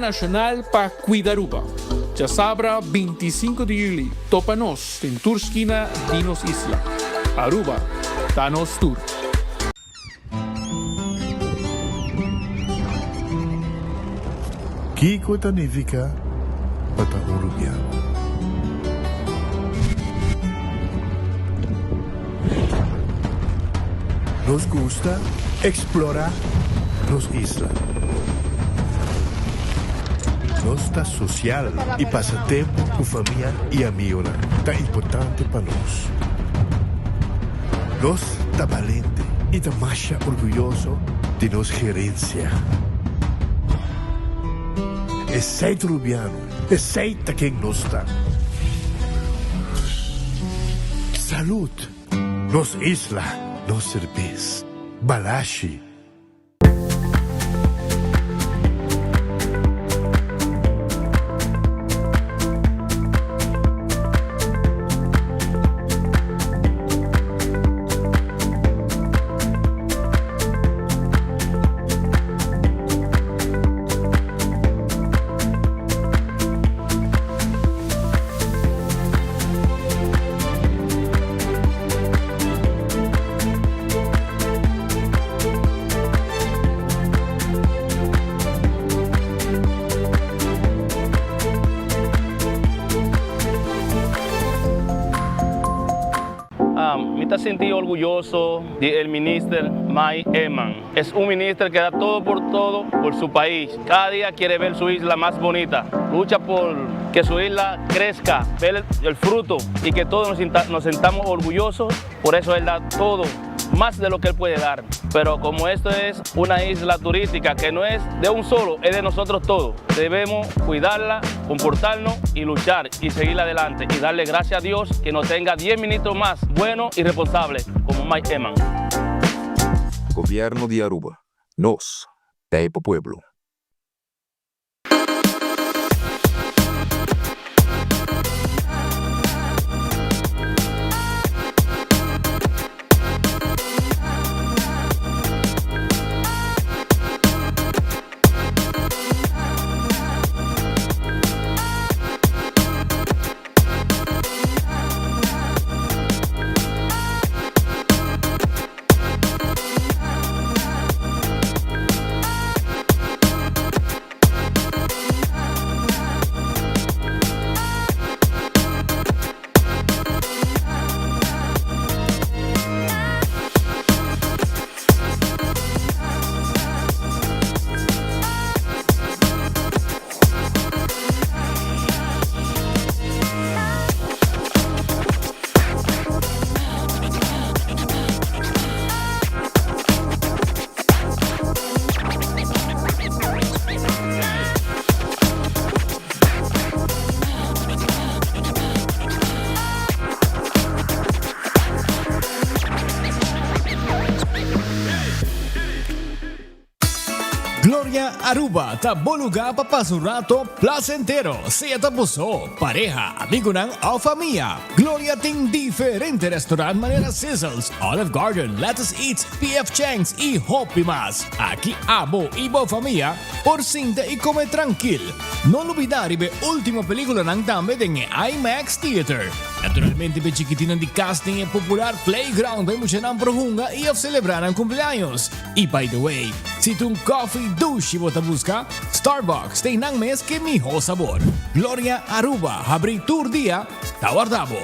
Nacional para Cuidaruba. Ya sabra 25 de julio, topanos en Turskina Dinos Isla. Aruba, Danos Tour. Kiko Tanivika, Patahurubiano. Nos gusta explorar las islas. Nuestra social y pasatiempo con familia y amigos tan importante para nos. Nos está valiente y está más orgulloso de nuestra gerencia. Es sei rubiano, es sei quien nos está. Salud, nos isla, nos cerveza, balashi. Me sentí orgulloso del ministro Mike Eman. Es un ministro que da todo por su país. Cada día quiere ver su isla más bonita. Lucha por que su isla crezca, ver el fruto y que todos nos sintamos orgullosos. Por eso él da todo, más de lo que él puede dar. Pero como esto es una isla turística que no es de un solo, es de nosotros todos. Debemos cuidarla, comportarnos y luchar y seguir adelante y darle gracias a Dios que nos tenga 10 ministros más buenos y responsables como Mike Eman. Gobierno de Aruba. Nos, Taipa Pueblo. Gloria Aruba, bom lugar para passar um rato placentero. Seja tapuso, pareja, amigo ou família. Gloria tem diferentes restaurantes maneira Sizzles, Olive Garden, Lettuce Eats, PF Chang's e Hopi Mas. Aqui abo e boa família, por cinta e comer tranquilo. Não olvidar ver última película ng tambe em IMAX Theater. Naturalmente, pe chiquitina de casting e popular playground para emocionar prohunga e celebrar ang cumpleaños. E by the way, se tu coffee douche você busca, Starbucks tem nang mes que miho sabor. Gloria Aruba, abri tour dia, tawardabo.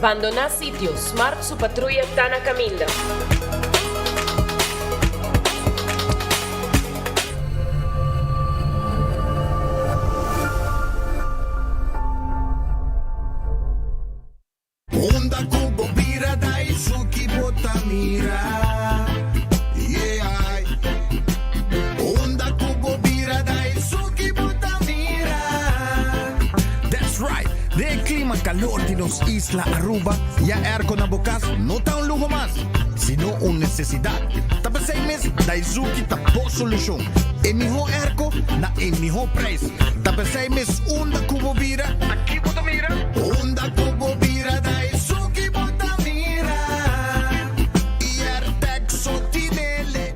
Abandonar sitios, Smart su patrulla Tana Camila. Onda kubo bira dai suki botamira. Yeah. Onda kubo bira dai suki botamira. That's right. De clima calor de nos Isla Aruba, ya erko na bukas, no ta un lujo más. sino una necesidad. Tapos 6 meses, Daisuki tapo solución. En mejor erco, na en mejor precio. Tapos 6 meses, onda cubo vira. Aquí bota mira. Onda cubo vira, Daisuki bota mira. Y Artex sotinele.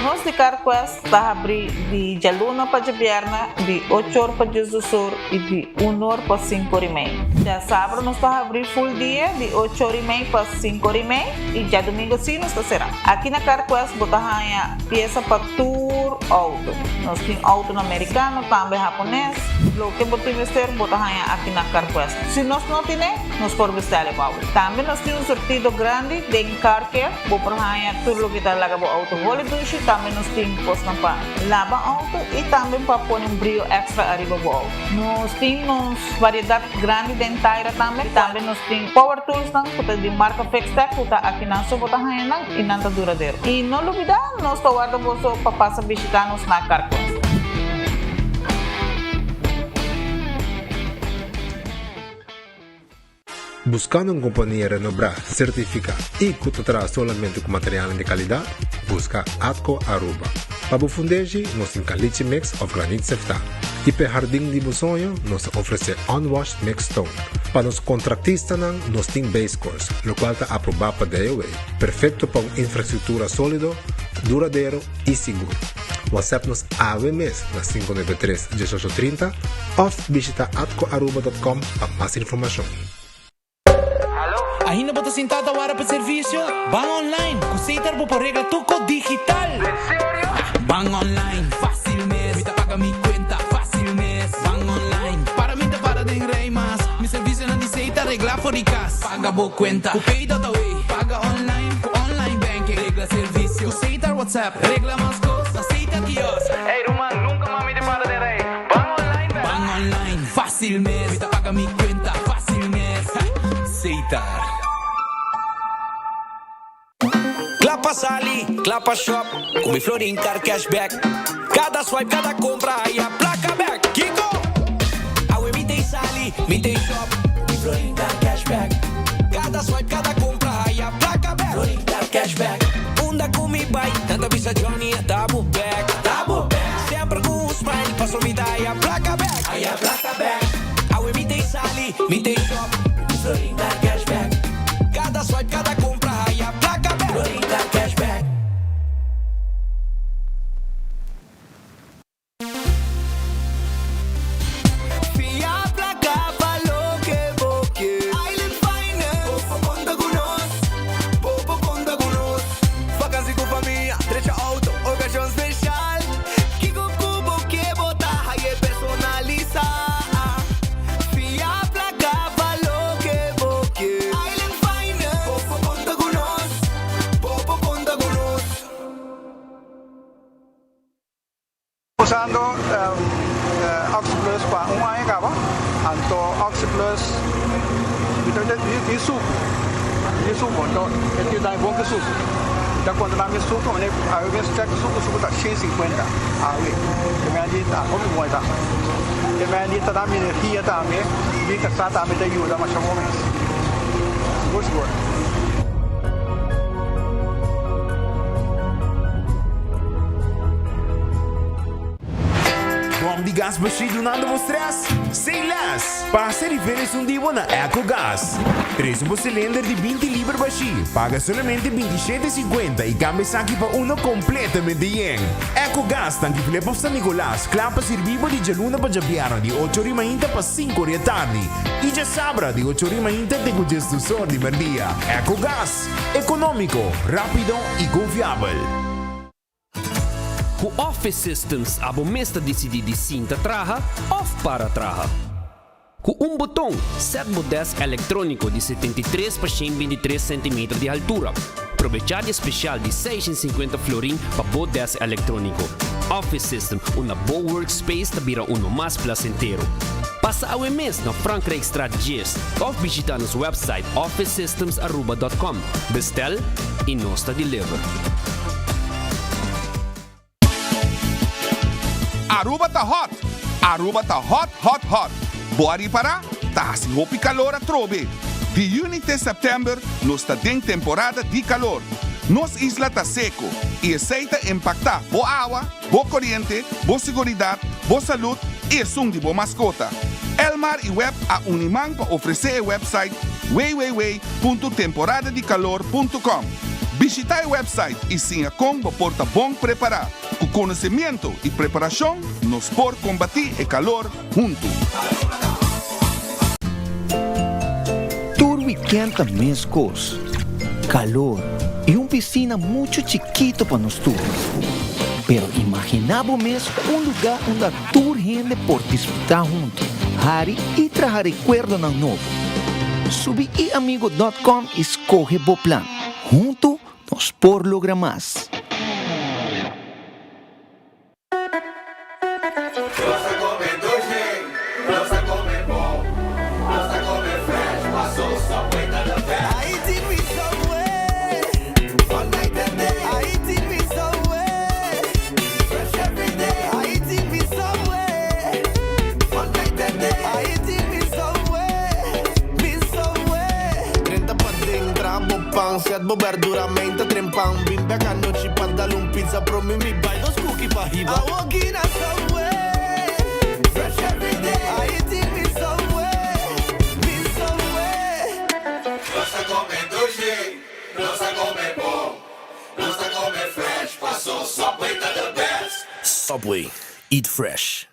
Nós de Carquest está abrir de Jaluna para Jabierna, de 8 horas para Jus do Sur e de 1 hora para 5 horas e meia. Já sábado nós está abrir full dia, de 8 horas e meia para 5 horas e meia, e já domingo sim nós está será. Aqui na Carquest botamos peça para tour auto. Nós temos auto americano, também japonês. Lo que botamos vestir, botamos aqui na Carquest. Se nós não temos, nós podemos vestir o auto. Também nós temos um sortido grande de car care, botamos tudo o que está lá com o auto. Também nós temos posto para lavar auto e também para pôr brilho extra arriba do auto. Nós temos variedade grande de inteira também. Também nós temos power tools de marca Fextec, que está aqui na sua bota e não está duradouro. E não olvidar, nós estamos guardando para passar visitar-nos na Carquest. Buscando una compañía renombrada, certificada y que te trae solamente con materiales de calidad, busca Atco Aruba. Para fundeji, nos encalite mix of granite sefta. Y para jardín de sonho, nos ofrece unwashed mix stone. Para los contratistas, nos tiene base course, lo cual está aprobado para DOA. Perfecto para una infraestructura sólido, duradero y seguro. WhatsApp nos AVMS na 593-1830 o visita atcoaruba.com para más información. Ainda bota sentado agora para serviço? Van online, conceita por regla tuco digital. ¿En serio? Van online, fácil mes. Me paga mi cuenta, fácil mes. Van online, para mí te para de rei mas. Mi serviço não aceita regla por casa. Paga boa cuenta, pay away. Paga online banking. Regla serviço, conceita WhatsApp. Regla mais coisas, aceita kiosco. Ei, Roman, nunca mais me te para de rei. Van online, fácil mes. Me paga mi cuenta, fácil mes. Aceitar. Clapa Sali, Clapa Shop, com mi Florin Car Cashback. Cada swipe, cada compra, aí a placa back. Kiko! Aue, me tem Sali, me tem Shop, mi Florin Car Cashback. Cada swipe, cada compra, aí a placa back. Florin Car Cashback. Unda com mi bike, tanta visa Johnny, double back. Double back. Sempre com um smile, passo me dar aí a placa back. Aí a placa back. Aue, me tem Sali, me tem Shop, mi Florin Car Cashback. Cada swipe, cada compra, aí a placa back. Florin Car Cashback. Usando Oxyplus para un año acaba, anto Oxyplus di suco, então ele dá bom que suco. Então quando dá mais suco, ele aí vem check suco tá 150, aí que me adita, como vai tá? Que me adita dá energia também, e que só também te ajuda mais ou menos. Gosto. Bom de gás baixo donando o stress? Sem less! Passa diferença divo na EcoGás. Traz um cilindro de 20 libras baixo. Paga somente 27,50 e cambia aqui para uno completamente yen. EcoGás, tanque Filipe San Nicolás, clapa servivo de Jaluna para Jabiara de 8h30 para 5h da tarde. E já sabra de 8h30 de congestor de merdia. EcoGás, econômico, rápido e confiável. O Office Systems abo mesta decidi de cinta traja off para traja. Com botão, set desk eletrônico de 73 por 123 cm de altura. Aprovechar especial de 650 florin para o desk eletrônico. Office System, uma boa workspace que vira mais placentero. Passa ao mês na Frankrijkstraat 10 ou visita nosso website officesystemsaruba.com. Bestel e nós deliver. Aruba tá hot! Aruba tá hot, hot, hot! Bora ir para? Tá assim roupa e calor a trobe! De junho até setembro, nós está em temporada de calor. Nossa isla está seco e aceita impactar boa água, boa corrente, boa segurança, boa saúde e som de boa mascota. Elmar e Web a Unimang para oferecer o website www.temporadadecalor.com. Visita o website e sim a combo porta bom preparar. Com conhecimento e preparação, nos por combater o calor junto. Todo weekend também escos. Calor e piscina muito chiquito para nós todos. Pero imaginamos mesmo lugar onde toda gente pode desfrutar junto. Hari e trazer recuerdo na novo. Subi iamigo.com e escolhe o plan. Junto nos por lograr mais. Set bo verduramente trempang bimbe kano chipan dalung pizza pro mi buy those cookie pa hiba I walk in a subway fresh every day I eat it me subway Nossa come doce Nossa come bom Nossa come fresh passou Subway tá the best Subway, eat fresh.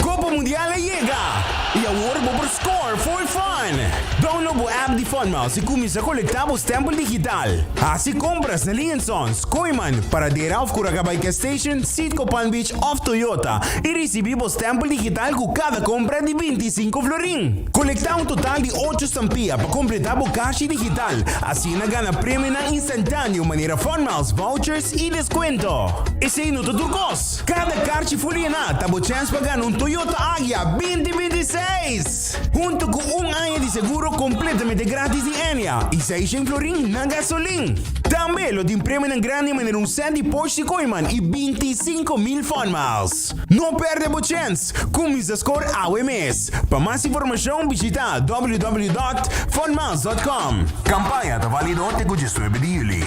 Copa Mundial llega y ahora por score for fun. Download o app de Funmouse y comienza a colectar o stempel digital. Así compras na Linsons, Koiman, para der auf Kuragabay Station, Sitco Palm Beach of Toyota y recibir o stempel digital con cada compra de 25 florín. Colecta un total de 8 estampillas para completar o cash digital. Así na gana premio na instantáneo manera Funmouse, vouchers y descuento. Ese es nuestro turcos. Cada carchi fuliana tabo chance para ganar un Toyota Agya 2026. Junto con un año de seguro completamente gratis de Enya y 600 florín na gasolina. También lo de premio en grande manera un set de Porsche Koiman y 25,000 Fun Miles. No perde a chance. Comienza a score AWMS. Para más información visita www.funmiles.com. Campaña está válido até 19 de julho.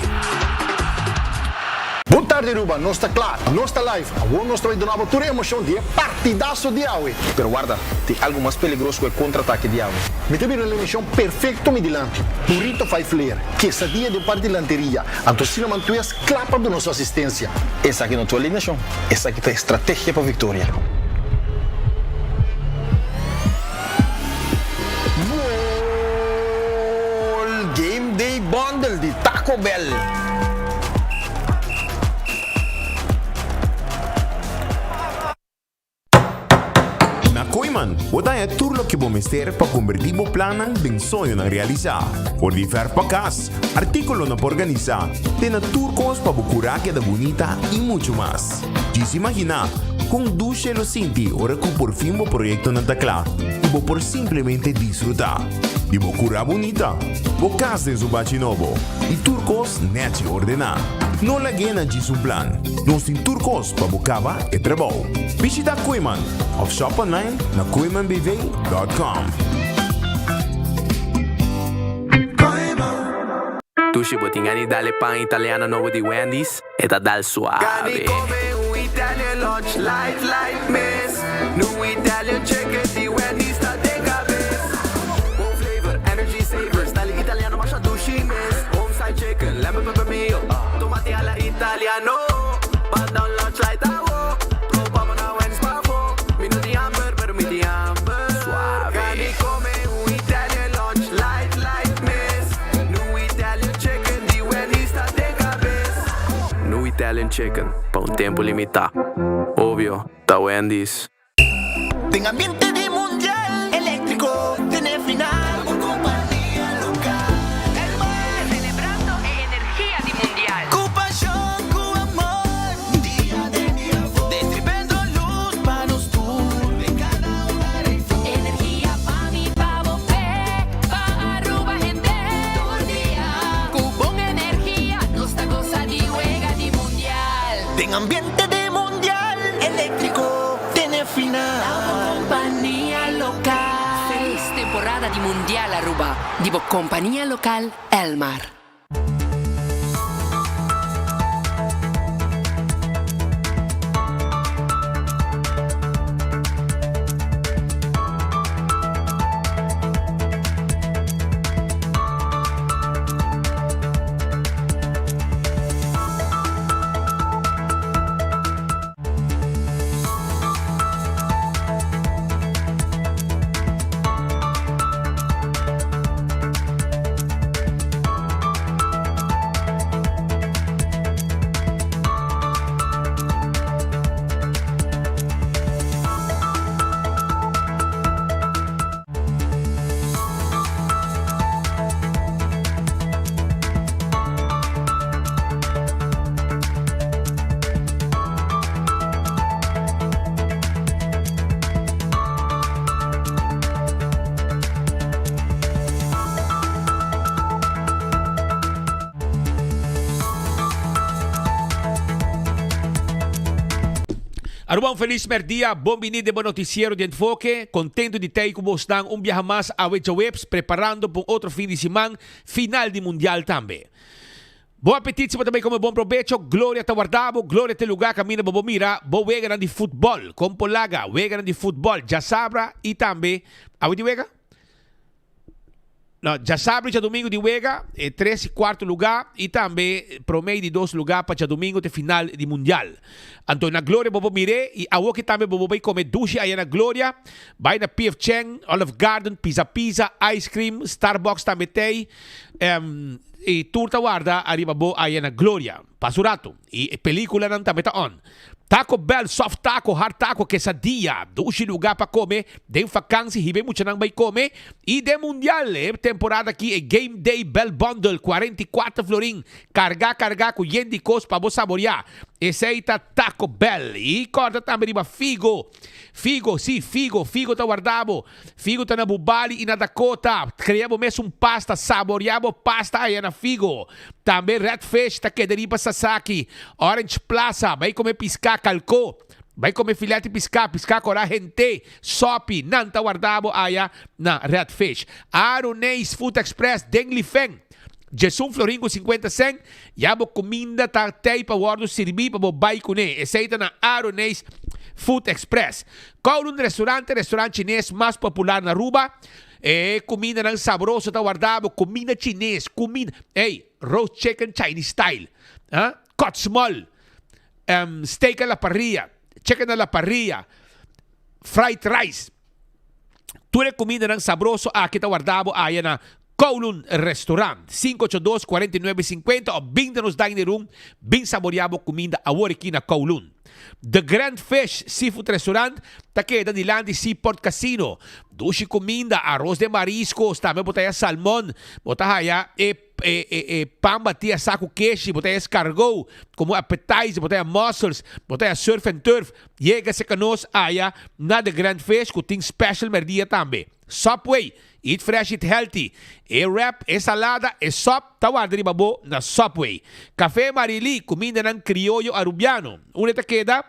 Boa tarde, Aruba. Nós está claro, nós está live. Agora nós estamos dando toda a emoção de partidaço de Aue. Pero guarda, tem algo mais perigoso que o contra-ataque de Aue. Me teve uma emissão perfeita me delante. Burrito faz flair, quesadilla de parte de lanteria. Antocina mantuias clapa da nossa assistência. Essa aqui não é tua eliminação. Essa aqui é a estratégia para a vitória. Gol! Game Day Bundle de Taco Bell. Koiman, bota é tudo que vamos ter para convertir o plano em sonho na realizar. Por viver para casa, artículo na organizar, tem turcos para curar que é bonita e muito mais. Se imagina, com duche lo sinti, ora que por fim o projeto não está claro, e vou por simplesmente desfrutar. E vou curar bonita, vou casa em seu novo, e turcos nete ordenar. Não la gena de seu plan. Nós tem turcos para bucava e trabalho. Visita Koiman ou shop online na koimanbv.com. Tu ci botingani dalle pan italiana nuovo di Wendy's e da dal suave. Cani come un Italian lunch, light miss. New Italian chicken di Wendy's sta de cabeza. One flavor, energy saver, style italiano ma c'ha sushi miss. Home side chicken, lemon pepper meal. Tomati alla italiano, but down lunch like that. Italian chicken, pa' un tiempo limitado. Obvio, está Wendy's. En ambiente de mundial eléctrico, tiene final por compañía local. El mar celebrando energía de mundial. Con pasión, con amor, día de mi amor. Distribuyendo luz para los tours. De cada hogar en flor. Energía pa' mi pavo fe, pa' Aruba gente. Todo el día. Cupón energía, nuestra cosa de juega de mundial. En ambiente de mundial eléctrico, tiene final. Compañía local. Feliz temporada di Mundial Aruba, di Compagnia Local Elmar. Aruba, feliz merdia, bom vinide bom noticiero de Enfoque, contento de ter como estão viaje mais a Webs, preparando para outro fim de semana, final de Mundial também. Bom apetite, mas também como bom provecho, glória te guardavo, glória te lugar, camina bobo mira, bo wega de futebol, com polaga, wega de futebol, já sabra e também, a de wega? Não, já sabe, já domingo de Wega, 3 e 4 lugar, e também promeio de 2 lugares para já domingo de final de Mundial. Então, na Glória, bobo mire, e a que também bobo vai comer duche aí na Glória, vai na P.F. Cheng, Olive Garden, Pizza, Ice Cream, Starbucks também tem, e turta guarda, arriba bo aí na Glória, Pasurato, e película não também tá on. Taco Bell, soft taco, hard taco, quesadilla. 2 lugar para comer. Den vakantie, hibe muito nang vai comer. E de mundial, temporada aqui é Game Day Bell Bundle, 44 florin. Carga com yendicos para você saborear. Esse aí tá Taco Bell. E corta também riba Figo, Figo tá guardado. Figo tá na Bubali e na Dakota. Criamos mesmo pasta, saboreamos pasta aí na Figo. Também Redfish, tá que deriva Sasaki. Orange Plaza, vai comer piscar calco. Vai comer filete piscar cora gente. Sopi, nanta guardado aí na Redfish. Aronês Food Express, Dengli Feng. Jesus Floringo 50 cent. Yabo comida tá tei para guardo servir para bobai cune. Esse na Aronês Food Express. Kowloon restaurante chinês mais popular na Aruba. Comida ng sabroso tá guardado. Comida chinês. Roast chicken Chinese style. Cut small. Steak a la parrilla. Chicken a la parrilla. Fried rice. Tuve comida ng sabroso aqui tá guardado aí na Kowloon Restaurant, 582-4950 o bing nos dining room, bing saboreado comida agora aqui na Kowloon. The Grand Fish Seafood Restaurant, taqueda de Landi Seaport Casino. Dushi comida, arroz de mariscos, também botaya salmon, botaya pão batia saco queijo, botaya escargot, como appetizer, botaya mussels, botaya surf and turf. Chega-se conosco aí na The Grand Fish, que tem special merdia também. Subway, eat fresh, eat healthy. Wrap, salada, sop, tawad rin babo na Subway. Café Marili, comida ng criollo arubiano. Una etaqueda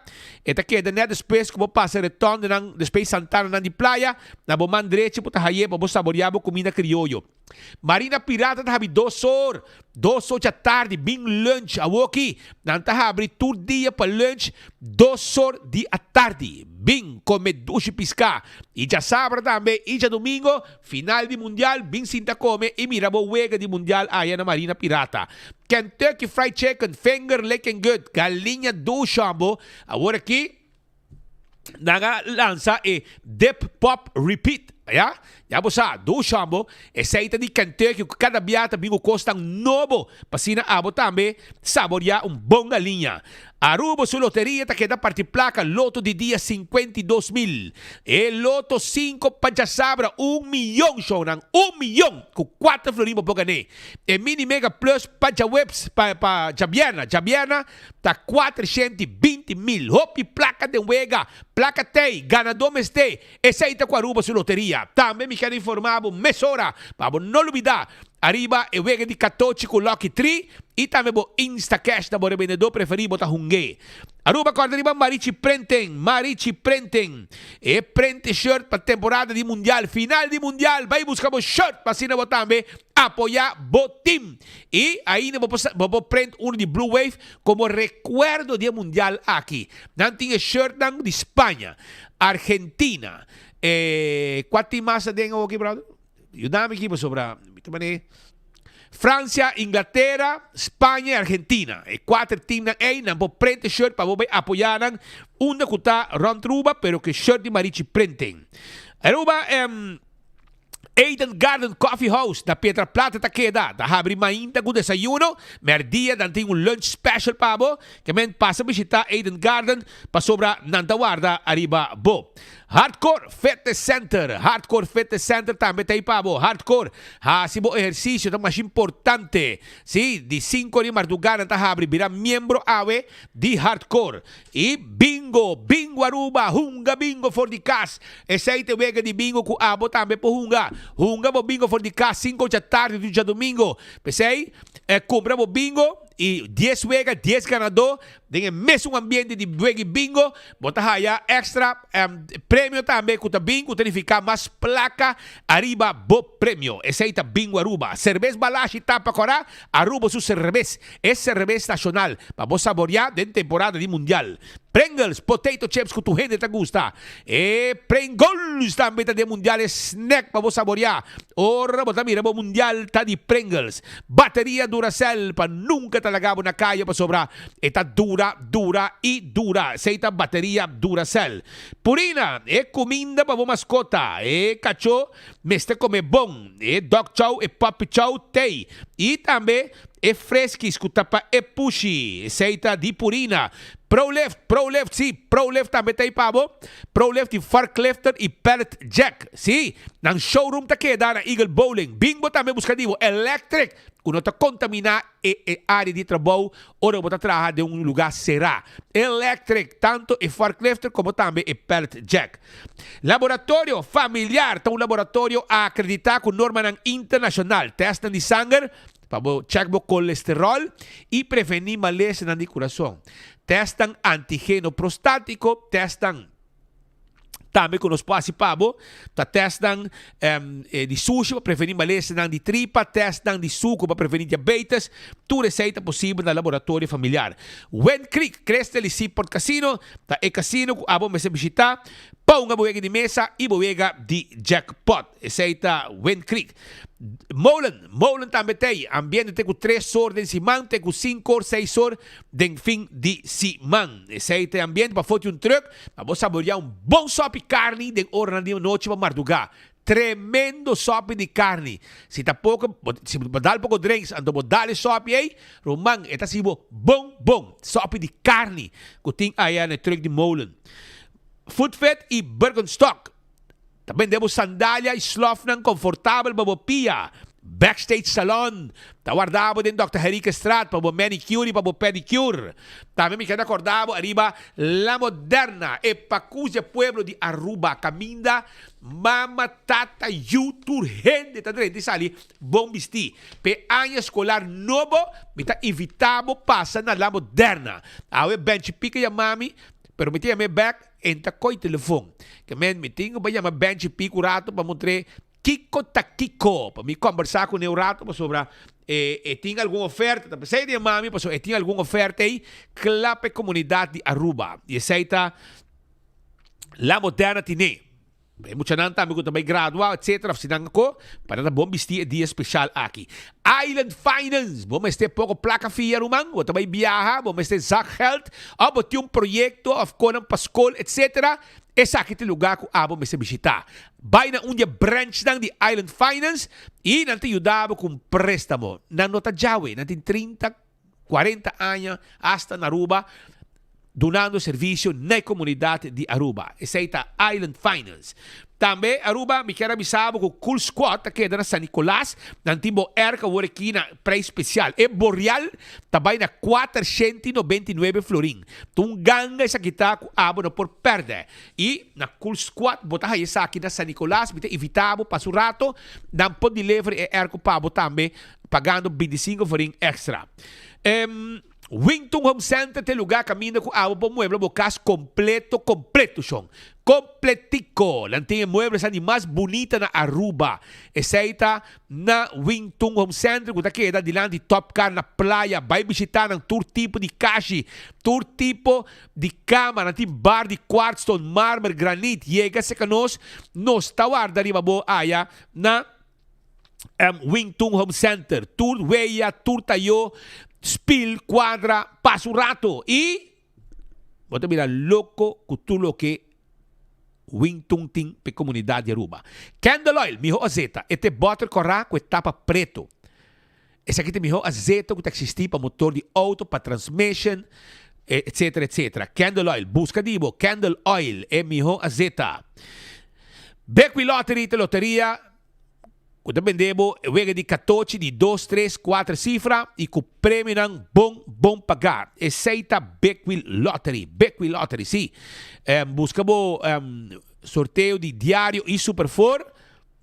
na después como pasa retorno ng después Santana ng di playa, na boman diretso po tahaye, babo saboreabo comida criollo. Marina Pirata tahabi 2 horas da tarde, bing lunch, awoki, nantahabri tur dia pa lunch, 2 horas di a tarde, bing come dushi pisca. E já sabra também, e já domingo, final de mundial, bing sinta come, e mirabo wega de mundial aí na Marina Pirata. Kentucky Fried Chicken, Finger Licking Good, galinha do Shambo, agora aqui, lança Dip Pop Repeat. Ya bosa, do Shambo, essa de Kentucky, cada biata bingo custa novo, pasina abo também, saborear bom galinha. Aruba su loteria ta queda parte placa loto de dia 52,000. Loto 5 para sabra 1 milhão show nang 1 milhão com 4 florimos por ganhar. Mini Mega Plus para webs para Jabiana ta 420,000. Hopi placa de wega, placa tei, ganador este. Essa aí tá com Aruba su loteria. Também me quero informar mesora, para não olvidar. arriba e wega di 14 con Lucky 3 e também bo Instacash na bo revendedor preferido ta hungue. Aruba corda riba Marici Printing e prente shirt para temporada de mundial, final de mundial, vai buscar bo shirt para sina bo tambe apoiar bo team. E aí bo print uno de Blue Wave como recuerdo de mundial aqui. Nanti shirt de Espanha, Argentina, quanti massa dengo aqui, brother? Yudami aqui sobra, Francia, Inglaterra, Espanha e Argentina. E 4 times na po print shirt para apoiar una kuta round ruba, pero que shirt de Marici Printing. Aruba Eden Garden Coffee House da Pietra Plata Takeda. Da abri mainda com desayuno, merdia dan tem lunch special pa bo. Que men passa visitar Eden Garden pa sobra nantawarda arriba bo. Hardcore Fitness Center também tem pa bo. Hardcore si bo ejercicio tão mais importante. Si de 5 de madrugada ta abri vira miembro ave de Hardcore. E bingo Aruba, hunga bingo for the cash. Esse aí te wega de bingo com abo também po hunga. Hunga bo bingo for the cash 5 da tarde do dia domingo. Pensei, compra bo bingo e 10 wega, 10 ganador, tem o mesmo ambiente de wega bingo, bota haya extra prêmio também com o bingo, tem que ficar mais placa arriba bo prêmio. Esse aí tá bingo Aruba. Cerveza balashi tapa corá, Aruba su cerveza. É cerveza nacional, para vos saborear de temporada de mundial. Pringles, potato chips que tu gente te gusta. E Pringles também tá de mundial, snack para vos saborear. Ora, bota mira, bo mundial tá de Pringles. Bateria Duracell, para nunca talaga na calle para sobrar. Está dura. Seita bateria Duracell. Purina, comida para vos mascota. Cacho, meste come bom. Dog chow, puppy chow, tei. E também fresquis que tapa pushi. Seita de Purina. ProLift também tem pabo. ProLift e forklifter e pellet jack. Si, nang showroom ta queda na Eagle Bowling. Bingo também buscativo electric. Kuno ta contaminar área de trabalho ou bota trabalhar de lugar será. Electric, tanto e forklifter como também e pellet jack. Laboratório familiar, tá laboratório acreditado com norma internacional. Testam de sangue, para check o colesterol e prevenir maleza no coração. Testam antígeno prostático, testam também com os pabo, testam de sushi para prevenir maleza de tripa, testam de suco para prevenir diabetes, tudo receita possível no laboratório familiar. Wen Creek, Crestel e Seaport Casino, casino que abo me se visitar, pão a boega de mesa e boega de jackpot, receita Wen Creek. Molen também tem ambiente tem com 3 horas de simão, tem com 5 ou 6 horas de fim de simão. Esse aí tem ambiente para foto truck, para você saborear bom sopa de carne de hora de noite para madrugar. Tremendo sopa de carne. Se tá pouco, se dá pouco drinks, ando bo dale sopa aí, romang, eta si bom sopa de carne. Que tem aí no truck de Molen. Foodfet e Bergenstock. Também temos sandália e slofnang confortável para pia. Backstage Salon. Tawardabo din Dr. Henrique Strat para manicure e para pedicure. Também me queda acordado arriba La Moderna e Pacusia Pueblo de Aruba. Caminda mama tata yutur gente tá dentro sali bom vestir. Pe ano escolar novo, me tá evitado passa na La Moderna. Awe bench pica ya mami, pero me tinha me back enta koi telefone. Que men me tinha ba ya bench pico rato para mostrar Kiko Takiko, para me conversar com o rato para sobre tinha alguma oferta, tá pensei de mami, para tinha alguma oferta aí, clape comunidade de Aruba. E aceita La Moderna tine. Muita gente também gradual, etc. Sinang ko para na bom vestir dia especial aqui. Island Finance, bom este pouco placa fia rumang, o também viaja, bom este Zach Health, abo tem projeto of konang paskol, etc. Essa aqui tem lugar que abo me se visitar. Vai na unja branch ng de Island Finance e nanti ayudava com préstamo. Na nota jawe, nanti 30, 40 anos hasta na Aruba. donando serviço na comunidade de Aruba. Essa é a Island Finance. Também, Aruba, me quero avisar que o Cool Squad está quedando na San Nicolás, na Timbo Erca, o aqui na pré-especial. E Boreal, também na 499 florin. Então, ganga essa aqui está com abo não por perder. E na Cool Squad, botar essa aqui na San Nicolás, me evitava, passo rato, não pode delivery e Erco Pabo também, pagando 25 florin extra. Wington Home Center tem lugar caminho com água para mueble, bocas completo, chão. Completico. Lá tem muebles mais bonita na Aruba. Essa está na Wington Home Center, que está queda dilante de Top Car na praia. Vai visitar um tour tipo de caixi, tour tipo de cama, na bar de quartzstone, mármore, granite. Chega-se que nós está guardando arriba boa área na Wington Home Center. Tour Weia, Tour Tayo, Spill, Quadra, Passo Rato. E vou mirar louco com tudo o que Wington tem para a comunidade de Aruba. Candle Oil, mijo azeta. Este butter corra com etapa preto. Esse aqui tem mijo azeta que existe para motor de auto, para transmission, etc, etc. Candle Oil, busca dibo. Candle Oil é mijo azeta. Beckwith Lottery, loteria. Quando vendemos, vega de 14, de 2, 3, 4 cifras e com prêmio não bom pagar. Aceita Beckwith Lottery. Beckwith Lottery, sim. Buscamos sorteio de diário e superfor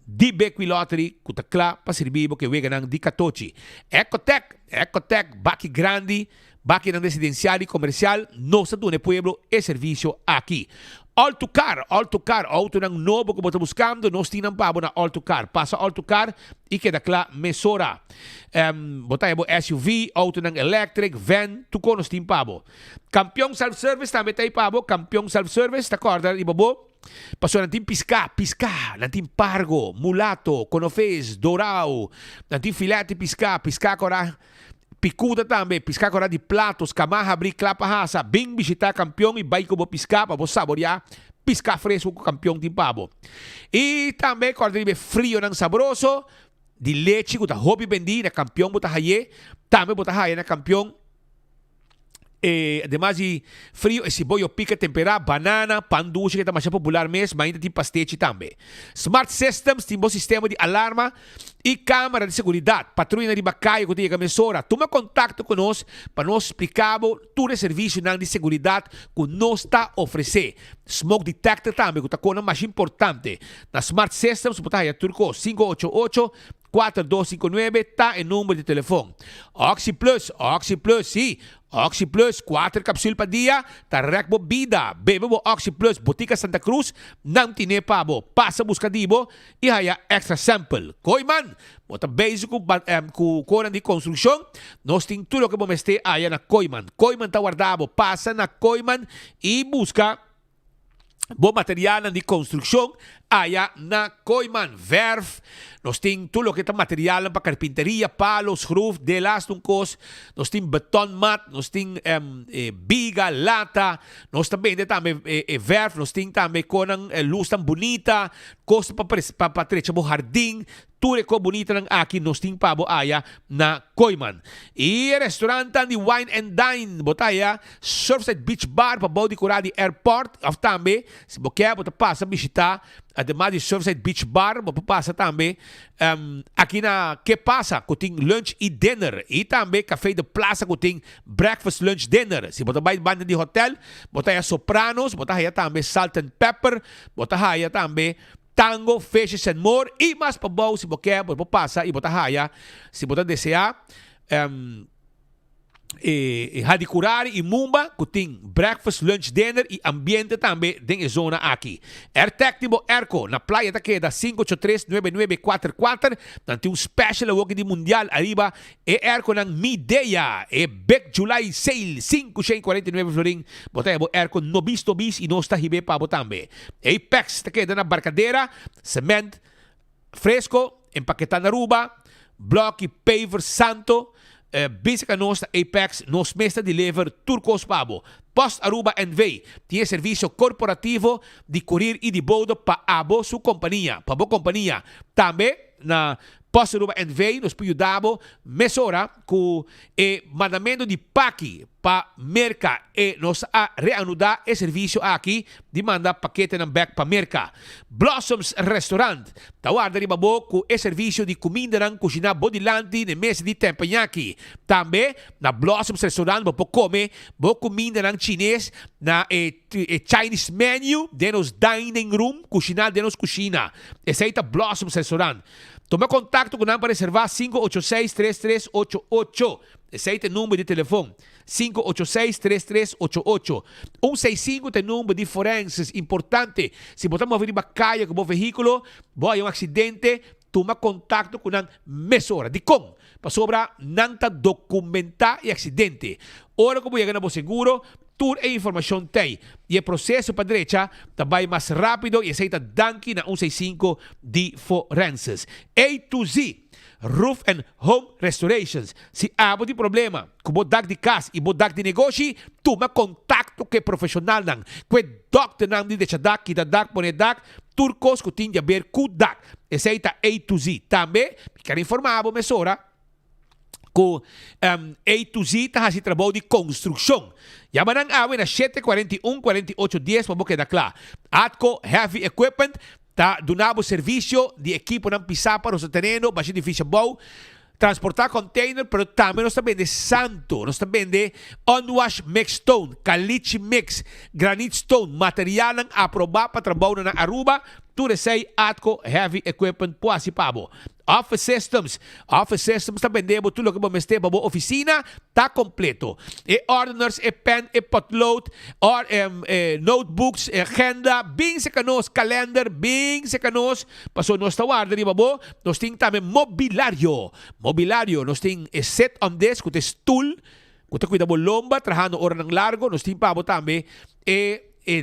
de Beckwith Lottery, que está claro para servir que vega de 14. Ecotec, baque grande, baque não residencial e comercial, nossa do pueblo e serviço aqui. All-to-car, auto ng novo que você buscando, nós temos pabo na All-to-car. Passa All-to-car e queda claro, mesora. Botamos SUV, auto ng electric, van, tuko nós temos pabo. Campeão self-service, também tem pabo. Campeão self-service, tá corda, ibabo. Passou natin pisca, natin pargo, mulato, conofes, dorao, natin filete pisca cora. Picuda também, piscar agora de platos, camarra, abrir clapa raça, bem visitar campeão e vai como piscar para você saborear, piscar fresco com campeão de pabo. E também, quando ele frio não saboroso, de leite, que hobby vendi, na campeão, bota haye, também bota haye na campeão. Además de frio, esse boio pica temperado, banana, pan dulce, que está mais popular mesmo, ainda tem pastete também. Smart Systems, tem bom sistema de alarma e câmara de segurança. Patrulha de bacaio, que tem a mesora. Toma contato conosco para nós explicar todo o serviço de segurança que nós está oferecendo. Smoke detector também, que está com mais importante. Na Smart Systems, você está turco 588-4259, está em número de telefone. Oxy Plus, sim. Oxy Plus, 4 capsules para dia, tarek mo vida. Bebe mo Oxy Plus, Botica Santa Cruz, não tine pa mo. Passa busca dibo, e haya extra sample. Koyman, bota basic com coran de construção, nós tem tudo que vamos ter aí na Koyman. Koyman tá guardado, passa na Koyman e busca bom material de construção allá na Koyman. Verf, nós temos tudo que é material para carpinteria, palos, roof, delas, tuncos, nós temos beton mat, nós temos biga, lata, nós também temos verf, nós temos também com luz tão bonita, costa para trecha o jardim, tudo que bonita ng aqui nós temos para allá na Koyman. E restaurante de Wine and Dine, botaya, Surfside Beach Bar, para bawdi curado de airport, of também, se você quer, você passa a visitar. Además de Surfside Beach Bar, passa também aqui na Que Passa, que tem lunch e dinner. E também Café de Plaza, que tem breakfast, lunch, dinner. Se você vai banda de hotel, você aí Sopranos, você aí também Salt and Pepper, você aí também Tango, Fishes and More. E mais para bom, se você quer, você passa e você aí, se você desejar, Hadicurari e Mumba, que tem breakfast, lunch, dinner e ambiente também dentro da zona aqui. Técnico Erco, na praia da queda 583-9944, tem special award de mundial arriba, Erco ng Mideia, Back July Sale, 549 florin, botay Erco nobis e nós está hibe pa também. Apex, da queda na barcadeira, cement, fresco, empaquetado na Aruba, block e paver santo, Basic nós Apex, nós mesmo deliver Turcos Pabo. Post Aruba NV, tem serviço corporativo de courier e de bordo para a sua companhia. Para a companhia. Também na Post Aruba NV, nós podemos dar mesora com mandamento de paqui pa merca e nos a reanudar o serviço aqui de mandar paquete ng back pa merca. Blossoms Restaurant, tawarda rin babo ku e serviço de comida ng kusina bodilante de mesa de teppanyaki. Tambe na Blossoms Restaurant bo come bo comida ng Chinese na Chinese menu denos dining room, kusina denos kusina. Esa ita Blossoms Restaurant. Toma contato con para reservar 586-3388. Esse aí tem número de telefone. 586-3388. 165 tem número de forenses. Importante. Se botar uma vida caia com o veículo, vai um acidente, toma contato com a mesora. De com? Para sobra, nanta documentar o acidente. Ora como chega no seguro, tour e informação tem. E o processo para a direita vai mais rápido e aceita danke na 165 de forenses. A to Z. Roof and Home Restorations. Se há de problema com o dag de casa e o dag de negócio, toma contato com o profissional nang. Com o doctor nang de chadak, kita dak, pone dak, turcos que tinha a ver com dak. Aceita A to Z. Também, quero informar a mesora, com A to Z está se trabalho de construção. Yaman ang awin na 741-4810 para quedar claro. Atco Heavy Equipment tá donava serviço de equipo ng pisar para o terreno, bastante difícil bom, transportar container, pero também nós também de santo, nós também de unwash mix stone, caliche mix, granite stone, material ng aprobado para trabalho na Aruba, tudo sei Atco Heavy Equipment po asipabo. Office Systems também debo tudo que vamos ter para a oficina tá completo. E ordiners, e pen, e potload, notebooks, agenda, bem se canos, calendar, bem se canos. Passou nós tawarda ni babo, nós tem também mobiliário, nós tem set on desk, com stool, com cuida mo lomba, trabajando hora ng largo, nós tem pabo também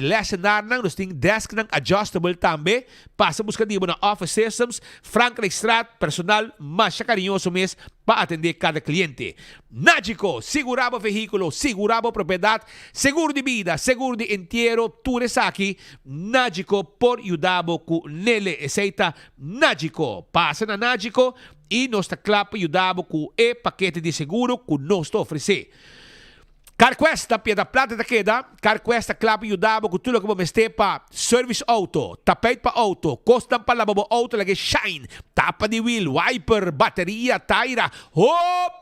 lessenar nang nós tem desk nang adjustable também. Passa buscar mo na Office Systems, Franklin Strat, personal mas carinhoso mes para atender cada cliente. Nagico, segurava veículo, segurava propriedade, seguro de vida, seguro de entierro, tudo isso aqui. Nagico por ajudabo com nele, aceita Nagico. Passa na Nagico e nós está claro ajudabo com o paquete de seguro que nós está oferecendo. Carquesta, Piedra Plata da queda, Carquesta Club ajudava com tudo que vamos ter para service auto, tapete para auto, costa para lavar auto, lagi shine, tapa de wheel, wiper, bateria, taira,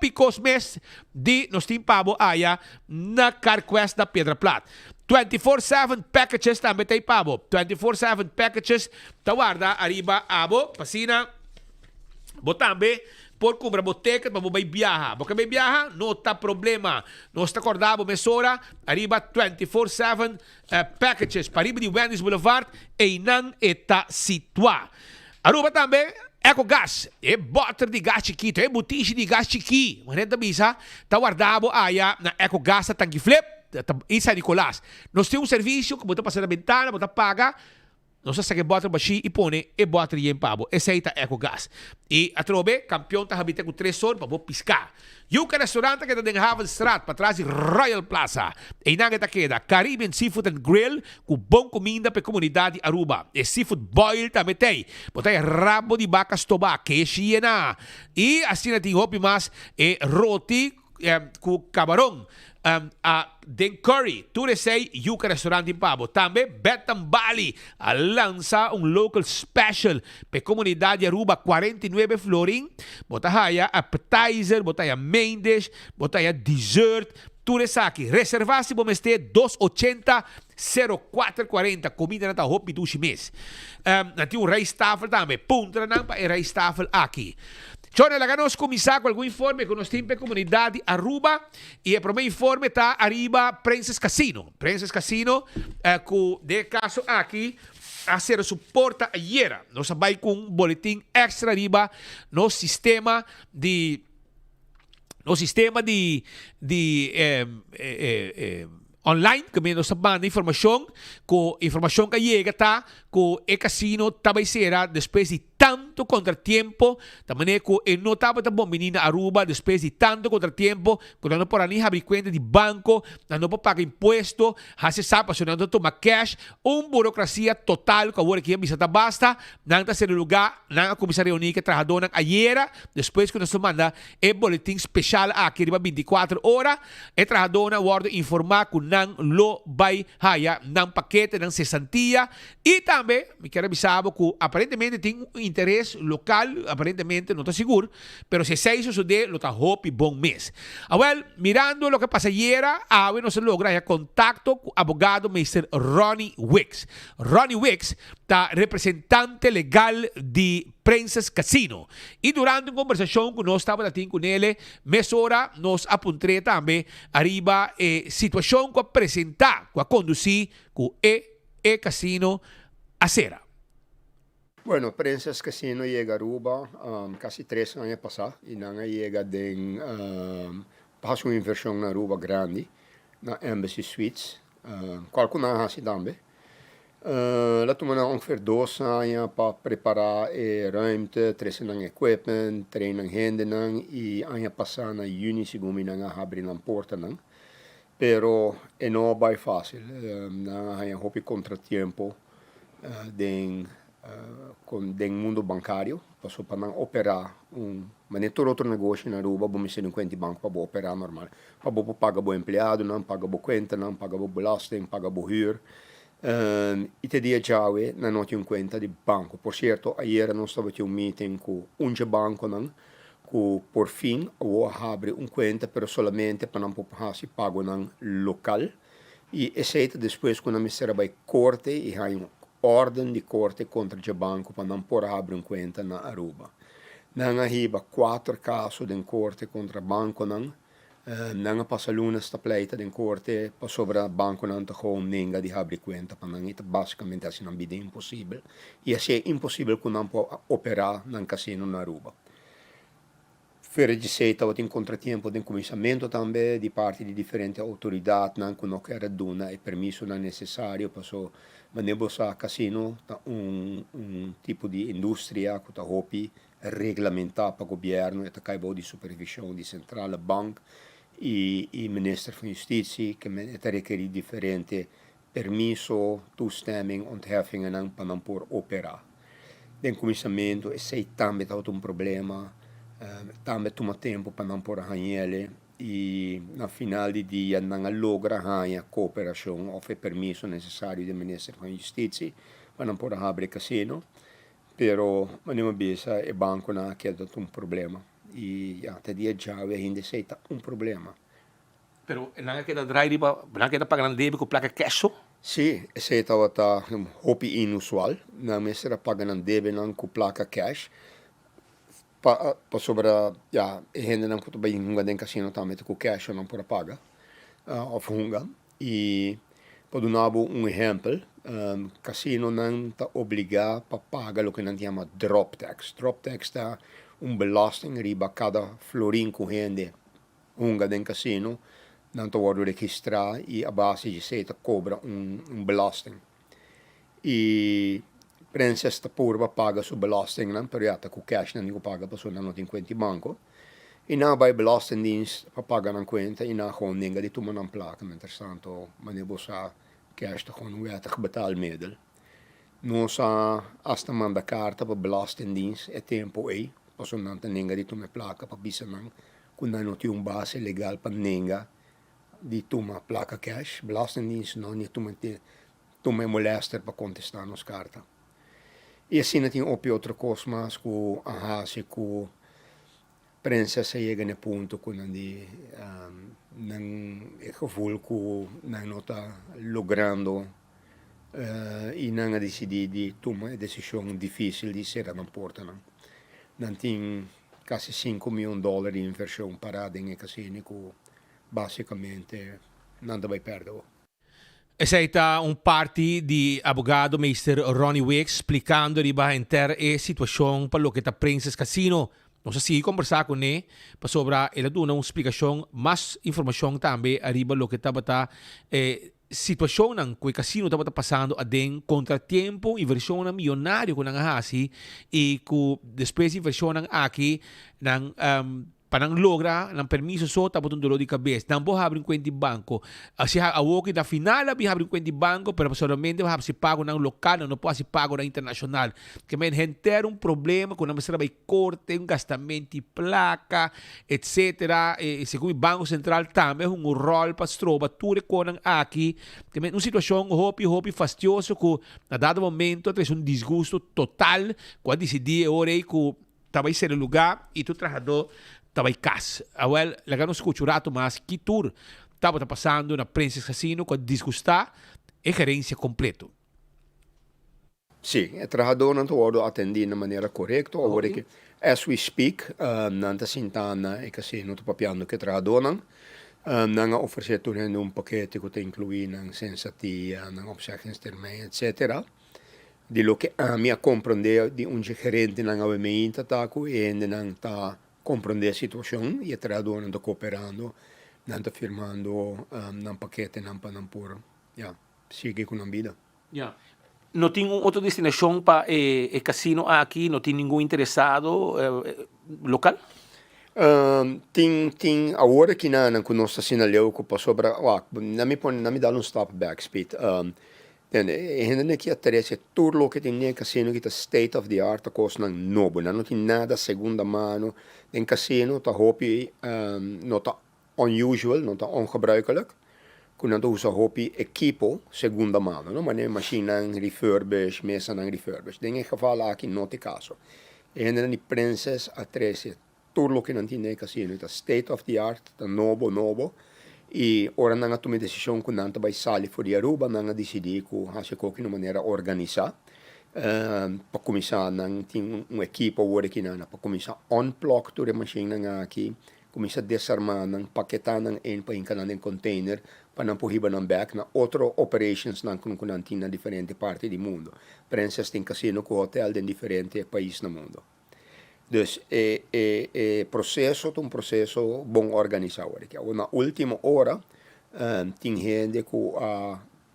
picos mes de nos timpabo aya na Carquesta Piedra Plata. 24/7 packages também tem pabo. 24/7 packages, tawarda, arriba, abo, pasina, botambe, por cubra boteca para vai viajar. Porque vai viajar, não está problema. Nós está acordado, mesora, arriba 24/7 packages para arriba de Wendy's Boulevard e não está situado. Aruba também, EcoGas, é botar de gás chiquito, é botija de gás chiquito. Mas não bisa, está guardado aí na EcoGas, a tanque flip, isso é Nicolás. Nós temos serviço que você passa na ventana, você paga. Nós sabemos que bota baixi e põe e bota em pabo. Esse aí é EcoGas. E a trobe, campeão tá habita com 3 horas para piscar. Yuka restaurante que está em Haven Strat, para trás de Royal Plaza. E na que queda Caribbean Seafood and Grill com bom comida para a comunidade Aruba. E seafood boil também tem. Botei rabo de vaca toba, queixe na. E assim tem hopi mais e roti com camarão. Den Curry, tudo sei, Yuka Restaurante em Pabo. Também Betam Bali lança local special para a comunidade Aruba, 49 florin. Botaya appetizer, botaya main dish, botaya dessert. Tudo isso aqui. Reservar se vamos ter 280-0440. Comida na hopi do mês. Tem rice tafel também. Punta na para rice tafel aqui. Chone, la ganos comisar com algum informe que nós temos para a comunidade Aruba e o primeiro informe está arriba Princess Casino. Princess Casino, que de caso aqui, a ser suporta ayer. Nós vai com boletim extra arriba no sistema de online, que menos manda informação que chega tá, que o casino também será depois de tanto tanto contratiempo, también que notaba tan bom menina Aruba después de tanto contratiempo, cuando no por ani abrir cuenta de banco, no por pagar impuesto, hace sapa, so não toma cash, burocracia total, que agora aqui bisata basta, não tá sendo lugar, não a comissária única trabajadora ayer, depois que nós manda boletim especial aqui riba 24 horas, trabajadora guarda informar que não lo vai haya, não paquete, não cesantia, e também, me quero avisar que aparentemente tem interesse local, aparentemente não está seguro, pero se isso de lo está hope bom mês. Well, mirando lo que pasa ayer, no se logra contacto con abogado Mr. Ronnie Wicks. Ronnie Wicks está representante legal de Princess Casino. E durante uma conversação que nós estávamos tendo com ele, mesora nos apuntou também arriba situação que apresentar, que conduzir com Casino a cera. Bueno, Princess Casino llega a Aruba casi 3 años pasados y no llega de pasó una inversión en Aruba grande, na Embassy Suites, qualcuna hace también. La tomamos ongeveer 2 anos para preparar ruimte, 3 anos equipment, 3 anos handen e ano passado na juni segundo nang abrir a porta nang. Pero não vai fácil, não há hope contratempo com o mundo bancário, passou para não operar mas todo outro negócio na Aruba, vamos ser 50 banco para operar normal, para pagar o empregado, não pagar a conta, não pagar o belasting, pagar o huur. E te dia já não tinha conta de banco. Por certo, ayer nós estávamos em meeting com banco não, que por fim vou abrir conta, pero solamente para não poder se pago não local. E exceto depois quando me será vai corte e há ordem de corte contra o banco para não poder abrir conta na Aruba. Não há 4 casos de corte contra o banco não. Não passa lunes sta pleita de corte para sobre o banco não te gewoon ninguém de abrir conta para não isso basicamente assim não é impossível. E assim é impossível que não pode operar no casino na Aruba. Fora de ser, estava em contratempo de comissamento também de parte de diferentes autoridades não que não quer dar permisso não necessário para so manebos a casino tipo de indústria que está hopi regulamentar para o governo e está caibo de supervisão de centrale bank e minister van Justitie que requer diferente permisso, toestemming, ontheffingen para não por operar. Den comissamento é também está problema. Também toma tempo para não por arranhar e no final do dia não logra arranhar cooperação ou permisso necessário do Ministério da Justiça para não por abrir casino, pero manima bisa e banco na que é problema e até dia já ainda aceita problema. Pero não queda drive não queda pagando débito com placa cash? Sim, esse estava hopi inusual, não me será pagando débito com placa cash. Pa sobre gente não pode ir hunga den casino também com cash não pode pagar of hunga e para dar exemplo casino não está obrigado para pagar o que não chama drop tax está belasting riba cada florin com gente hunga den casino não está pode registrar e a base de seita cobra belasting e Princess está purba paga su belasting não, pero com cash não paga para não tem conta banco. E não vai belastingdienst para pagar na conta e não gewoon ninguém de tomar na placa, mas tanto manebos a cash te gewoon wettig betaalmiddel. Nós hasta manda carta para belastingdienst é tempo aí, para não tem ninguém de tomar placa para bisa não, quando não tem base legal para ninguém de tomar placa cash, belastingdienst não nem tomar molester para contestar nos carta. E assim tem outra coisa mais que a princesa chega no ponto que não é gevoel que não está logrando e não decidido de tomar uma decisão difícil de ser na porta. Não tem quase $5 milhões de inversão parada em casino que basicamente nada vai perder. Essa está parte de abogado Mr. Ronnie Wicks explicando a inteira situação para o que está Princess Casino. Nós assim conversar com ele para sobre ele dar uma explicação, mais informação também arriba o que está situação ng que casino estava passando a den contratempo inversão ng milionário ko nang hasi e ku depois inversão ng aqui ng panang logra ng permiso so tapos dolor de cabeça não vou abrir conta de banco se awoki da final abi abrir conta de banco pero solamente vai se pago ng local não pode se pago na internacional que men gente um problema quando você vai corte gastamento de placa etc e segundo o banco central também um rol para trova tudo com aqui que men uma situação hopi fastidioso que na dado momento tem um desgosto total quando decidi ora que talvez ser o lugar e tu trajador estava casa. Well, laga não escuto rato, mas que tour estava passando na Princess Casino com desgustar e gerência completo. Sim, o trabalhador não está atendendo de maneira correta. Agora que, as we speak, não está sentando e casino está papiando que o trabalhador não oferece um paquete que tem incluído na sensatia, na observações etc. De lo que a minha compreender de gerente não é meio taco e não está compreender a situação e o trabalhador não está cooperando, não está firmando um paquete, não por seguir com a vida. Yeah. Não tem outra destinação para o casino aqui, não tem nenhum interessado local? Tem agora que não nós assinalou que passou para, não me dá stop back speed. Ainda que atrás tudo que tem no casino que está state of the art, coisa novo, não tem nada segunda mano. Em casino está hopi, não está unusual, não está ongebruikelijk. Quando usa hopi equipo segunda mano, não, mas machine refurbish, mesa refurbish. Em geval aqui não tem caso. Ainda na Princess atrás tudo que não tem no casino está state of the art, está novo. E ora não tomei decisão que não vai sair fora de Aruba, não decidi que fazer de maneira organizada. Para começar, não tem equipe agora que não, para começar unplug toda a máquina aqui, começar a desarmar, não paquetar para encarar em container, para não pôr não back na outras operations não tem na diferente parte do mundo. Princess tem casino com hotel em diferentes países no mundo. Dus processo é um processo bem organizado. Na última hora, tem gente que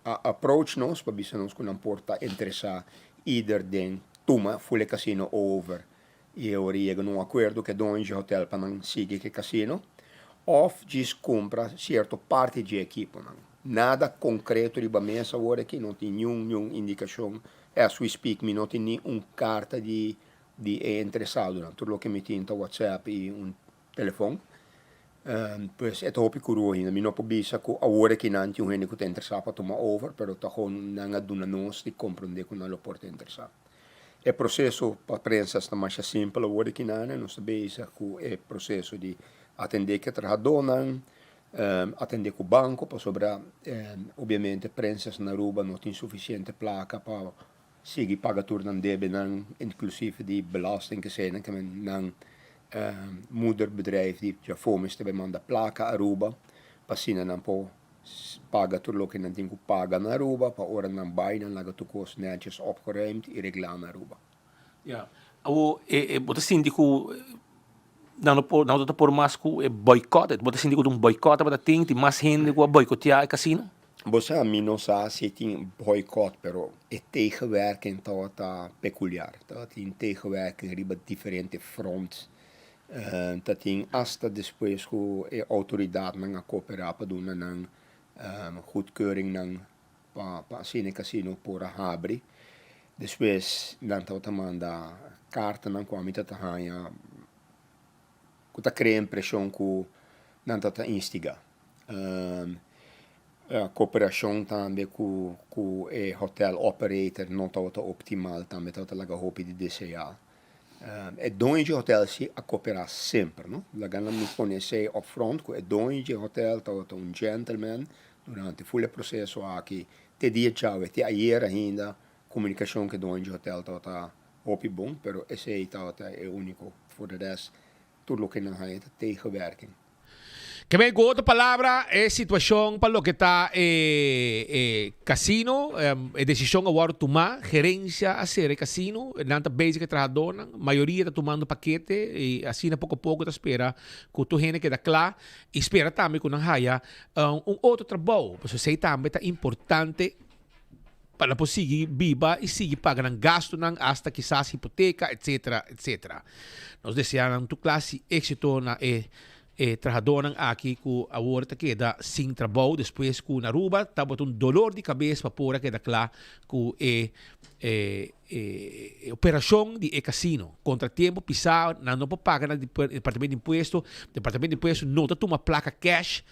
approach nós para ver se nós não porta interessar either den toma full casino over e eu chega num acordo que donde hotel para não seguir que casino ou diz compra certa parte de equipe. Nada concreto de mesa agora que não tem nenhuma indicação. As we speak, não tem nenhuma carta de interessado, tudo o que me tinha WhatsApp e telefone. Pues é hopi kuro ainda, não pobisa que agora que não tem gente que está interessado para tomar over, pero tá com não duna nós de compreender que não pode interessar. É processo para prensa está mais simples agora que não sabemos que é processo de atender que trabalhador atender com o banco para sobrar, obviamente prensa na Aruba não tem suficiente placa para seguir pagar tudo debe inclusive de belasting que zijn que men moederbedrijf die já fomos te manda placa Aruba para sina não po paga tudo que não tem que pagar na Aruba para hora não vai não laga tu cos netjes opgeruimd e reglar na Aruba. Ja, você sente que não por mais que boicote, você sente que boicote para tem mais gente que boicotear o casino? Você a mim não sabe se tem boicote, pero é tegenwerking tá peculiar, tá tem tegenwerking riba diferentes fronts. Tá tem hasta depois que a autoridade não cooperar para dar uma goedkeuring para sine casino por a abrir. Depois não tá manda carta não com a mita tá hanha que tá cria impressão que não tá instigar. A cooperação também com o hotel operator não está optimal, também está lá hopi de DCA. É donde o hotel se a cooperar sempre, não? Lá ganha me conhecer upfront que é donde o hotel está um gentleman durante o full processo aqui. Te dia tchau, te ayer ainda comunicação que donde o hotel está hopi bom, pero esse está é único. For the rest, tudo o que não é tegenwerking. Que ven con otra palabra, es situación para lo que está casino, decisión agora tomar, gerência a ser casino, nanta basic trabajadora, maioria está tomando paquete e assim pouco a pouco está espera que tu gente queda claro e espera também que não haja outro trabalho, porque sei também está importante para conseguir viva e seguir pagando gasto hasta quizás hipoteca, etc, etc. Nós desejamos tu classe êxito na trabajador aqui que agora queda sem trabalho, depois que na Aruba está botando dolor de cabeça para pôr queda claro que operação de casino, contratempo, pisar, não pode pagar no departamento de imposto não está uma placa cash,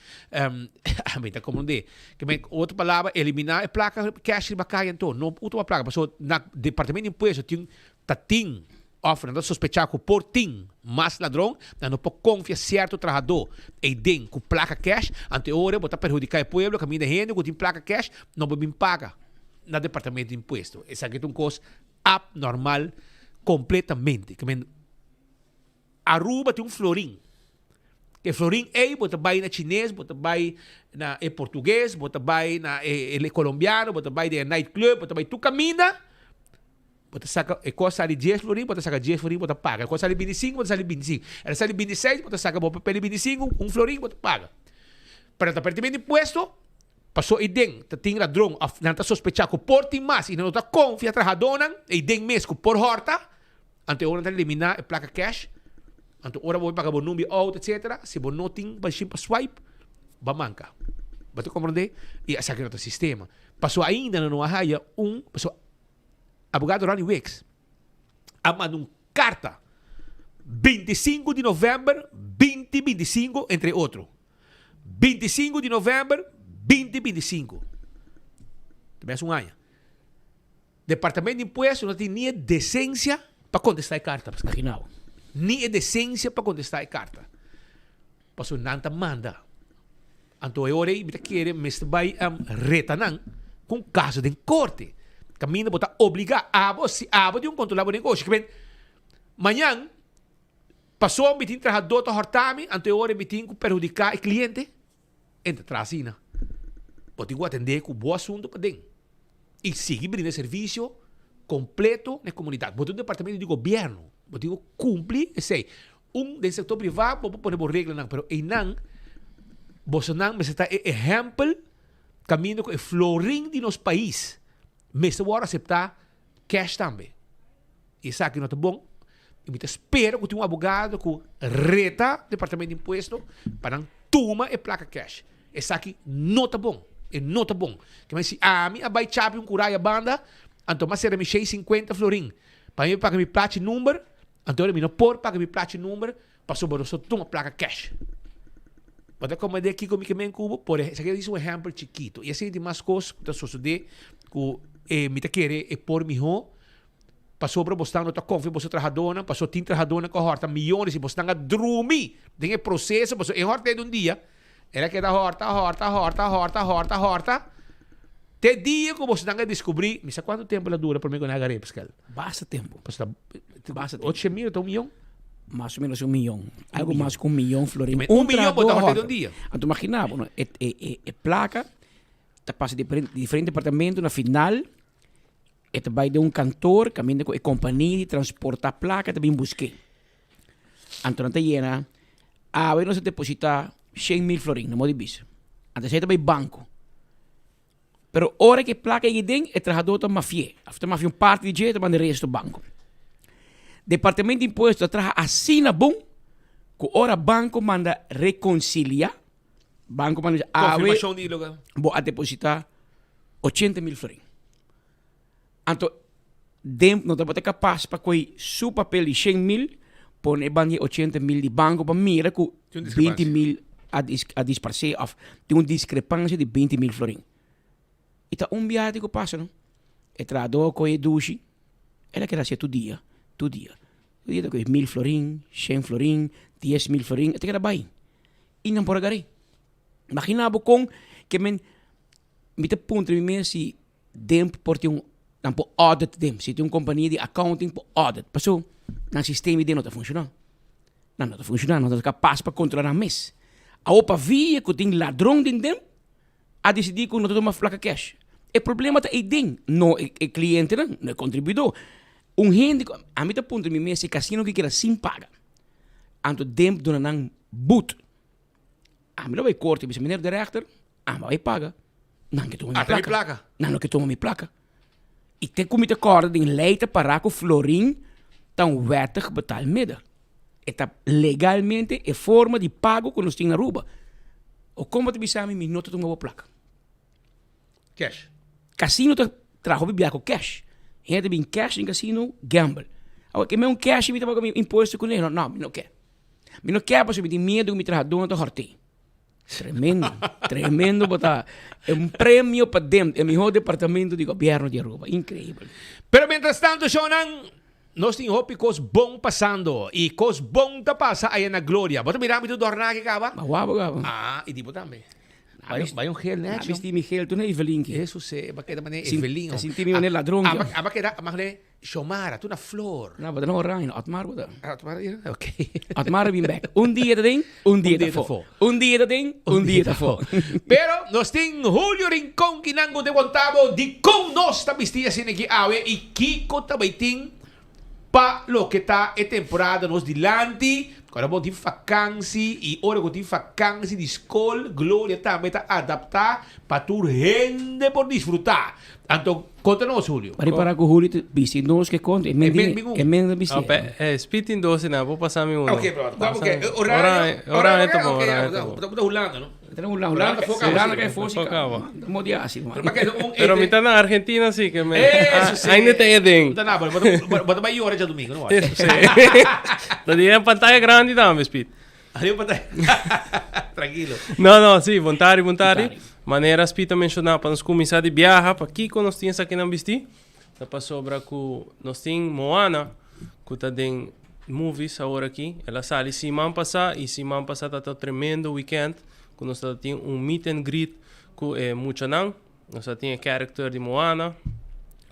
está como de, que outra palavra, eliminar a placa cash de bacana, então, não outra placa, mas no departamento de imposto tem ofre, não sospechar que por tim mais ladrão, não pode confiar certo trabalhador e den com placa cash, ante hora botar perjudicar o povo, caminho de gente, que tem placa cash, não pode pagar no departamento de imposto. Essa aqui é uma coisa abnormal completamente. Que Aruba tem florim. Que florim bota vai na chinês, bota vai na português, bota vai na colombiano, bota vai na nightclub, bota vai tu caminha. Bota saca, coisa ali 10 florim, bota saca 10 florim, bota paga. Coisa ali 25, bota saca 25. Ela sai 26, bota saca papel 25, florim, bota paga. Para o departamento de imposto, passou idem, tem ladrão, não está sospechado que por tem mais, e não está confiando trabalhadora, idem mesmo por horta, ante hora de eliminar a placa cash, ante hora vou pagar o número out, etc. Se você não tem, vai para swipe, vai mancar. Você compreende? E essa aqui é outro sistema. Passou ainda não há passou abogado Ronnie Wicks, mandou carta 25 de novembro 2025, entre outros. 25 de novembro 2025. Também é um ano. Departamento de Impostos não tem nem decência para contestar a carta. Nem decência para contestar a carta. Passou nanta manda. Então, eu orei, me querer, mas vai retanan com caso de corte. Caminho botar obrigar a você de controlar o negócio. Que manhã passou um meeting trabalhador to hortami, ante hora meeting perjudicar o cliente, entra trasina. Pode atender com bom assunto para dentro. E seguir brindando serviço completo na comunidade. Botar um departamento de governo, botar cumprir, sei, do setor privado pode pôr regra não, mas e não, você não, mas está exemplo caminho com o florim de nosso país. Mas você pode aceitar cash também. Isso aqui não é bom. Eu espero que tenha um advogado que reta o departamento de imposto para não tomar a placa cash. Isso aqui não é bom. É não é bom. Mas se a mim vai chapar curar a banda, então mas será me 50 florim. Para mim pagar meu plate número, então eu não pode pagar meu plate número, passou para você tomar placa cash. Pode como é aqui comigo em Cuba, por isso aqui é um exemplo chiquito. E assim tem mais coisas que suceder que me querer é por mim. Passou para você não tá confiando você trabalhadora, passou tem trabalhadora com horta milhões e você não dormir. Tem o processo, você em horta de um dia, ela queda horta. Até dia que você não descobrir, me sabe quanto tempo ela dura para mim com a garepa, Pascal? Basta tempo. Basta 8.000 até 1 milhão? Mais ou menos 1 milhão. Algo mais que 1 milhão florim. 1 milhão botar horta de um dia. Então imagina, placa, tá passa de diferente departamento na final. E vai de um cantor, caminha com a companhia de transportar placa, também busquei. Então, não llena, não se deposita 100.000 florim, no modo de bis. Antes aí também banco. Pero hora que placa aí dentro, é trabalhador da mafia. After mafia parte de jeito, mas o resto do banco. Departamento de Impostos trabalha assim na bom, que hora banco manda reconciliar. Banco manda confirmação de lugar. Vou a depositar 80.000 florim. Então, não está capaz para que seu papel de 100.000, pôr 80.000 de banco para mira com 20.000 a disparcer, tem uma discrepância de 20.000 florim. E tá viagem que passa, não? É trabalhador com a duche, ela quer ser todo dia. O dia tem 1.000 florim, 100 florim, 10.000 florim, até que era bem. E não por agora. Imagina com que me te ponto de mim se tempo por ter por audit dem. Se tem uma companhia de accounting por audit. Passou, no sistema de não está funcionando. Não está funcionando, não está capaz para controlar a mês. A opa via que tem ladrão dentro, a decidir que não toma placa cash. O problema é dentro, não é cliente, não é contribuidor. Gente, a mim tá ponto, me esse cassino que quer sem paga. Anto dentro do nan boot. A mim não vai corte, mas meneer de rechter, a vai paga. Não que toma minha placa. Não que toma minha placa. E tem como te corda de leite para que o florim tão wettig betaal midden. Eta legalmente é forma de pago que nós temos na Aruba. O como te bisami me nota de uma placa. Cash. Casino te trago biblia com cash. Gente bem cash em casino gamble. Agora que me cash me paga imposto com ele, não, me não quer. Me não quer porque me tem medo que me traga dono de horti. Tremendo botar. É prêmio para dentro, é o melhor departamento de governo de Aruba, incrível. Pero mientras tanto, Shonan, nós temos hopi cos bom passando. E cos bom ta passa aí na glória. Bota mirami do dornaki ka ba? Gabo. E tipo também. Vai gel, né? Visti Miguel, tu não é Evelyn. Isso se, bakit naman Evelyn. Sinti mo na ladrong. Bakit makne Shomara, tu na flor. Não, bota não orain, Atmar bota. Atmar, ok. Atmar bem back. Dia te ding, dia te fo. Dia te ding, dia te fo. Pero nós tem Julio Rincón kinango de Guantabo di com nós tabistia sinigi awe e Kiko tabaiting pa lo que tá é temporada nos dilante. Agora bom, tem vacancy e hora que tem vacancy de escola, Glória também está adaptar para tu gente por desfrutar. Então, conta-nos, Julio. Para que o Julio bisi nós que conta, é menos bisi. Spitting 12 na, vou passar mi uno. Ok, pronto. Ora é bom, Estamos hulando, ¿no? Estamos hulando que fosse. Mo dia assim, Pero mi tá na Argentina sí que me ainda tem Eden. Bota vai hora de domingo, não é? Tadi em pantalla grande também, Speed. Ali pantalla. Tranquilo. Não, sim, vontade. Maneira Speed a mencionar para nós começar de viajar para aqui quando nós tínhamos aqui na Bisti. Tá para sobra que nós temos Moana, que tá tem movies agora aqui. Ela sai semana passada e semana passada tá tremendo weekend. Que nós temos meet and greet com Muchanan. Nós temos character de Moana.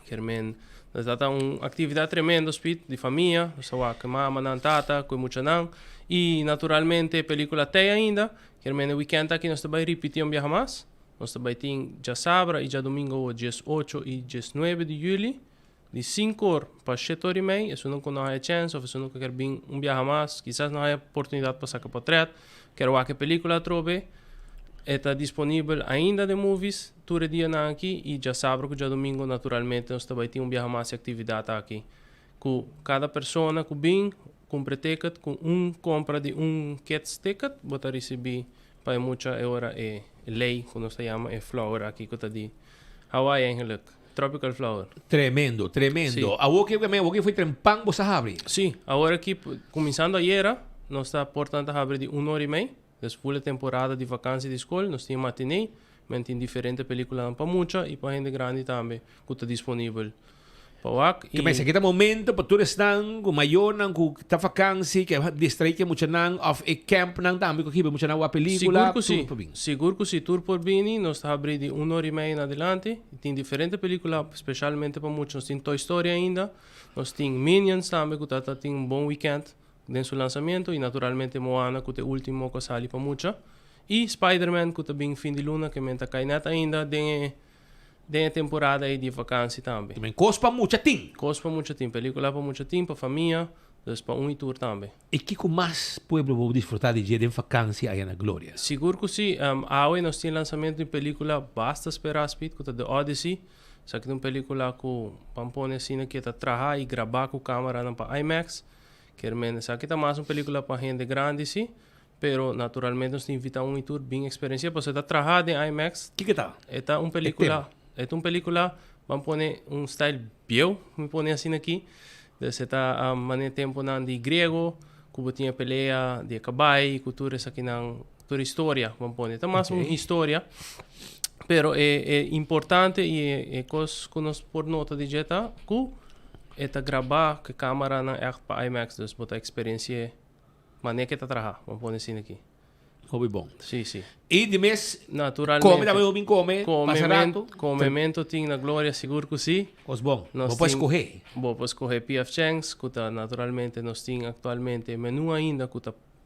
Germen, nós temos atividade tremenda, Speed, de família. Nós temos mama, nan, tata, com Muchanan. E naturalmente película tem ainda. Germen, o weekend aqui nós também repetimos viajar mais. Nós também temos já sábado e já domingo, dias 8 e dias 9 de julho. De 5 horas para 7 horas e meia. Se não há chance, ou se não quer vir viajar mais, quizás não há oportunidade para sacar para trás. Quero ver que película trobe. Está disponível ainda de movies, todo dia aqui. E já sábado e já domingo, naturalmente, nós também temos viajar mais atividade aqui. Com cada pessoa que vem, compra ticket, com compra de kids ticket, bota receber para muita hora lei, que nós chamamos flower aqui, que está de Hawaii, eigenlijk. Tropical flower. Tremendo. A que foi trempang você abre? Sim, agora aqui, começando ayer, nós está portanto a abrir de 1 hora e meia. Después da temporada de vacância de escola, nós temos matinê, mas tem diferentes películas para muita e para gente grande também, que está disponível. Que mas aqui é momento para todos estão com maior nang com tá vacância que distrito que muito nang of a camp nang também que muito nang a película. Seguro que se tour por bini, nós está abrindo de 1 hora e meia em adelante. Tem diferentes películas, especialmente para muitos. Nós tem Toy Story ainda, nós tem Minions também, que tá tem bom weekend dentro do lançamento e naturalmente Moana, que é o último que sale para muita. E Spider-Man, que também fim de luna, que menta cainata ainda tem temporada aí de vacância também. Também cospa muita tim. Película para muita tim, para família, depois para tour também. E que mais pueblo vou desfrutar de dia de vacância aí na Glória? Seguro que sim. Hoje nós temos lançamento de película Basta Esperar Speed, que é The Odyssey. Isso aqui é uma película que pampone assim que está trabalhar e gravar com câmera para IMAX. Isso aqui é mais uma película para gente grande, sim. Pero naturalmente nós invitamos tour bem experiência, porque está trabalhando em IMAX. Que tal? É uma película. É uma película, vamos pôr style bio, me pôr assim aqui. Você está maneiro tempo de grego, que tinha peleia de cabai, cultura isso aqui toda história, vamos pôr. Então mais uma história, pero é importante e é coisa que nós por nota de jeta, que é gravar com a câmera na para IMAX, dus botar experiência maneira que está trabalhando, vamos pôr assim aqui. Hobby bom. Sim, sim. E de mês, naturalmente. Come também come, comemento tem na Glória, seguro que sim. Os bom. Vou escorrer. Vou escorrer P.F. Chang's, que naturalmente nós temos atualmente menu ainda, que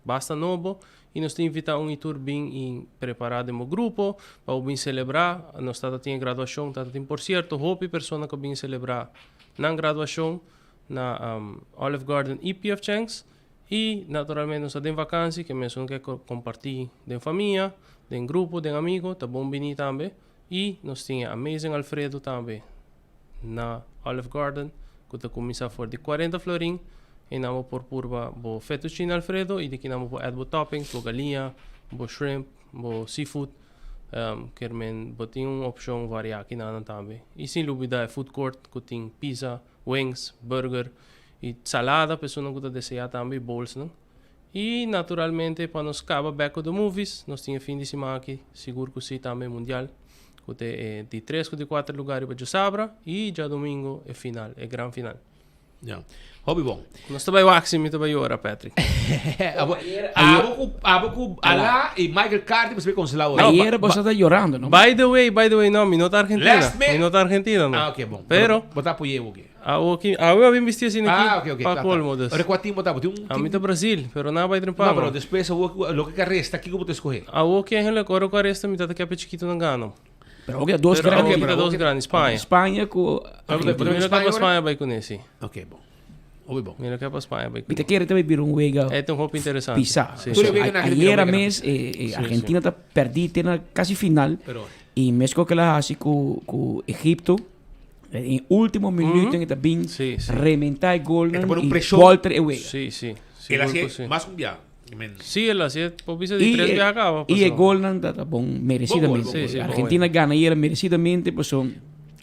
basta novo. E nós temos invitado itur bem preparado no grupo para o bem celebrar. Nós estamos tendo graduação, por certo, houve pessoas que bem celebrar na graduação na Olive Garden e PF Chang's. E naturalmente nós temos vacância que nós quer compartilhar com família, com grupo, com amigos, tá bom bem também. E nós temos Amazing Alfredo também na Olive Garden, que está começando for de 40 florin. E namo por purba bo fettuccine Alfredo e daqui namo bo add bo toppings, bo galinha, bo shrimp, bo seafood. Kermen bo tem opção variada aqui na também. E sem dúvida é food court que tem pizza, wings, burger e salada, pessoa que deseja também bowls, não? E naturalmente para nos acaba back do movies, nós temos fim de semana aqui, seguro que sim também mundial. Que tem de 3 ou de 4 lugares para sabra e já domingo é final, é grande final. Yeah. Hobby bom. Nós também waxing, me também ora, Patrick. Abo Alá e Michael Carter você cancelar hoje. Ayer você está chorando, não? By the way, no, mi nota Argentina. Last minute. Mi nota Argentina, no. Ah, ok, bom. Pero botar pro eu aqui. Eu había visto assim aqui. Ah, ok. Para colmo des. Ora qual time botar? A mim tá Brasil, pero nada vai trempar. Não, pero depois o que resta aqui como tu escolher. A o que é ele agora que resta, mi tá que é chiquito não ganha. Pero okay, dos grandes. Okay, dos grandes, Espanha. Espanha com Primeiro que para Espanha vai conhecer. Ok, bom. Hobby bom. Mira que para Espanha vai. Te quero também vir wega. É um hope interessante. Pisar. Sí, ayer mês Argentina tá perdida na quase final. E México que ela assim com Egipto em último minuto em que tá bem rementar gol e Walter e wega. Sim. Ele assim mais dia. Sí, él hacía popisa de 3 viajes acaba. Y el gol está bom, merecidamente. Sí, Argentina gana ayer merecidamente, pues son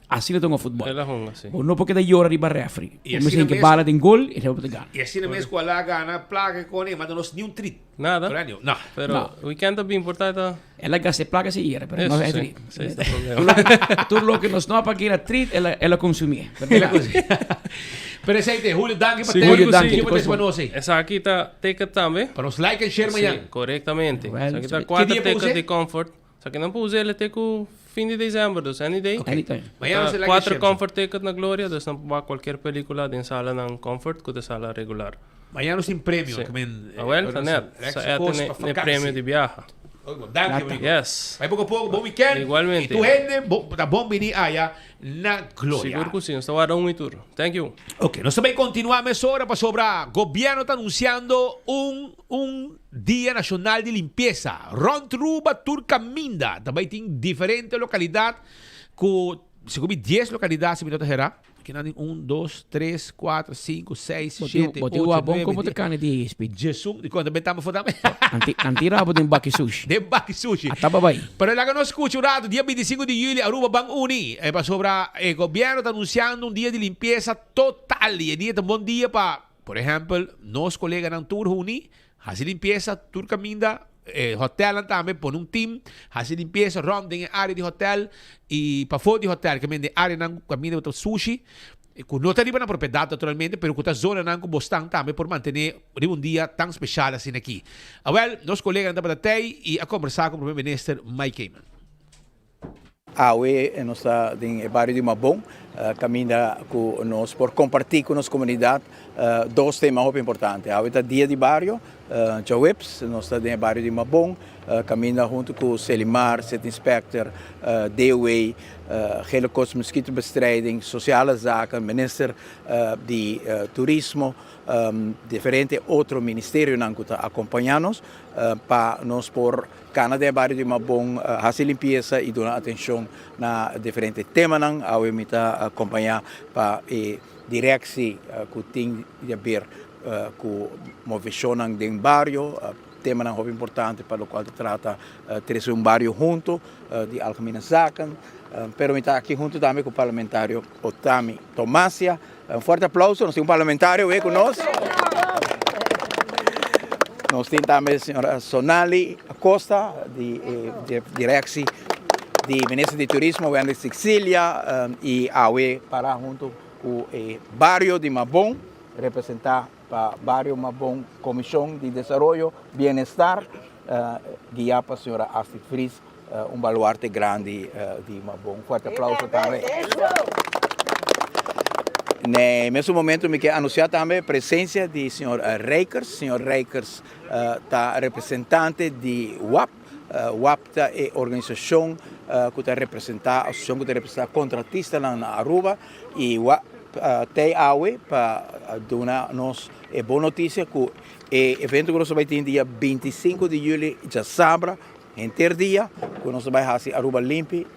así le tengo fútbol. Es la honga, sí. No porque de llorar y va refri. Como dicen que bala de gol y le gana. Y así no me escuela gana, placa con él, no ni un trit. Nada. No. Pero weekend también importante. Es la que se placa si quiere, pero no es trit. Sí, está problema. Tú lo que nos no para que era trit, él la consumía. Presente, Julio Danke para Julio Danke. Esa aquí está ticket también. Para nos like and share mañana. Correctamente. Esa aquí está 4 tickets de comfort. Esa aquí no puse el ticket fin de diciembre, dos any day. Anytime. Mañana se like 4 comfort tickets na Gloria, dus não va qualquer película de sala ng comfort que de sala regular. Mañana tem prêmio, Well, tá net. Sa é prêmio de viaje. Danke, yes. Vai pouco a pouco, bom weekend. Igualmente. E tu gente, tá bom venir allá na Glória. Seguro que sim, está a um tour. Thank you. Ok, nós também continuamos agora para sobre o governo está anunciando Dia Nacional de Limpeza. Rondruba Turcaminda. Também tem diferentes localidades, com, segundo 10 localidades, se me nota gerar. Aqui não tem 1, 2, 3, 4, 5, 6, 7, 8, 9, bom como te cane de speed. Jesus, de quando também fodando. Antirabo de Baki Sushi. De Baki Sushi. Ataba vai. Pero lá que nós escuchamos, dia 25 de julho, Aruba Bank Uni, para sobre o governo está anunciando dia de limpeza total. E dia é um bom dia para, por exemplo, nós colegas na Tour Uni, fazer limpeza, Tour Caminda, hotel também, por team, fazer limpeza, rondem em área de hotel e para fora de hotel, que de área não caminha para sushi, não está na propriedade naturalmente, mas que a zona não com bostão também por manter um dia tão especial assim aqui. Well, nós colegas andam para aí e a conversar com o primeiro-ministro Mike Kamen. Awe nós está em bairro de Mabon, caminha com nós por compartilhar com nossa comunidade dois temas muito importantes. Awe está dia de bairro, Jowips, nós está em bairro de Mabon, caminha junto com Selimar, City Inspector, DOE, Helicos Mosquitobestrijding, Sociale Zaken, minister de Turismo, diferentes outros ministérios que acompanham-nos para nós por Canadá, bairro de Mabon, fazer limpeza e dar atenção na diferentes temas ao imitar acompanhar para direção que tem a ver com movição do bairro, tema muito importante para o qual trata ter um bairro junto de algemene zaken. Pero está aqui junto também com o parlamentário Otami Tomasia. Forte aplauso, nós temos um parlamentário conosco. Nós temos também a senhora Sonali Acosta, de direção de Ministro de Turismo, Governo de Sicília, e AUE para junto com o bairro de Mabon, representar para o bairro Mabon, Comissão de Desenvolvimento, Bem-Estar, guiar para a senhora Astrid Fries, baluarte grande de Mabon. Forte aplauso também. Nesse momento, me quer anunciar também a presença do Sr. Reikers. Sr. Reikers está representante de WAP. WAP é a organização que está representando, a associação que está representando contratistas na Aruba. E WAP tem AUE para dar-nos a boa notícia que o evento que nós vamos ter dia 25 de julho, já sábado, inteiro dia, que nós vamos fazer Aruba Limpi,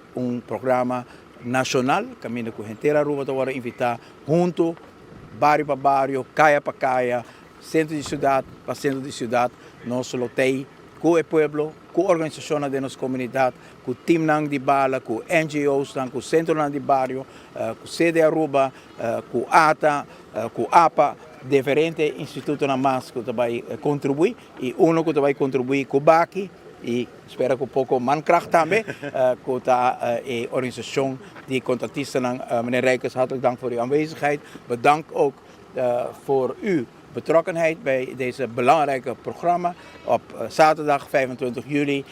programa nacional, caminho com a gente Aruba, agora invitar junto, bairro para bairro, caia para caia, centro de cidade para centro de cidade, nós lotei com o povo, com a organização da nossa comunidade, com o time de bala, com NGOs, com o centro de bairro, com o CD Aruba, com a ATA, com a APA, diferentes institutos na MAS que vai contribuir, e um que vai contribuir com o BACI, e espero que um pouco mankracht também, com a organisação de contratistas, meneer Reikers, hartelijk dank voor uw aanwezigheid. Bedankt ook voor uw betrokkenheid bij deze belangrijke programma. Op zaterdag 25 juli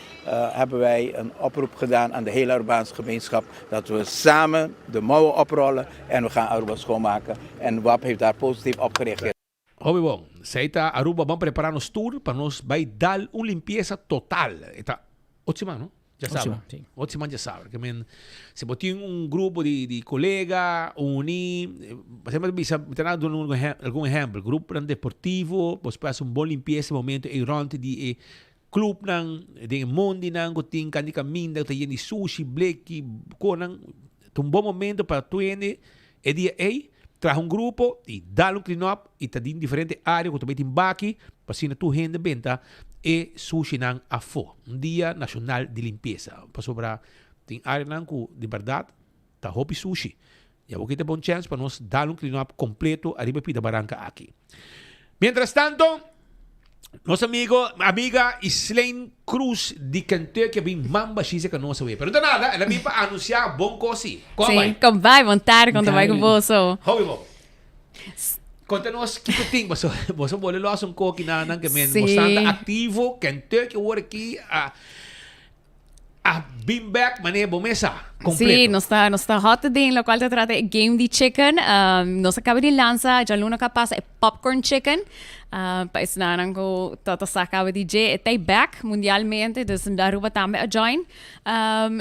hebben wij een oproep gedaan aan de hele Arubaanse gemeenschap dat we samen de mouwen oprollen en we gaan Aruba schoonmaken. En WAP heeft daar positief op gereageerd. Óbvio, bom. Seita Aruba vamos preparar nos tour para nós vai dar uma limpeza total. Está ótima, não? Já sabe. Ótima, já sabe. Que se botar grupo de colega, unir, sempre bisa dar algum exemplo, grupo deportivo, você faz boa limpeza momento e durante de club de mundo que tem candy caminho, tem de sushi, black, conan, bom momento para tu e dia traz grupo e dá clean-up e está em diferentes áreas, que também tem baki, para se tu rende venta e sushi nang afo. Dia nacional de limpeza. Para sobrar, tem área nang de verdade, tá hopi sushi. E a boquita bom chance para nós dar clean-up completo arriba pida barranca aqui. Mientras tanto, nosso amiga Islaine Cruz de Kentucky vem mamba xisa que nós sabemos. Pero não nada, ela vem para anunciar bom coisa. Sim, como vai, vontade, quando vai com você. Hobby, conta-nos que tem, você pode lá um coque na que bastante ativo, Kentucky, agora aqui a bean back maneira bomesa completo. Sim, nós está hot din, lo qual te trata de game de chicken. Nós acaba de lançar, já luna capaz é popcorn chicken. País na ko tata acaba de DJ é back mundialmente, dus Aruba também a join.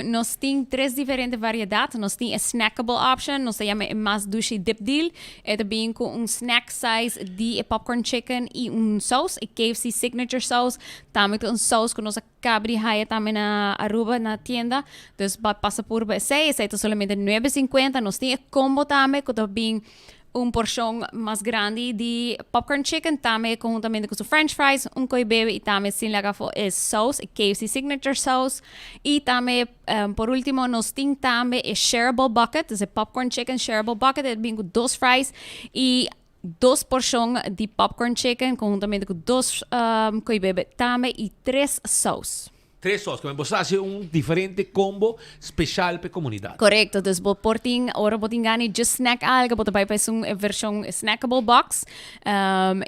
Nós tem 3 diferentes variedades. Nós tem a snackable option, nós chama mais dushi dip deal. É também com snack size de popcorn chicken e sauce, KFC signature sauce. Também tem sauce que nós acaba de hire também na Aruba na tienda. Dus passa por esse é solamente $9.50. Nós tem a combo também que também porção mais grande de popcorn chicken, também conjuntamente com french fries, koi bebe e também sin lagafo é sauce, KFC signature sauce. E também, por último, nós temos também a shareable bucket, é popcorn chicken shareable bucket, é bem com 2 fries e 2 porções de popcorn chicken, conjuntamente com 2 koi bebe também e 3 sauce. 3 sauces, que você faz diferente combo especial para a comunidade. Correto, dus porting, ora boting gani just snack algo, bota bij een versão snackable box.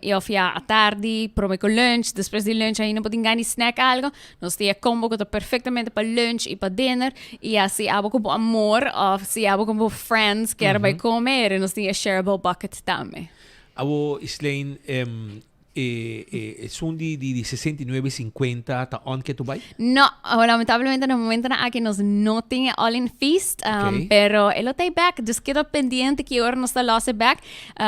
E of ja, à tarde, prome com lunch, depois de lunch ainda boting gani snack algo. Nós tem a combo que está perfeitamente para lunch e para dinner. E assim, abo com amor, ou se abo com friends, que era para comer, e nós tem a shareable bucket também. Abo, Islaine, son de 69.50 tá on que tu vai? No, lamentablemente no momento na que nos no tem all in feast, pero elo tá back, dus quedo pendiente que hora nos tá losse back,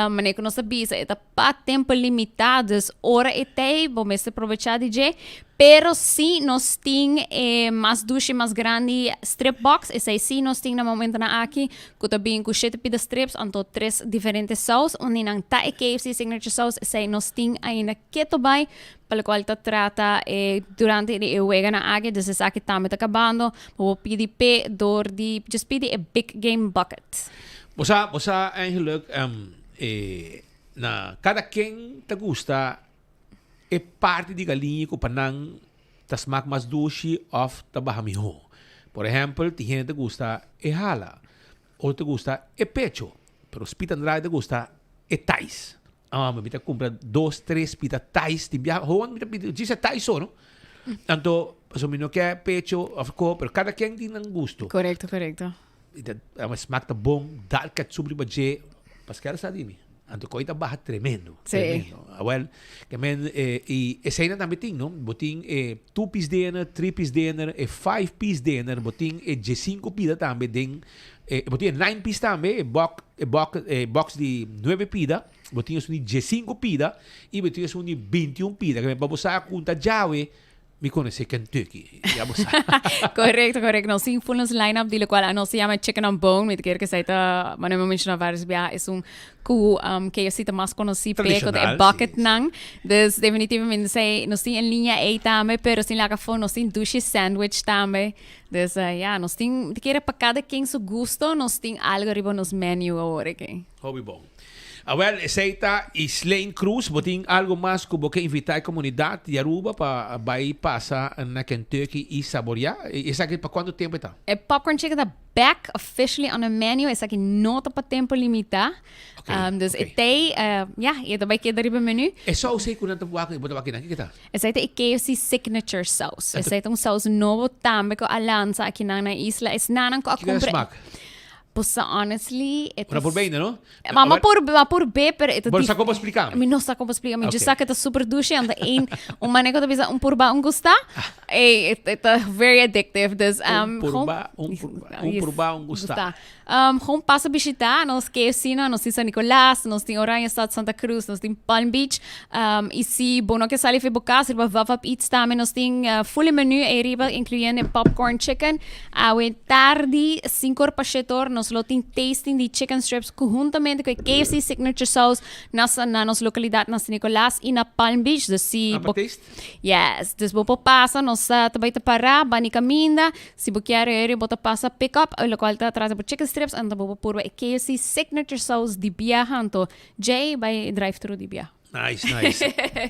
mané que nos avisa, tá pa tempo limitado, dus hora e tá, vamos aproveitar DJ. Pero sim, nós temos mais duche, mais grande strip box. Esse aí sim, nós temos no momento na aqui, que também com 7 pida strips, então 3 diferentes sauces. Onde não tá a KFC signature sauce, esse aí nós temos ainda que também, pelo qual te trata durante o wega na aqui, dus esse aqui também tá acabando. Vou pedir p door de, just pedir a big game bucket. Você eigenlijk na cada quem te gusta é parte de galinha que panang tasmak mas dushi of tabahamiho. Por exemplo, tem gente que gusta é hala, ou te gusta é pecho, pero os pita andrai te gusta é tais. Me bita compra 2, 3 pita tais, te bia hoan bita diz é tais só, não? Tanto, so mino que é pecho of co, pero cada quem tem um gosto. Correcto. Mas smaak tá bom, dal kat sobre budget. Pascal Sadini. Anto ko ita baja tremendo. Sí. Tremendo. Well, que men y esa na también ting, no? Boting 2-piece dinner, 3-piece dinner, 5-piece dinner, boting 5 pida también den boting 9-piece también, box de 9 pida, boting es un 5 pida y boting es un 21 pida. Que me vamos a contar Jawe mi conoce Kentucky. Correcto. Nos sin full ons line-up, di lo cual no se llama Chicken on Bone. Me quiero que se ita, bueno, me mencionó varios veces, es un KFC te más conocido, pero de bucket nang. Dus definitivamente se, nos sin en línea ahí también, pero sin la café, nos sin douche sandwich también. Dus ja, nos sin, te quiere para cada quien su gusto, nos sin algo arriba nos menu ahora que. Hobby bom. Well, seita Islane Cruz, boting algo más como que invitar a comunidad de Aruba para vai passar na Kentucky e saborear. Isso aqui para quanto tempo está? Popcorn chicken está back officially on the menu. Isso aqui não está para tempo limitado. Dus ete, e também queda riba menu. É só o sei que não está botar aqui na que está. Esse é KFC signature sauce. Esse é sauce novo também com a lança aqui na isla. Esse não com a compra. Pusa, honestly, Una por bene, no? Ma por B, pero ito Bueno, sa como explicar. Mi no sa como explicar. Mi just sa que ito super douche and manejo to bisa por ba un gusta. Ito very addictive. Dus un por ba un gusta. Gewoon passa bisita, nos KFC na, nos San Nicolás, nos tem Oranjestad, Santa Cruz, nos tem Palm Beach. E se bono que sali fe boca, riba Vavap Eats também nos tem full menu e riba incluyendo popcorn chicken. Awe tarde 5 pachetor nos lo tem tasting de chicken strips conjuntamente com KFC signature sauce na nos localidade na San Nicolás e na Palm Beach. Dus se taste? Yes, dus bo passa nos tabay para bani caminda, se bo quer ere bota passa pick up, lo qual ta atrás por chicken strips and bo purba KFC signature sauce di biahanto J by drive-thru di bia. Nice.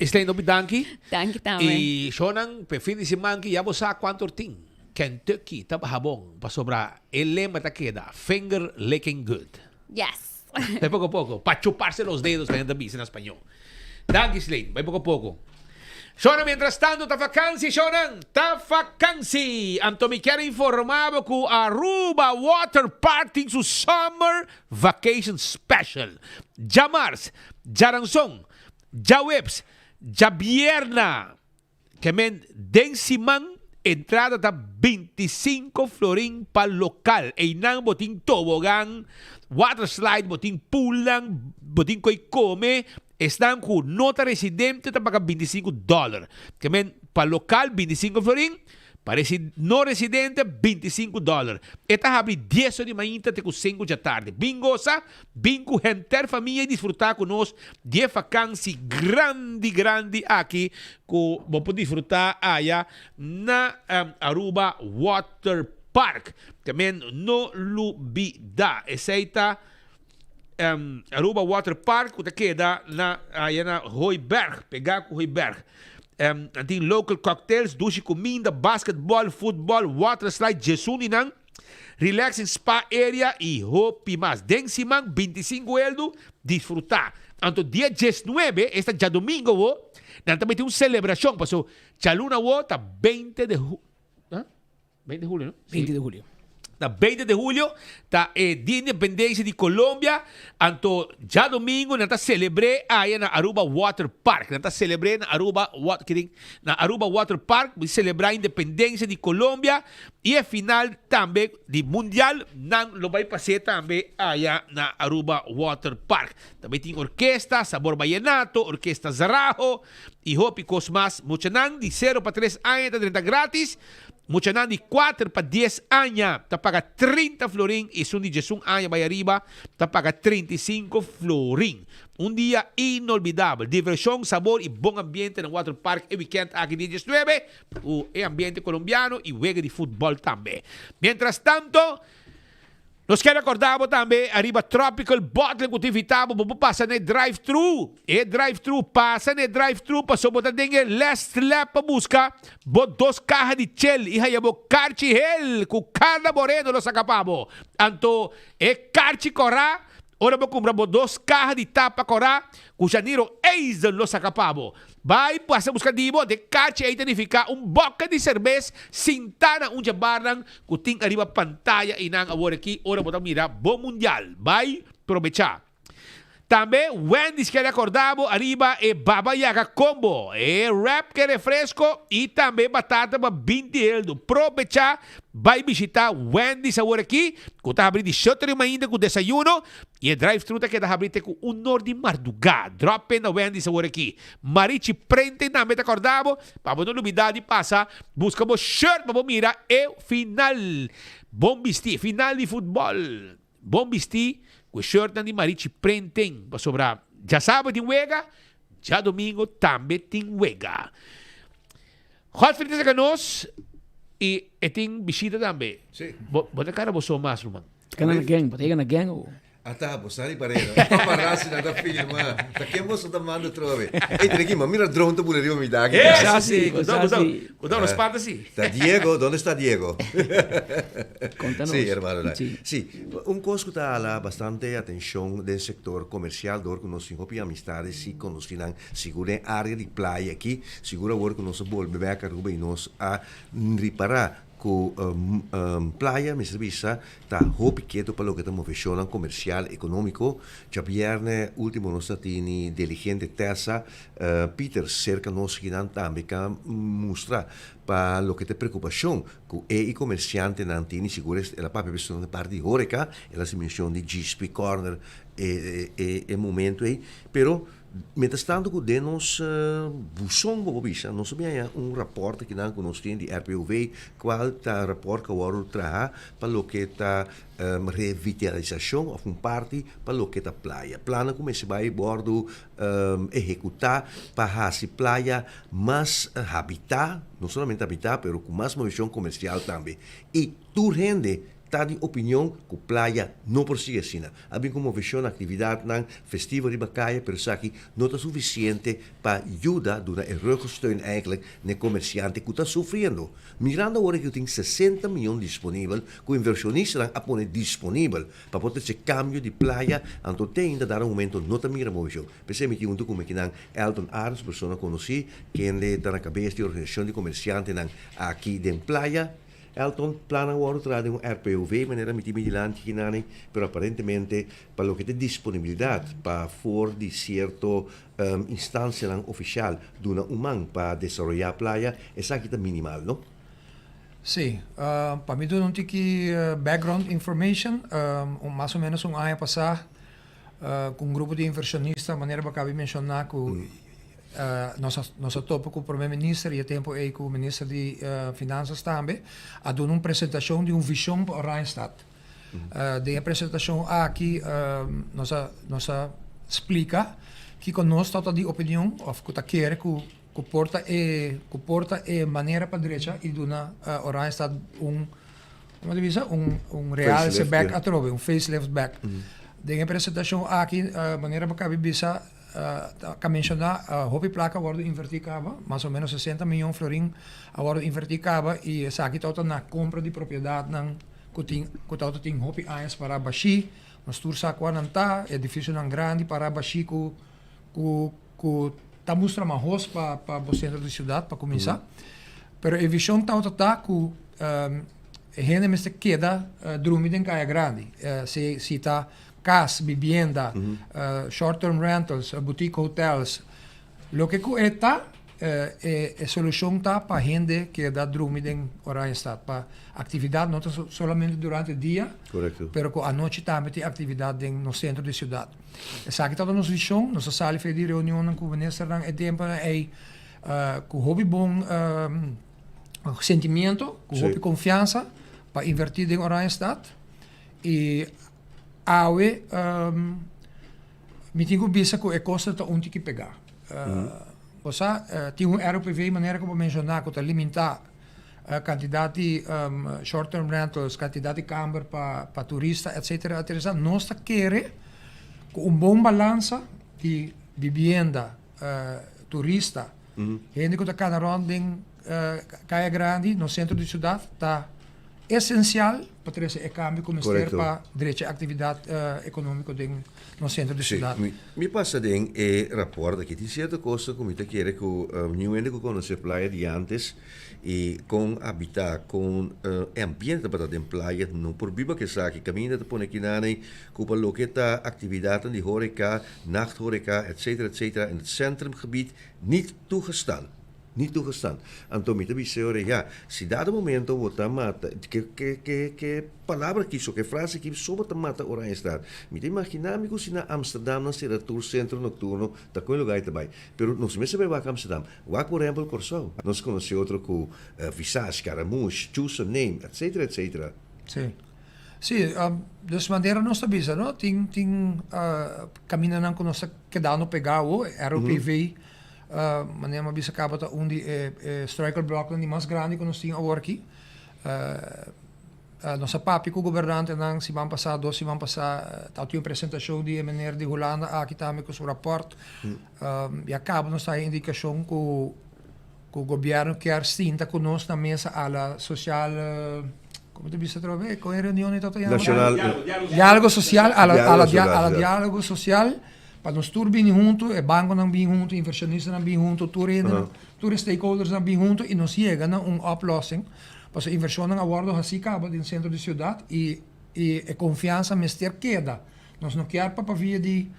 Islane no bidanki. Danki também. E shonang pe fin de semana que ya bosa quanto ting. Kentucky tabahabong pasobra elema ta queda finger licking good. Yes. De poco a poco, para chuparse los dedos que ainda dice en español. Danke Islane, vai poco a poco. Shonan, mientras tanto, ta vacancy, Shonan, ta vacancy. Anto mi quiero informar que Aruba Water Park tem su Summer Vacation Special. Ja Mars, ja Ranzón, ja Webs, ja Vierna. Que men, den siman, entrada ta 25 florín para local. Einan botín tobogán, water slide, botín pulang, botín koi come. Están con nota residente te paga $25. Que men, para local 25 florín, para no residente $25. Esta abre 10 de manhã até 5 da tarde. Bingosa, bingo gente família e desfrutar conosco de vacancy grande aqui que vou poder desfrutar allá na Aruba Water Park. Que men, no lubida. Essa Aruba Water Park, que queda na Hooiberg, pegar com Hooiberg. Tem local cocktails, douche comida, basketball, football, water slide, jesuninang, relaxing spa area e hopi mais. Den simang 25 eldo, disfrutar. Anto dia 19, esta já domingo, também tem uma celebração, passou, já luna tá 20 de julho. 20 de julho, não? 20 de julho. Na 20 de julho, tá Dia de Independência de Colômbia. Anto, já domingo, nós celebrei aí na Aruba Water Park. Nós celebrei na Aruba Water Park, celebrar a independência de Colômbia. E a final também de Mundial, não vai passar também aí na Aruba Water Park. Também tem orquestra, Sabor Vallenato, Orquestra Zarajo, e Hopicos mais. Muchanan, de 0 para 3 anos, 30 grátis. Muchanan de 4 para 10 anos, te paga 30 florín. E se um de 1 anos vai arriba, te paga 35 florín. Um dia inolvidável. Diversão, sabor e bom ambiente no Water Park. E weekend aqui dia 19. O ambiente colombiano e juega de futebol também. Mientras tanto, nós queremos acordar também, arriba Tropical Bottle, que invitamos, passa no drive-thru. E drive-thru, passa no drive-thru, passou botar dengue, last lap para buscar, bot 2 cajas de chel, e aí eu carchi hel, com cada moreno los acabamos. Anto, carchi corá, ora vou comprar 2 cajas de tapa corá, com Janiro Eisen los acabamos. Vai, passa buscar dibo, de carchi e identificar boca de cerveja, sintana jabarang, que tem arriba pantalla e nang awar aqui, ora botar mira, bom mundial. Vai, aprovechar. Também, Wendy's que acordamos, arriba e Baba Yaga Combo. E wrap que refresco e também batata para 20 euros. Aproveita, vai visitar Wendy's agora aqui, que está abrindo 18 ainda com desayuno. E drive-thru que está abrindo com de madrugada. Drop in na Wendy's agora aqui. Marichi prende na meta acordamos, para não novidade passa, buscamos shirt para mirar e final. Bom vestir, final de futebol. Bom vestir. O shirt de Marichi prendem para sobrar. Já sábado tem Wega, já domingo também tem Wega. Hot fritas com nós e tem visita também. Sim. Bota cara você mais, Roman. Kana na gang, bota na gang o. Ata, bosari parero. Paparazzi na da filma. Takiamo sa damando trove. Ehi, ma mira drone to pure io mi dà. Cuidado, spanta sì. Está Diego, ¿dónde está Diego? Contanos. Sí, hermano. Sí. Sí, un cosa que da bastante atención del sector comercial, dor que nos hopi amistades, si conocinan, seguro en área de playa aquí, seguro ahora que nos vuelve a cargo y nos a reparar ku playa mi servisa ta hopi chiedo per lo che stiamo facendo comercial economico già vierne ultimo non statini diligente terza Peter cerca nos ginan tambe ka mostra pa lo che te preoccupazione cu i commercianti nantini sicuro è la propria persona parte di Horeca e la dimensione di GSP Corner e momento aí pero mientras tanto, que denos busong bobisa, nós sabemos um rapporto que nós temos de RPUV, qual tá rapporto que agora traga para o que está revitalização ou parte para o que está praia. Plano como se vai bordo executar para a praia mais habitat, não somente habitat, mas com mais movimentação comercial também. E tu rende tá de opinião que praia não persigue assim. Abbiamo como visão atividade na festival de Bacaia, pero aqui não está suficiente para ajudar durante o rugsteun eigenlijk no comerciante que está sofrendo. Mirando agora que tem 60 milhões disponível, que o inversionista a pôr disponível para poder ser cambio de praia, então tem ainda dar um momento não está mirando a visão. Pensei que um como que não Elton Arns, pessoa conheci, que está na cabeça de organização de comerciante aqui dentro praia. Elton plana agora trazer um RPUV, maneira muito vigilante que não, pero aparentemente para lo que tem disponibilidade para for de certo instância oficial de uma humana para desenvolver a praia, essa aqui está minimal, não? Sim, para mim não tem que background information, mais ou menos ano passado, com grupo de inversionistas, maneira que acabei de mencionar que nossa topo com o primeiro-ministro e a tempo aí com o ministro de Finanças também, a dar uma apresentação de uma visão para o Randstad. De apresentação aqui, nós explica que conosco está de opinião, ou que está quer que porta é maneira para a direita e dona o Randstad real back atrove, facelift back. De apresentação aqui, maneira para a bisa que mencionar, hopi placa agora inverticava, mais ou menos 60 milhões de florim agora inverticava e essa aqui está na compra de propriedade que tem hopi anos para baixi, mas tudo saco não tá, é difícil não grande para baixi que tá mostra mais para o centro da cidade para começar, pero a visão tá que gente me queda dormir em caia grande, se tá casa, vivienda, short-term rentals, boutique hotels. Lo que está é solução tá para gente que dá dormir em horário estado, para atividade não somente durante o dia, mas à noite também tem atividade no centro da cidade. Essa aqui está na nossa visão, nossa sala de reunião com o ministro é tempo com hobby bom sentimento, com hobby confiança para invertir em horário estado e awe me tenho bisa que é costa tá onde que pegar. Tem um RPV maneira como mencionar que tá limitar quantidade de short-term rentals, quantidade de câmara para turista, etc. Nós tá querer com bom balança de vivienda, turista, gente que tá cada ronda em Caia Grande, no centro da cidade, tá essencial para esse cambio como Correcto. para direito à atividade econômica no centro da Sim, cidade. me passa bem rapport aqui. Tem certa coisa como te quer que não ainda conhecer praia de antes e com habitar com ambiente para a praia não por biba que sabe caminho de pôr aqui na nem com a loqueta atividade de horeca, nachthoreca, etc. in het centrumgebied niet toegestaan. Niet toegestaan. Então, me também se ja, se dado momento você mata, que palavra que isso, que frase que só você mata Oranje Stad. Me imaginar amigo se na Amsterdam na ser tour centro nocturno, tá com lugar também. Pero nós mesmo vai para Amsterdam. Vai por exemplo Corsão. Nós conhecemos outro com Visage, Scaramouche, Choose a Name, etc. Sim. Sim, dus maneira não sabia, não? Tem caminhando com nossa quedando pegar o ROPV. Maneira uma bisa acaba onde striker block die mais grande que nós tínhamos aqui. Nossa papi com o governante não se vão passar tinha uma apresentação de maneira de Holanda aqui também com o rapport. E acaba nós a indicação que o governo quer sinta conosco na mesa ala social como tu bisa trove com a reunião de todo Nacional diálogo social ala diálogo social para nós todos bem juntos, o banco não bem junto, inversionistas não bem junto, todos stakeholders não bem junto e nós chegamos a uma oplossing para a inversão não aborda assim acaba no centro da cidade e a confiança mestre queda. Nós não queremos para via de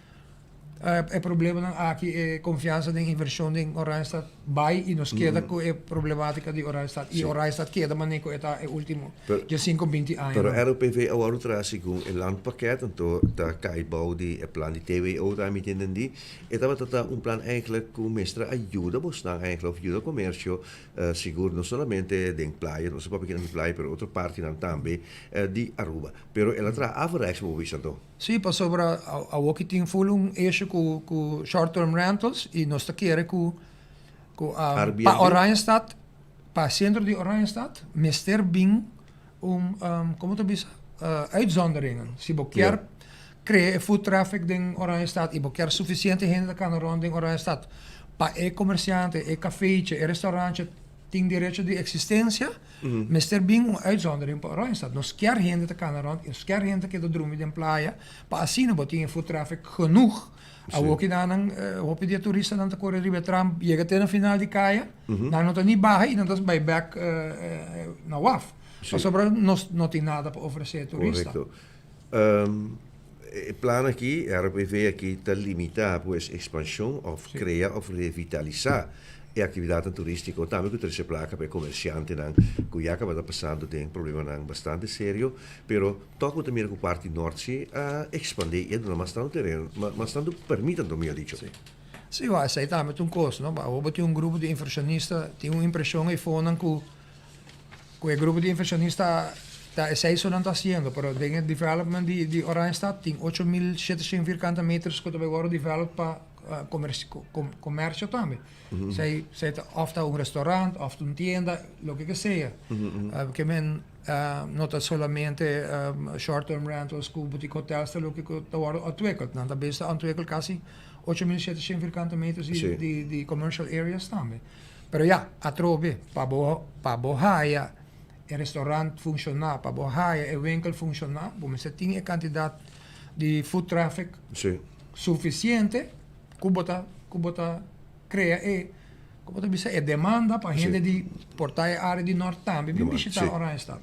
problema aqui é confiança em inversão em Oranje Stad vai e nos queda com a problemática de Oranje Stad e Oranje Stad queda mas nem com é o último de 5-20 anos. Pero ROPV agora traz com o landpakket então tá caibau de plan de TWO daar met in die eta tá plan eigenlijk com mestra ajuda bostan eigenlijk ajuda comércio seguro não somente de playa não só para pequena playa pero outra parte não também de Aruba pero ela traz averechts movies então. Sim, para sobre a walkie tem full eixo com short term rentals e nós tá querendo com para Oranje Stad para centro de Oranje Stad mestre bem como tu bisa uitzonderingen. Se você quer criar food traffic em Oranje Stad e você quer suficiente gente que rond em Oranje Stad para comerciante, cafeetje, restaurante tem direito de existência, mas ter bem uitzondering para Oranje Stad. Nós quer gente que kan rond, nós quer gente que dorme in playa, para assim não tem food traffic genoeg. Ook dan hoop je toeristen dan te correr bij tram, je gaat in de final die kaya, dan not niet bagai, dan dat bij back na waf. Sobre não tem nada para oferecer turista. Correcto. O plan aqui, RPV aqui está limitar pues expansão of criar of revitalizar a atividade turística, também que terceira placa para comerciante não, que já acaba passando tem problema não bastante sério, pero toco também com parte norte a expandir e não mais tanto terreno, mas tanto permitem do meu dicho. Sim, eu sei também um custo, não? Houve um grupo de inversionistas, tem uma impressão aí fora que o grupo de inversionistas isso não está sendo, pero tem o development de Oranje Stad, tem 8.740 metros que agora develop para comércio também. Zij ofta un restaurante, ofta una tienda, lo que sea. Porque no está solamente short-term rentals, boutique hotels, lo que está ontwikkeld. Dan beste ontwikkeld casi 8.740 metros di commercial areas também. Pero ja, a trove, para bohaya, el restaurante funcionar, para bohaya, el winkel funcionar, você tem a quantidade de food traffic suficiente, kubota crea como tu bisa demanda para gente de portar a área de norte também bem visitar Oranje Stad.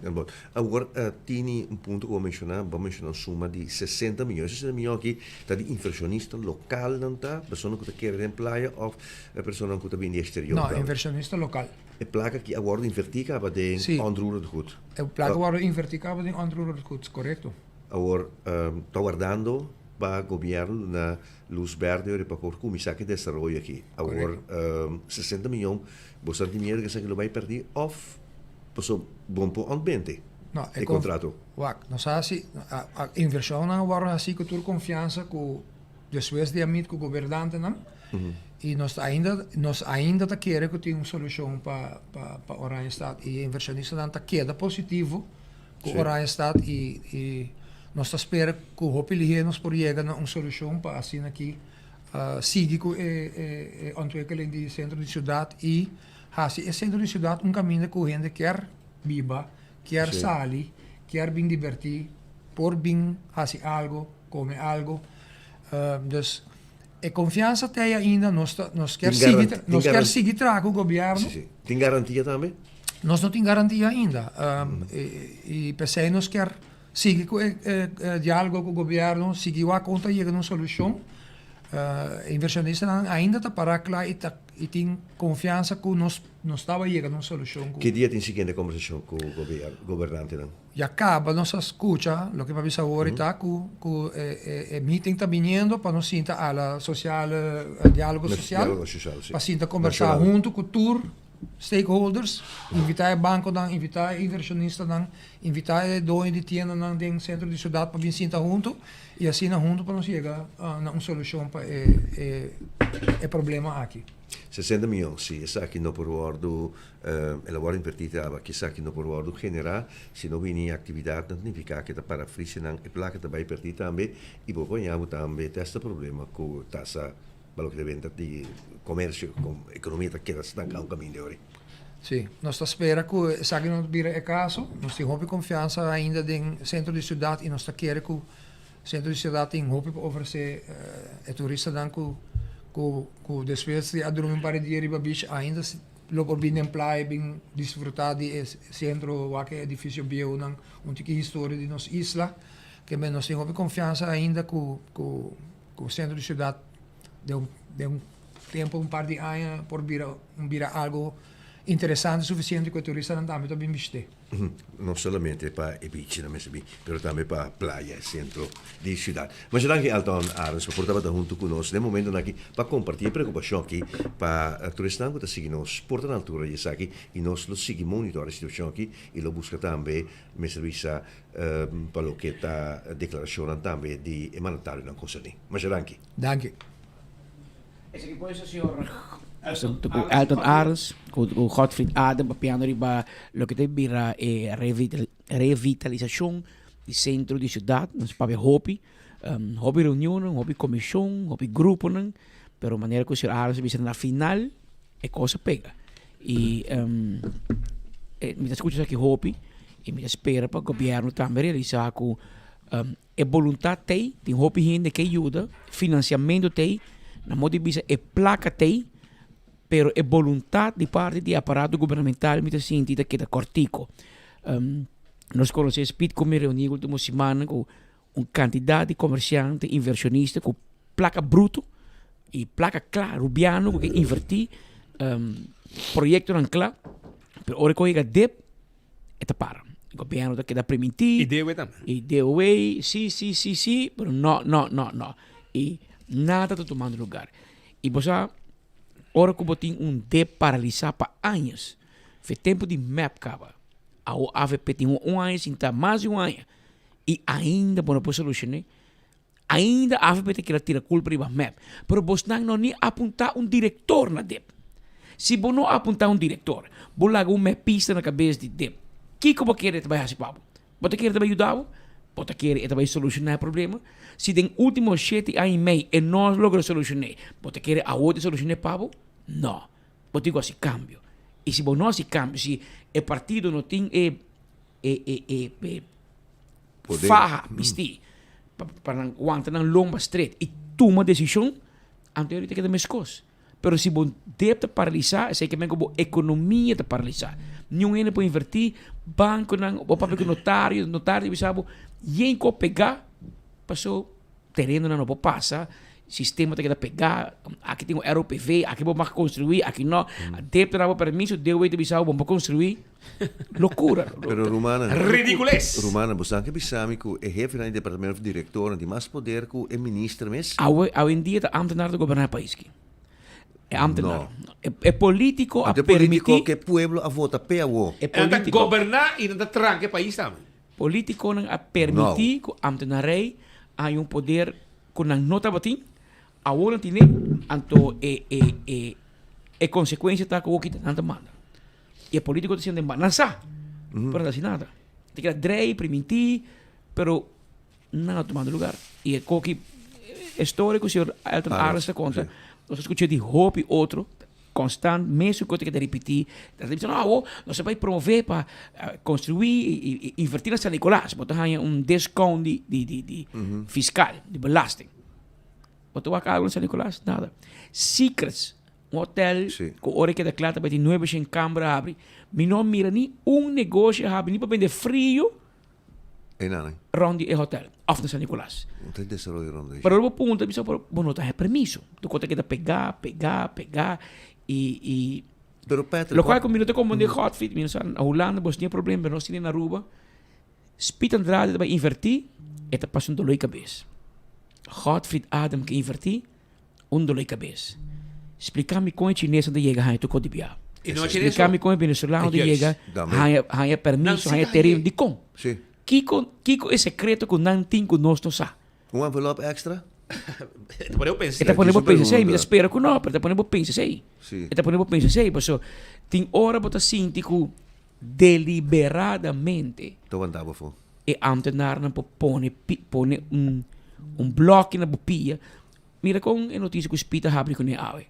Agora tem ponto que vamos mencionar suma de 60 milhões. 60 milhões aqui está de inversionista local não tá, pessoa que quer em playa ou pessoa que está bem de exterior. Não, inversionista local. A placa que agora invertir acaba de onroerend goed. A placa agora invertir acaba de onroerend goed, correto. Agora está guardando para o governo na luz verde para começar a desenvolver aqui. Agora, 60 milhões, você tem dinheiro que você vai perder ou você bom para ambiente o contrato. Nós assim, a inversão não agora assim que tu confiança com depois de amigo com o governante não. E nós ainda tá querendo que tenha uma solução para Oranje Stad e inversionista não tá queda positivo com Oranje Stad e nós esperamos que o hopelijk por chegar a uma solução para assim aqui seguir com a ontwikkeling do centro da cidade e assim o centro da cidade caminho que a gente quer viva, quer Sí. salir, quer vir divertir, por vir fazer algo, comer algo. Dus a confiança tem ainda, nós quer Tem seguir, tem nós quer garantia. seguir com o governo. Sim, sim. Tem garantia também? Nós não temos garantia ainda. E pensei nós quer seguir com diálogo com o governo, seguir a conta chega numa solução. Inversionista ainda está para lá e tem confiança que nós estava chegando numa solução. Que dia tem seguinte conversação com o governante? Não? E acaba nossa escuta, o que vai ser agora está que o meeting está vindo para nós sentar a social, diálogo social, para sentar conversar junto com tour stakeholders, invitar banco, invitar inversionista, invitar dono de tienda no centro de cidade para vir sentar junto e assim junto para nós chegar a uma solução para o problema aqui. 60 milhões, sim, isso aqui não por ordem, elaborar invertida, que isso aqui não por ordem general, se não vinha atividade, não significa que está para frisionar e placa também perder também, e vou ganhar também este problema com taxa valor de venda de comércio, com economia que queda estancar caminho de hoje. Sim, nós esperamos que isso aqui não vira o caso, nós temos confiança ainda no centro de cidade e nós queremos que o centro de cidade tem hope para oferecer a turista com despesas de dormir um par de dias para bicho ainda logo bem em praia bem desfrutar de centro que é edifício bio um tipo de história de nossa isla que nós temos confiança ainda com o centro de cidade de um tempo um par de anos por virar algo interessante suficiente que o turista não também bem visto. Não somente para o beach, mas também para a praia, centro de cidade. Mas já que Alton Arens portava junto conosco, no momento aqui para compartilhar preocupação aqui para turistas que estão seguindo nos porta na altura e aqui e nós lo seguimos monitor a situação aqui e lo busca também me serviço para o que está declaração também de emanatário na concerni. Mas já aqui. Danke. Esse aqui pode ser o senhor Alton Arens, o Gottfried Adam, papiano riba lo que tem vira revitalização do centro de cidade, nós para hobby reunião, hobby comissão, hobby grupo, pero maneira que o senhor Arens bisa na final é coisa pega. E me escuta aqui hobby e me espera para o governo também realizar com a vontade tem hobby gente que ajuda, financiamento tem, na modo bisa é placa tem, pero é vontade de parte do aparato governamental me sentido que é cortico. Nós conhecemos Pete como reuniu última semana com quantidade de comerciantes, inversionistas com placa bruto e placa clara, rubiano que invertir projeto não claro, pero ora que deb é para. O governo está queda permitir. E deu também. E deu sim, pero não. E nada está tomando lugar. E você ora que botin deb paralisar para anos. Foi tempo de map acaba. A AVP tem ano, então mais de ano. E ainda não pode solucionar. Ainda a AVP tem que tirar culpa para map. Pero você não nem apontar diretor na deb. Se você não apontar diretor, você laga mapista na cabeça de deb. Que como quer trabalhar esse papo? Você quer também ajudar? Você quer também solucionar o problema? Se tem último 7 anos e meio e nós logramos solucionar, você quer a outra solucionar o papo? Não. Você tem que fazer cambio. E se você não faz cambio, se o partido não tem farra, para aguentar na longa straight e toma decisão, então ele tem que dar mais coisas. Pero se você deve paralisar, sei que a economia está paralisar. Ninguém pode invertir, banco, o papel notário, sabe, e em pegar, passou, terreno não pode passar, sistema tem que pegar, aqui tem o ROPV, aqui vamos construir, aqui não, deve dar permisso, deu de bisau, vamos construir, loucura. Pero Romana, ridiculez. Romana, você que pensava que o chefe do departamento diretor tem mais poder que o ministro mesmo? Hoje em dia, é ambtenaar de governar o país. É ambtenaar. É político a permitir permitir. que o povo a vota pelo. É Anda político. governar e anda tranque o país também. Político a permitir que o ambtenarei há poder que não nota batim, a hora tem anto consequência está que o que não manda. E o político está sendo embanança, para assim nada. Tem que drei, permitir, pero não tomando lugar. E é o que histórico o senhor Elton Arens conta. Nós escutamos de Hope outro constante, mesmo coisa que te repetir. Não, nós vai promover para construir e invertir na São Nicolás. Botar desconto de fiscal, de belasting. Botar o cargo na São Nicolás, nada. Secrets, hotel, com hora que declara para ter 9 em câmara abre. Me não mira nem negócio abre, nem para vender frio. Rondi e hotel, of na São Nicolás. Não tem desarrollo rondi. Pero o ponto é que não tem permiso. Tu conta que dá pegar e Pero Patrick, lo qual combina como de Hotfit, na Holanda, você tinha problema, mas nós tínhamos na Aruba. Spit Andrade vai invertir, e tá passando dolor de cabeça. Hotfit Adam que invertir, dolor de cabeça. Explica-me como é chinês onde chega, tu pode biar. Explica-me como é venezuelano onde chega, há permiso, há terreno de como. Sim. Kiko é secreto que não tem que nós não sabemos. Envelope extra? Podemos pensar. Está ponendo pensar, me espera que não, pero está ponendo pensar aí. Está ponendo pensar, porque tem hora para sentir que deliberadamente e antenar não pone bloco na bopia. Mira com a notícia que o Spita abre com a ave.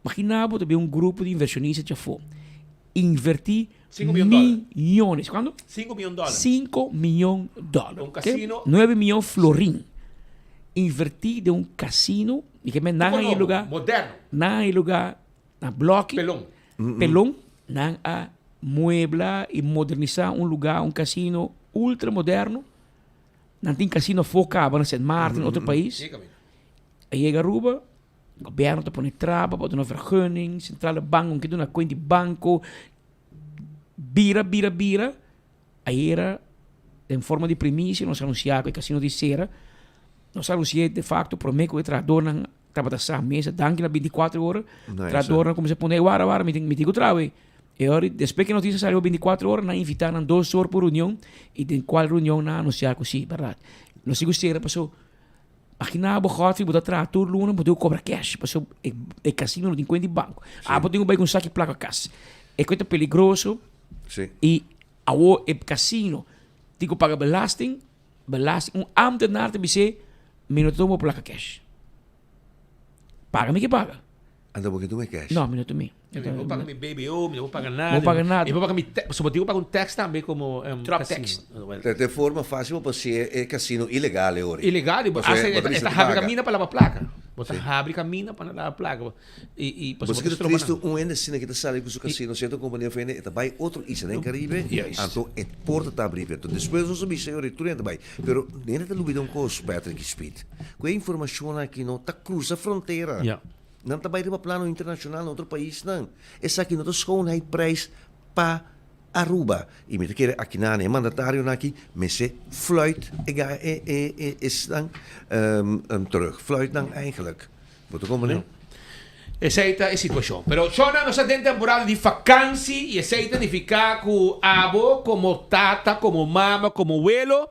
Imagina também grupo de inversionistas já foi invertir $5 milhões. Millones. Quando? $5 milhões. $5 milhões. Um casino. 9 milhões florim. Invertir de casino e que não em lugar moderno. Não em lugar na bloco. Pelão. Não a muebla e modernizar lugar, casino ultra moderno. Não tem casino focado na St. Martin, outro país. Aí chega a Aruba. O governo está pondo trava, bota uma vergunning, centrale banco, que dá uma conta de banco, bira. Aí era, em forma de primícia, nós anunciamos que o casino de cera, nós anunciamos de facto, promete que o trabalhador não estava a mesa, danke na 24 horas, o trabalhador não começa a pôr, agora, me digo trabalho. E agora, depois que a notícia saiu 24 horas, nós invitaram 2 horas por reunião, e de qual reunião nós anunciamos que sim, verdade. Nós seguimos cera, passou. Imagina o Hotfit, botar trator, luna, botar cobra cash. Passou o casino não tem conta de banco. Botar um saque placa cash. É coisa perigoso. E o casino tem que pagar belasting. Ambtenaar te dizer, me não tomo placa cash. Paga-me que paga. Anda porque tu me cash? Não, me não tomei. Eu vou pagar meu BBO, não vou pagar nada. Não vou pagar nada. Eu vou pagar meu tax. Só vou pagar tax também como drop tax. De forma fácil para ser é casino ilegal hoje. Ilegal, esta abre caminho para lavar placa. Você abre caminho para lavar placa. E você que triste ainda cena que está com o casino, certo companhia fene, está vai outro isso no Caribe. Então é porta está abrindo. Então depois nós subimos senhor tu ainda vai. Pero nem te lubidão com os Patrick Speed. Com a informação aqui não tá cruza a fronteira. Não está para plano internacional em outro país, não. Essa aqui não é schoonheidprijs para Aruba. E me quer aqui na é mandatário aqui, mas se fluit is dan terug. Fluit dan eigenlijk. Wat komen nu? Essa é a situação. Pero Chona nós tem temporada de vacância e essa significa que o abo, como tata, como mama, como abuelo,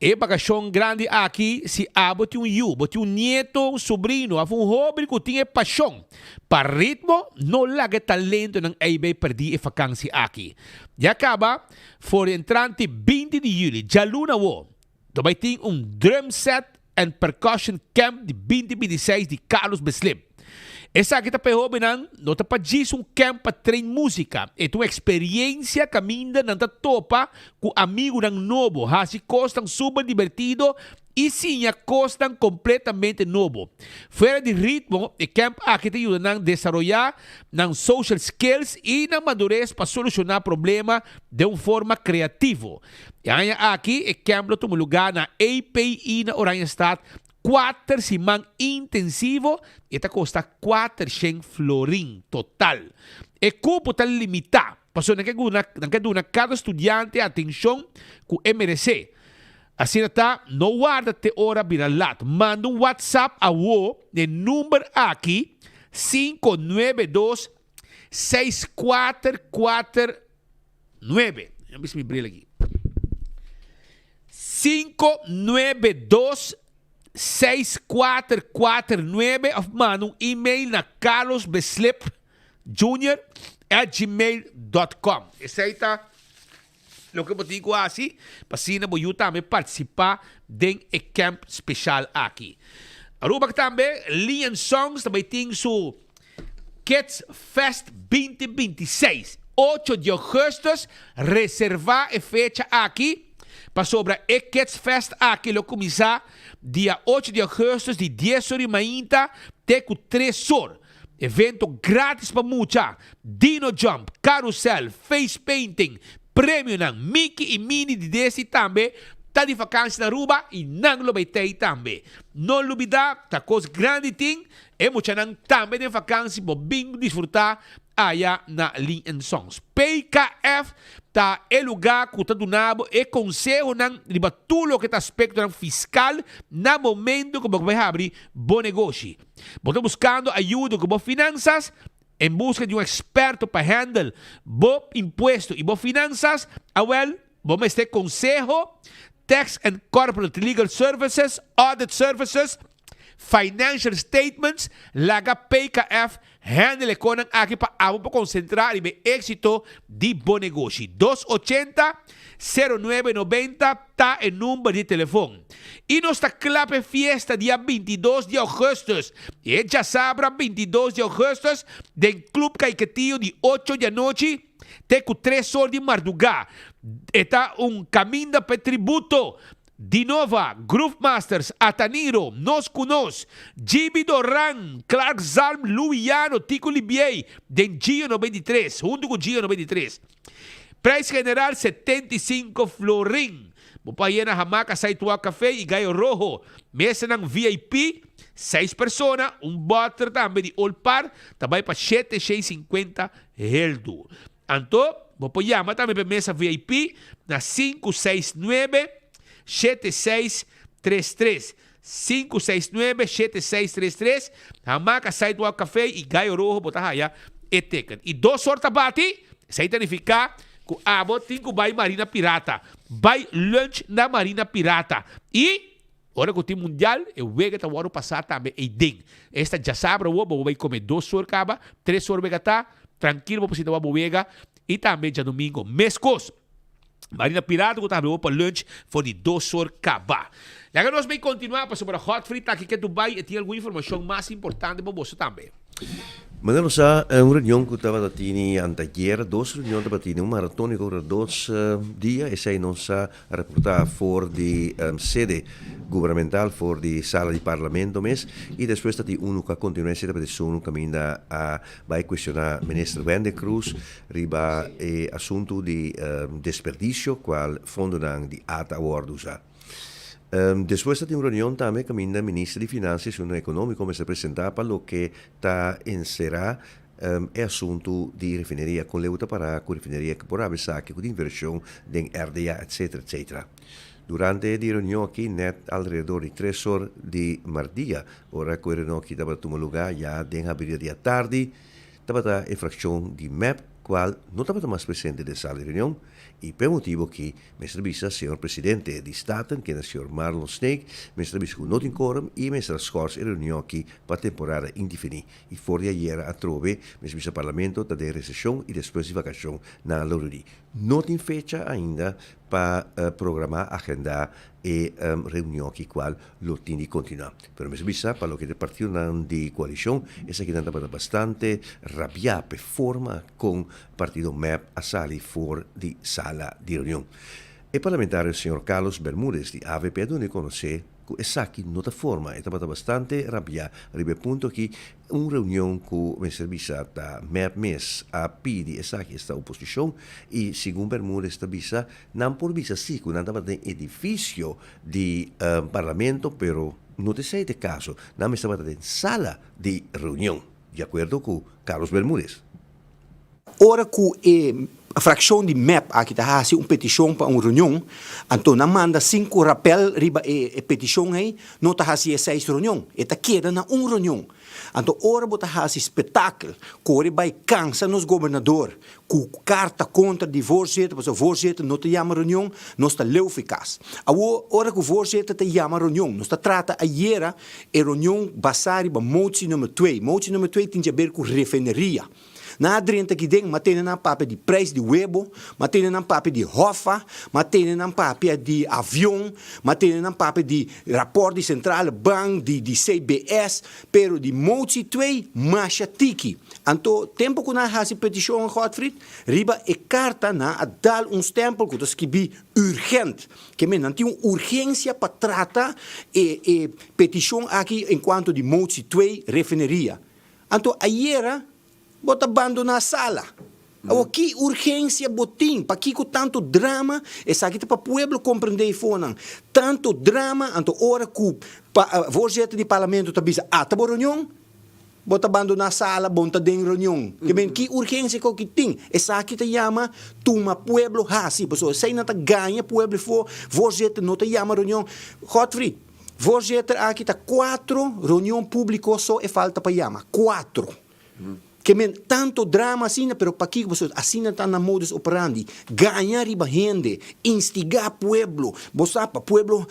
é bagação grande aqui se abo tem tem nieto, sobrinho, um hobby que tem paixão. Para ritmo, não laga talento ng EIB perdi e vacância aqui. E acaba, for entrante 20 de julho, já luna wo, também tem drum set and percussion camp de 2026 de Carlos Beslip. Essa aqui tá perrobinan, não tá para camp para treinar música. É uma experiência caminha não tá topa com amigo ng novo. Assim costam super divertido e sim costam completamente novo. Fora de ritmo, o camp aqui te ajuda a desenvolver ng social skills e na madurez para solucionar problema de uma forma criativa. E aqui o camp tem lugar na API na Oranjestad. 4 semana intensivo e esta custa 400 florin total. E cupo está limitado. Pasó na que duna cada estudiante atenção com MRC. Assim está, não guarda te hora viralat. Manda WhatsApp a o de número aqui 592 6449. Eu me brilha aqui. 592 6449 of manda e-mail na carlosbeslip@gmail.com. Esse aí tá o que eu digo assim, para você também participar de camp especial aqui. Aruba também, Lian Songs também tem seu Kids Fest 2026. 8 de agosto, reserva a fecha aqui. Para sobre o Kids Fest aqui, lo começa dia 8 de agosto, de 10 horas e meia até 3 horas. Evento grátis para muita. Dino Jump, Carousel, Face Painting, prêmio ng Mickey e Minnie de desse também. Tá de vacância na Aruba e não lo baitei também. Não lubida, tá coisa grande ting. E muita nang também de vacância para bem desfrutar allá na Lin Songs. PKF tá é lugar que tá donado e conselho ng riba tulo que tá aspecto ng fiscal na momento que vai abrir bom negócio. Você buscando ajuda com finanças em busca de experto para handle bom imposto e bom finanças, vamos ter conselho, tax and corporate legal services, audit services, financial statements, laga PKF, handle com ang aqui para concentrar e ver êxito de bom negócio. 280-0990 tá em número de telefone. E nossa clape fiesta dia 22 de agosto. E já sabe, 22 de agosto, del Club Caiquetillo de 8 da noite, até com 3 horas de madrugada. Está caminho para tributo. Dinova, Groove Masters, Ataniro, Nos Kunos, Jimmy Doran, Clark Zalm, Luiano, Tico Libier, den Gio 93, junto com Gio 93. Preço general 75 florin. Mupaya na hamaca sa Itua Café e Gaio Rojo. Mesa ng VIP, 6 personas, butter também de All Par, também para 7,50 heldo. Anto, mupaya também para mesa VIP na 569-7633. 569-7633. Hamaca Sidewalk Café e Gaio Rojo botahaya e ticket. E 2 sorta bati, sa significa que abot tinko bay Marina Pirata. Bay lunch na Marina Pirata. E ora que o time mundial é o vega tá o ano passado também é ding. Esta já sabe o vai comer 2 horas caba, 3 horas vega tá, tranquilo para você o vega e também já domingo mescos. Marina Pirata que também para lunch for de 2 horas caba. E agora nós vamos continuar para sobre a hot frita aqui que Dubai e tem alguma informação mais importante para você também. Magano sa reunião que estava da tini anteayer, 2 reuniões da tini maratónico de 2 dias e sei non sa reportar for di sede governamental for di sala di parlamento mes e depois stati uno che continua a essere per sono cammina a vai questionare ministro Van der Cruz riba e assunto di desperdicio qual fondo di ata awardusa. Después de una reunión también camina el ministro de Finanzas y Económico me se presentaba para lo que está en será el asunto de refinería con leuta para con refinería que por haber saque con inversión de RDA, etcétera, etcétera. Durante la reunión aquí, net alrededor de 3 horas de mardia, ora que reunión aquí estaba tomando lugar ya de abril de tarde, estaba la fracción de MEP, cual no estaba más presente de esa reunión, y por motivo que me servisa señor presidente de Staten, que es el señor Marlon Snake, me servisa con notin quorum y me servisa scorsa reunión aquí para temporada indefinida. Y fuera de ayer a trove, me servisa parlamento de recesión y después de vacación na Lorudi. Notin fecha ainda para programar agenda e reunión que cual lo tiene que continuar. Pero me servisa para lo que el partido de coalición es que anda bastante rabia per forma con partido MEP a sali for di sala di reunión. El parlamentario señor Carlos Bermúdez di AVP donde conoce que esa que nota forma estaba bastante rabia ribe punto que una reunión que me servisa ta MEP mes a pidi esa que esta oposición y según Bermúdez esta visa nan por visa sí que andaba de edificio de parlamento pero no te sei de caso nan estaba de sala de reunión de acuerdo con Carlos Bermúdez. Ora que a fracção de MEP aqui está fazendo uma petição para uma reunião, então não manda 5 rappel riba e petição aí, não está fazendo 6 reuniões, está queda na uma reunião. Então ora bota fazendo espetáculo, que vai cansa nos governador, com carta contra de voorzitter, porque o voorzitter não te chama reunião, não está leu eficaz. Ora que o voorzitter te chama reunião, não está trata ayer a reunião basada riba motie número 2. Motie número 2 tem a ver com refineria. Na drenta que den, matene na papel de prijs de huevo, matene na papel de hofa, matene na papel de avião, matene na papel de rapport de centrale bank, de CBS, pero de motie 2, masha tiki. Anto, tempo que na hasi petition Godfried, riba e carta na a dal un stempel que das kibi urgent. Que men nanti un urgência para tratar e petition aqui enquanto de motie 2 refineria. Anto, aiera, bota abandonar a sala. O que urgência botim, para que tanto drama, essa aqui para o pueblo compreender fonan. Tanto drama, anto hora que voorzitter de parlamento tá bisa tá reunião, bota abandonar a sala, bota den reunião. Que bem, que urgência que tem? Essa aqui te chama tuma pueblo hasi, pessoal, sei não tá ganha pueblo for, voorzitter não te chama reunião. Godfried, voorzitter aqui tá 4 reunião público só e falta para chama, 4. Que men tanto drama assim, pero para que você assim está na modus operandi, ganhar riba gente, instigar pueblo, você para pueblo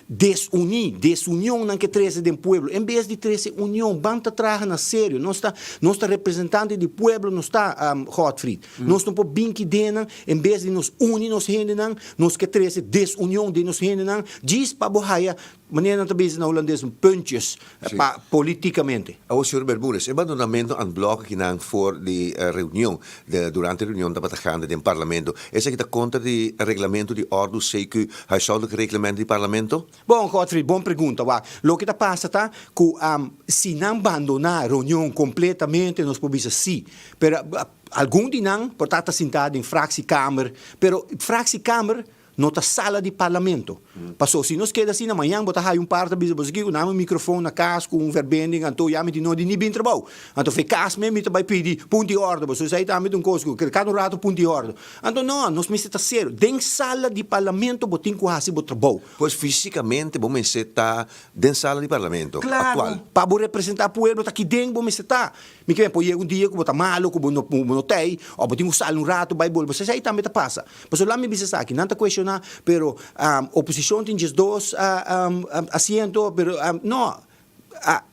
desunião não que treze de pueblo, em vez de treze união, banta traga na sério, nós está representante de pueblo, nós está Godfried, nós não podemos bem que dena, em vez de nos unir nos gente não, nós que treze desunião de nos gente não, diz para bohaia maneira também na holandês puntjes politicamente. O senhor Bermúdez, o abandonamento aan bloco que não for de reunião, durante a reunião da bataganda do parlamento, essa que está contra de regulamento de ordem CQ, huishoudelijk reglemento do parlamento? Bom, Godfried, boa pergunta. O que está passando tá que se não abandonar a reunião completamente, nós podemos dizer sim, pero algum de não, portanto, sentado em fractie-kamer, pero fractie-kamer nota sala de parlamento. Passou, se nós queda assim, amanhã, botar aí parte, você aqui, com um microfone na casa, com verbending, então, já me de não de nem trabalho. Então, foi casa mesmo, me vai pedir ponto de ordem, você sai também de um coisa, que cada rato ponto de ordem. Então, não, nós me está sério. Dentro sala de parlamento, botem com assim, botar trabalho. Pois, fisicamente, vamos estar dentro sala de parlamento claro, atual. Para representar o povo, está aqui dentro, vamos estar. Me quer pôr um dia, que botar malo, que não tem, ou botar um sala um rato, vai bolo, você sai também, passa. Mas lá me diz aqui, não está questionando, pero oposição tem 2 assentos, pero não,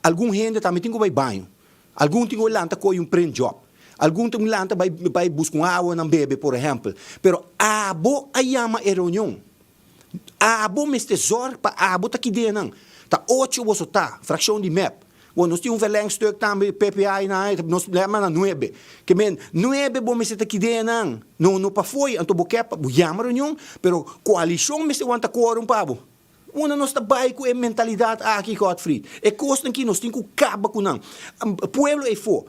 algum gente também tem que ir banho, algum tem que lanta com prend job, algum tem que lanta vai buscar água na bebe, por exemplo, pero abo ayama reunião, abo mestezor para abo tá aqui dentro, tá 8 você tá, fração de map. Bueno, nós temos verlengstuk também, PPI, nós lemos na 9. Que men, 9 bom mesmo aqui dentro, não para foi, então boquê, chama reunião, pero coalição mesmo wanta quorum pabo. Una nós está bem com a mentalidade aqui, Godfried. É coisa que nós temos que acabar com não. O pueblo é for.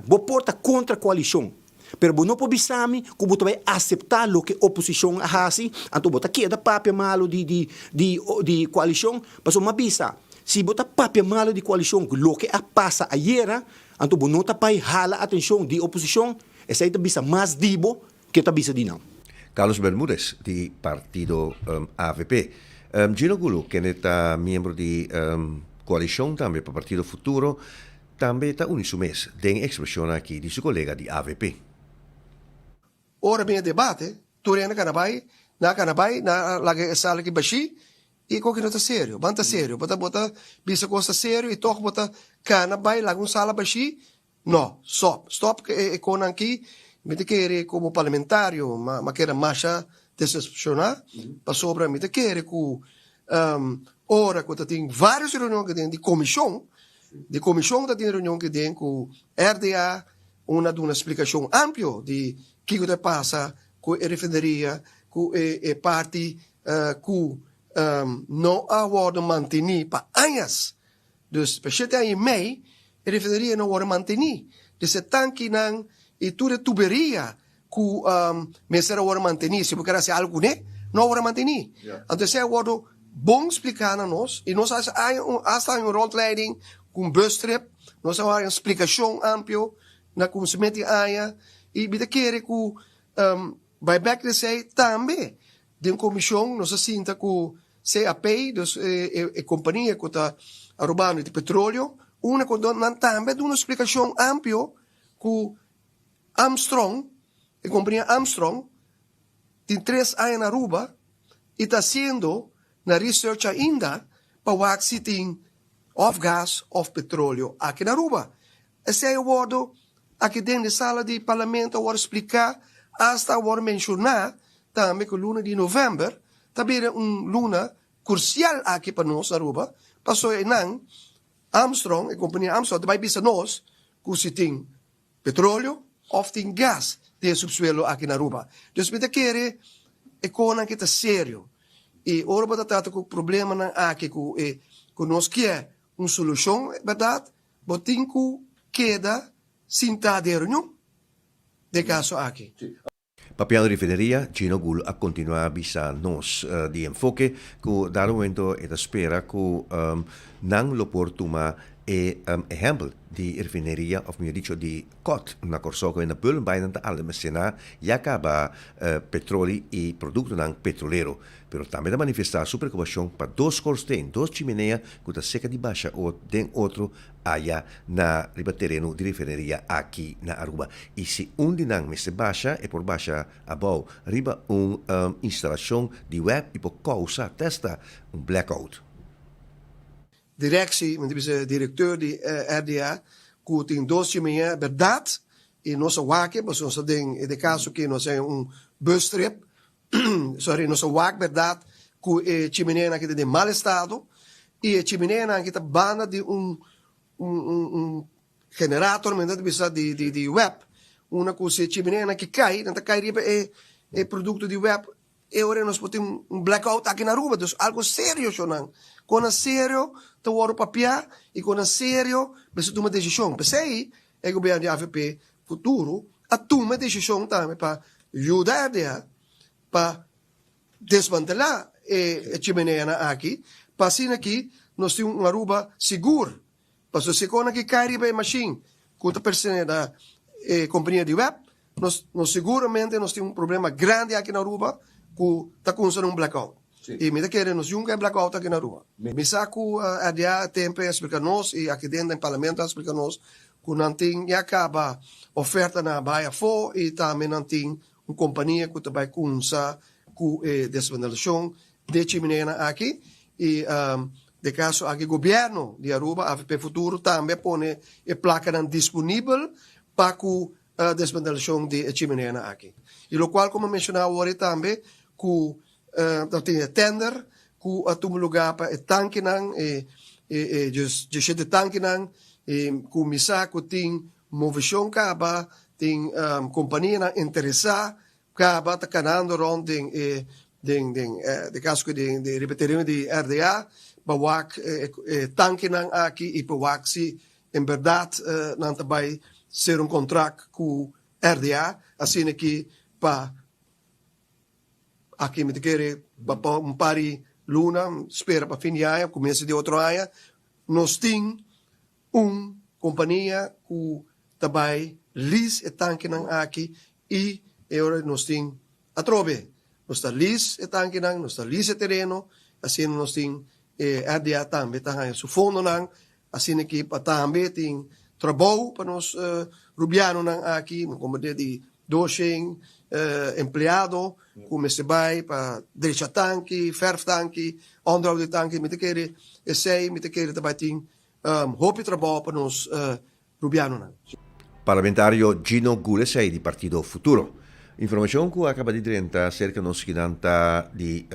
Bo porta contra a coalição. Pero não pode saber que você vai aceitar o que a oposição faz, então você queda papel malo de coalição, mas uma bisa. Se botar papel malo de coalição, o que passa ayer, então você não está para jalar a atenção de oposição, essa é a bisa mais dibo que a bisa de não. Carlos Bermúdez, de partido AVP. Gino Gulu, que é membro de coalição também para o Partido Futuro, também está unisumês, tem expressão aqui de seu colega de AVP. Ora bem, debate, turena canabai, na laga sala que baixi, e qual que não está sério, banta sério, bota bisa costa sério e toca bota canabai, laga sala baixi, não, stop que é com aqui, me te querer como parlamentário, mas que era marcha decepcionar, para sobra me te querer com ora que tem várias reuniões que tem de comissão que tem reunião que tem com RDA, uma explicação ampla de que que passa com a refineria, com a parte que não há word manter para anos. Dus, para aí mei, a refineria não word manter. Dus, tanque não e toda tuberia que mesera word manter, se porque era algo não word manter. Então, se word bom explicar a nós, e nós hasta uma rondleiding com bustrip, nós há uma explicação ampla na consumente aia, e me querer que vai back de sei também de uma comissão nós sinta que CAP dus a companhia que está roubando de petróleo uma que também de uma explicação ampla que Armstrong a companhia Armstrong tem 3 anos na Aruba e está sendo na research ainda para ver se tem of gas of petróleo aqui na Aruba esse é o word aqui dentro da sala de parlamento vou explicar, hasta vou mencionar também que luna de novembro, também é luna crucial aqui para nós, Aruba, passou em Armstrong, a companhia Armstrong, vai bisa nós, que se tem petróleo ou tem gás de subsuelo aqui na Aruba. Então, se quer é coisa que está sério. E ora para tratar com o problema aqui que nós quer uma solução, verdade? Botem que queda sem de reunião de caso aqui. Papel refineria, Gino Gul a continuar a bisa nos di enfoque que dar un momento e da spera que non lo portuma exempel di refineria, of meer dicho di kot, na corso in de bullen bijna de alle messena, ja acaba petroli e producto nan petrolero. Pero também da manifestar sua preocupação para dois corsten, dois chimeneias que da seca de baixa ou den outro allá na riba terreno de refineria aqui na Aruba. E se de nan messe baixa e por baixa above riba instalação de web e por causa testa blackout. Directie, diretor de RDA, que tem dois chimeneias, verdade, e nossa wake, mas nós tem de caso que nós é bus trip, sorry, nossa wak verdade, que chimeneia que de mal estado, e a chimeneia que está banda de generator, mas não de web, uma coisa chimeneia que cai, não cai riba é produto de web, e agora nós podemos blackout aqui na Aruba, então algo sério, não. Quando é sério, tu o papel, e quando é sério, você toma decisão. Pensei, o governo de AFP futuro, a toma decisão também para ajudar para desmantelar a chimeneia aqui, para assim aqui, nós temos uma Aruba segura. Para se quando que cai a machine, com a pessoa da companhia de web, nós seguramente nós temos problema grande aqui na Aruba, que está causando blackout. Sim. E me querem nos juntar blackout aqui na Aruba. Me saco a dia tempo explicar nós e aqui dentro do parlamento explicar nós que não tem acaba oferta na Baia Fo e também não tem uma companhia que vai começar com a desvendalação de chimeneia aqui e de caso aqui governo de Aruba, AFP Futuro também põe a placa disponível para a desvendalação de chimeneia aqui. E o qual como mencionava agora também que tem tender que a um lugar para tanque não de tanque não que misa que tem movição caba tem companhia interessada caba tá canando rond de caso de repetirem de RDA bawak tanque não aqui e bawak se em verdade não vai ser contrato com RDA assim aqui para aqui me quer pari luna, espera para fim de ano, começo de outro ano, nós temos companhia que também lis e tanque aqui e agora nós temos a trove. Nós temos lis e tanque nós temos lis e terreno, assim nós temos RDA também, tá su fundo assim aqui para também tem trabalho para nós rubiano aqui, como de docente, empleado, como se vai para deixar tanque, ferf tanque, onderhoud de tanque, me te querer, me te querer também tem hoop trabalho para nós rubiano. Parlamentario Gino Gulesei di Partito Futuro. Informação que acaba de direita cerca de nos de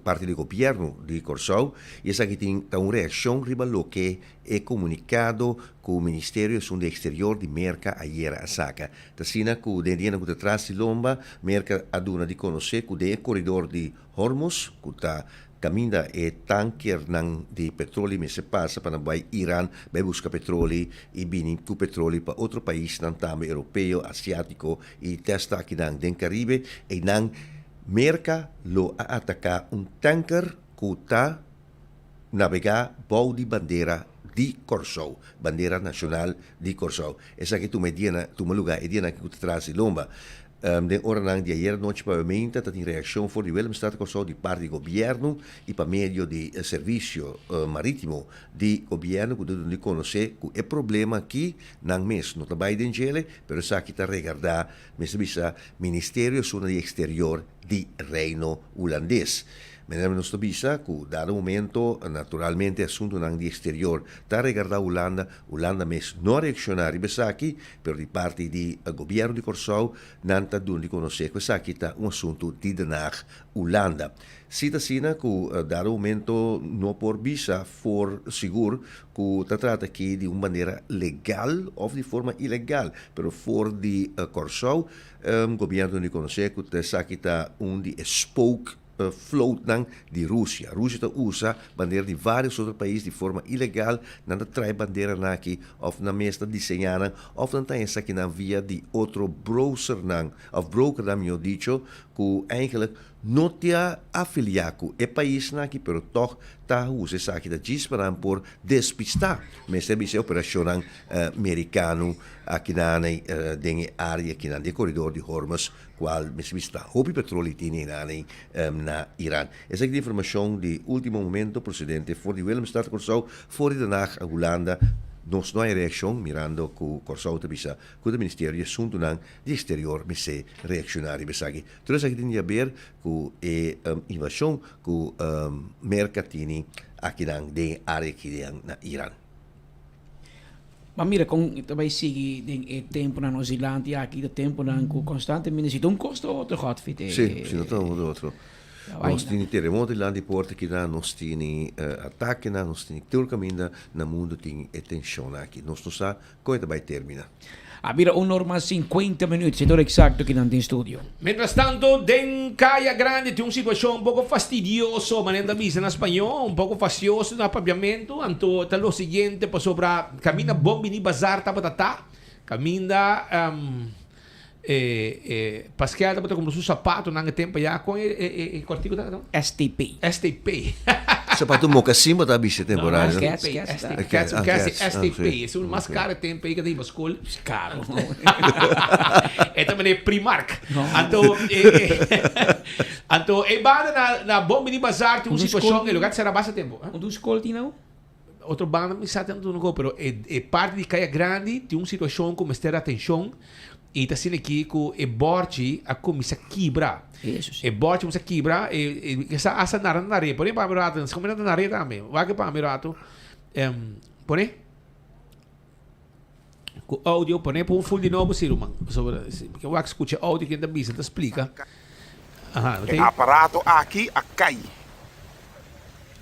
parte do governo de Corsou e essa que tem uma reação riba lo que é comunicado com o Ministério do Exterior de Merca ayer a Saca. Tassina que o dentro que atrás de Lomba, Merca aduna de conhecer que o corredor de Hormuz, que está caminda e tanker de petróleo me se passa para vai Iran vai buscar petróleo e bini com petróleo para outro país não também europeu, asiático e testa aqui den Caribe e não merca lo a atacar tanker que está navegar bau de bandeira de Corsou, bandeira nacional de Corsou. Essa que tu me lugar e diana que tu traz de Lomba. De hora de ayer noche pavimenta tem reação for de Willem Estado Corsou de parte do governo e para meio de serviço marítimo de governo que de conhecer que é problema aqui não mesmo no trabalho de Angele, pero essa que está regardar mesmo bisa Ministério de Exterior de Reino Holandês. Menemos nos visa que dado momento naturalmente assunto nang di exterior ta regarda Holanda mes non reaccionari besaki per di parte di governo di Corsau nanta dun di conosce quesaki ta un assunto di Den Haag Holanda. Sita sina que dado momento no por visa for seguro que ta trata aqui de uma maneira legal ou de forma ilegal, pero for di Corsau governo di conosce que ta sakita di spoke float di Rússia. Rússia usa bandeira de vários outros países de forma ilegal, não traz bandeira aqui, ou na mesa desenhada, ou não tem essa aqui na via de outro browser, ou broker, melhor dicho, que eigenlijk não te afiliar com o país aqui, pero toch tá usa essa aqui da disparam por despistar. Mas é essa operação americano aqui na área aqui na corredor de Hormuz, qual mesmo está. Houve petróleo tem na Irã. Essa aqui é a informação de último momento, presidente, for de Willemstad Corsau, for de Den Haag, Holanda. Nós não há reação, mirando que o Corsau bisa, que o Ministério de Assunto de Exterior me se reaccionar e besagi. Tudo isso aqui tem a ver com a invasão que o mercatini aqui na área aqui na Irã. Mas mira, com também sigue o tempo na Nova Zelândia, aqui o tempo na constantemente se um custo ou outro hot fit. Sim, se não tem outro. Nós temos terremoto lá de porta que nós temos ataque, nós temos turcaminda, no mundo tem tensão aqui. Nós não sabemos quando vai terminar. Mira, un norma 50 minutos, se todo exacto que nandito in studio. Mientras tanto, den Caia Grande tiene una situación un poco fastidiosa, manera vista en español, un poco fastidioso en apaviamiento. Anto, lo siguiente, pues sobre camina Bombini Bazar Tabatata, camina Pascal Tabata como su sapato, nang tempo ya con el cortico no? STP. Sapato mocassim, tá bicha temporário. STP, é um mais caro tempo aí que tem bascul. Caro. É também Primark. Então, é banda na Bombini Bazar tem uma situação, em lugar de ser a baixa tempo. Um dos colti não? Outro banda me está tentando não, pero é parte de Caia Grande tem uma situação com ter atenção. E está sendo aqui que é borte a começar a quebrar. Isso. É borte começa a quebrar. Essa asa na areia. Porém, para mirato, se combina na areia também. Vai que para mirato. Porém, o áudio, porém, por um full de novo, sim, irmão. Porque eu escuto o áudio que ainda bisa, te explica. Tem aparato aqui a cai.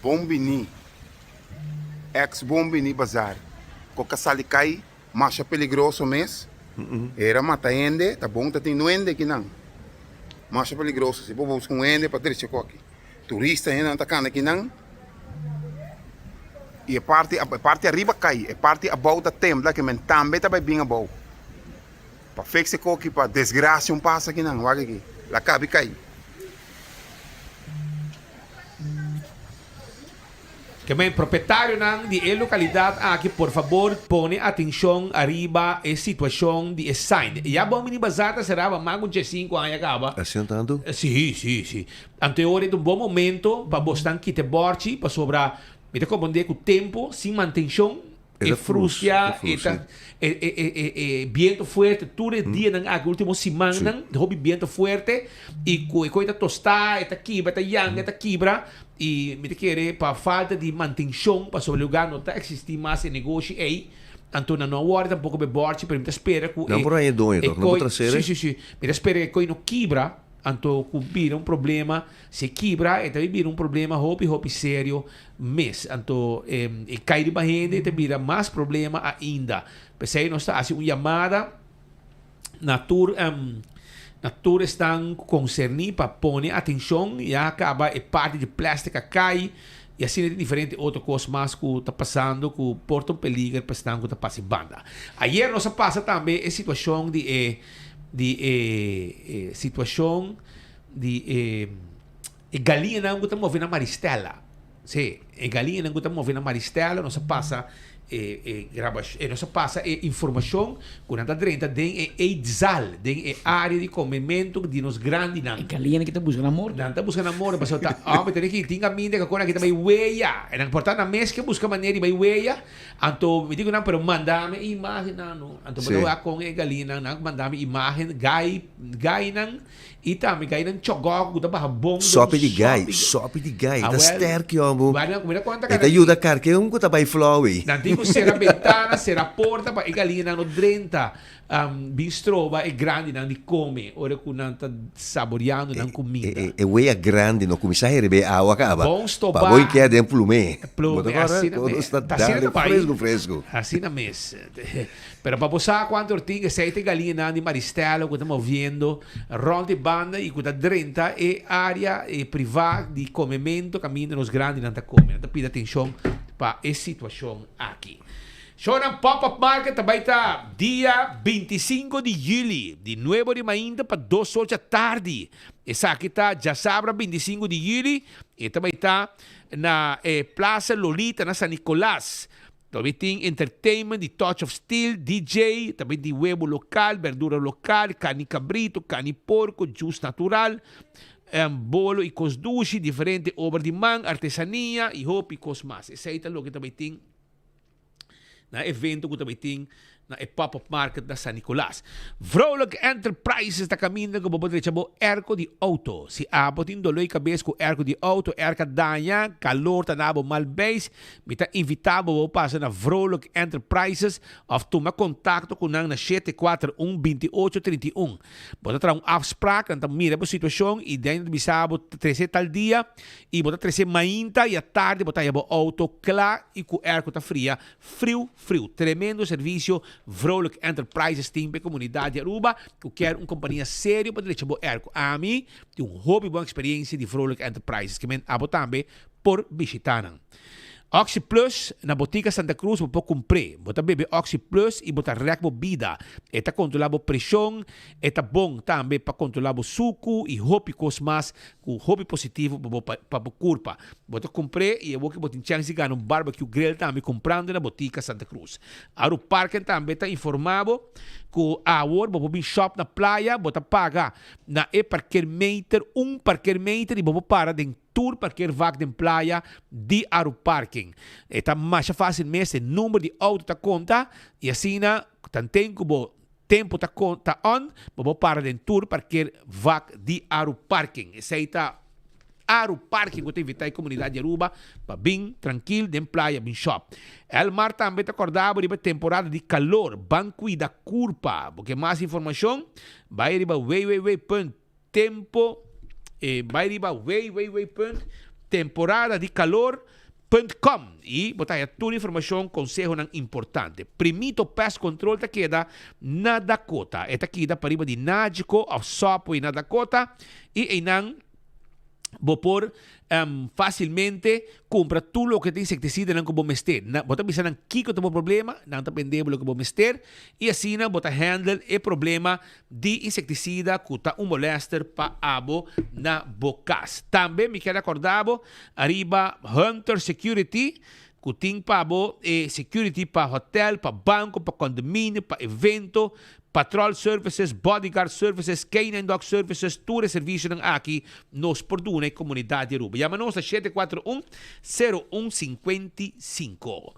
Bombini. Ex-Bombini Bazar. Coca salicai, marcha peligroso mês. Era mataende, tá bom, tá tem nuende aqui não. Mas é peligroso, se vou buscar um ende para ter checo aqui. Turista ainda tá cana aqui não. E a parte arriba cai, a parte abaixo da templa que men também tá bem abaixo. Para fixar aqui para desgraça passa aqui não, olha aqui. Lá cabe cai. Que bem, proprietário de localidade aqui, por favor, põe atenção arriba a situação de sign. E a Bombini Bazar será mais de 5 anos acaba. Assentando? Sim. Anterior é um bom momento para você que te borte, para sobrar, me compreender que o tempo sem manutenção é frustra, é viento forte, todo dia na última semana, houve viento forte e coisa tostar, quebra, e me querer para falta de manutenção para sobre o lugar não está existir mais esse negócio aí. Então não hora tampouco me borte, para me espera que não por aí doido, não vou trazer. Sim. Me espera que não quebra. Então, vira um problema, se quebra, então vira um problema, hobby sério, mas, então, cai de barriga, então vira mais problema ainda. Pensei, nós está assim, uma chamada, na tour estão concernidos para pôr atenção, e acaba, a parte de plástica cai, e assim é diferente outra coisa mais que está passando, que porta um peligro para estar que está passando banda. Ayer nós passa também a situação de situação de galinha não está movendo a Maristela. Sim, galinha não está movendo a Maristela, nós passa nós passa informação com nada drenta den eidzal den área de comimento de nos grande nan galinha que tá buscando amor tá buscando amor mas tá tem que tinha minha que quando aqui também weia é importante na mês que busca maneira de weia anto me digo não pero mandame imagem não anto para com galinha não mandame imagem gai nan e também gai nan chogog da bom sope de gai da sterk hombo e te ajuda carque que tá by flow Nantico será ventana, será porta para galinha no drenta bistrova e grande não de come ora que não tá saboreando não comida e weia grande no começar a rebe água acaba bom stobar para boi que é de plume assim fresco assim na mesa pero para você quanto tinha sete galinha não de maristela que estamos vendo ronde banda e que tá drenta e área privada de comimento caminho nos grandes não tá come não tá pida atenção para essa situação aqui. Show ng Pop-Up Market também está dia 25 de julho, de 9 de manhã para 2 horas da tarde. Essa aqui está, já sabe, 25 de julho, e também está na Plaza Lolita, na San Nicolás. Também tem entertainment, de Touch of Steel, DJ, também de huevo local, verdura local, carne cabrito, carne porco, juice natural, bolo e cosdushi, diferente obra de mão, artesania e roupa e coisas mais. Esse aí é o que também tem na evento que também tem na pop-up market da San Nicolás. Vrolijk Enterprises da caminho que bobo chamo erco de auto. Si abotin doloi cabeça com erco de auto, erca danha, calor tanabo malbase, me tá invitado a passar na Vrolijk Enterprises of tomar contato com na 741-2831. Bota tra afspraak, então mira a situação e dentro de bisabo 13 tal dia e bota 13 mainta e à tarde bota o auto claro e com erco tá fria, frio. Tremendo serviço Vrolijk Enterprises tem para a comunidade de Aruba, que quer uma companhia séria para deixar erco a mim, tem hobby boa experiência de Vrolijk Enterprises, que me abo também por visitar. Oxy Plus na botica Santa Cruz você pode comprar. Você bebe Oxy Plus e você react vida. Eta controla a pressão, eta bom também para controlar o suco e hobby mais com hobby positivo para o corpo. Você comprar e eu vou que você chance de ganhar barbecue grill também comprando na botica Santa Cruz. Aru Parque também está informado que a hora você vir shop na praia, você paga na parquemeter, parquemeter e você para dentro tour parqueer vaak de playa de Aru Parking. Eta mais fácil mesmo, o número de auto ta conta e assim na tantém que o tempo ta conta on, bo para de tour parqueer vaak de Aru Parking. Esse aí tá Aru Parking que te invitar a comunidade de Aruba para bem tranquilo de playa, bem shop. El mar também te acordava de temporada de calor, banco e da curva. Porque mais informação, vai riba tempo vai riba temporada de calor.com e botar toda a informação, consejo importante. Primito Pest Control te queda na Dakota. Esta queda para riba de Nádico, ao Sopo e na Dakota e em por facilmente compra tudo o que tem insecticida não como mester. Bota bisa nang kiko to problema, não tá pendendo lo que mester e assim bota handle e problema de insecticida que tá molester pa abo na bocas. Também me quero acordado arriba Hunter Security que tem pa abo security pa hotel, pa banco, pa condomínio, pa evento, patrol services, bodyguard services, canine dog services, tudo serviço ng aqui nos produna a comunidade de Aruba. Chama-nos a 741-0155.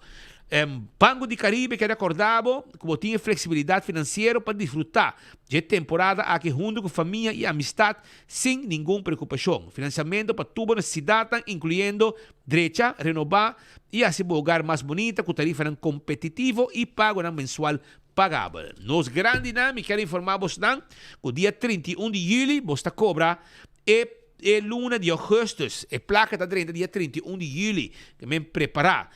Banco de Caribe que acordado que tinha flexibilidade financeira para desfrutar de temporada aqui junto com família e amistade sem nenhuma preocupação. Financiamento para toda necessidade, incluindo direita, renovar e assim o lugar mais bonita com tarifa competitivo e pago mensual pagável. Nos grandes dinâmicas, quero informar-vos que o dia 31 de julho você cobra e luna de agosto. A placa está dentro dia 31 de julho que me preparar.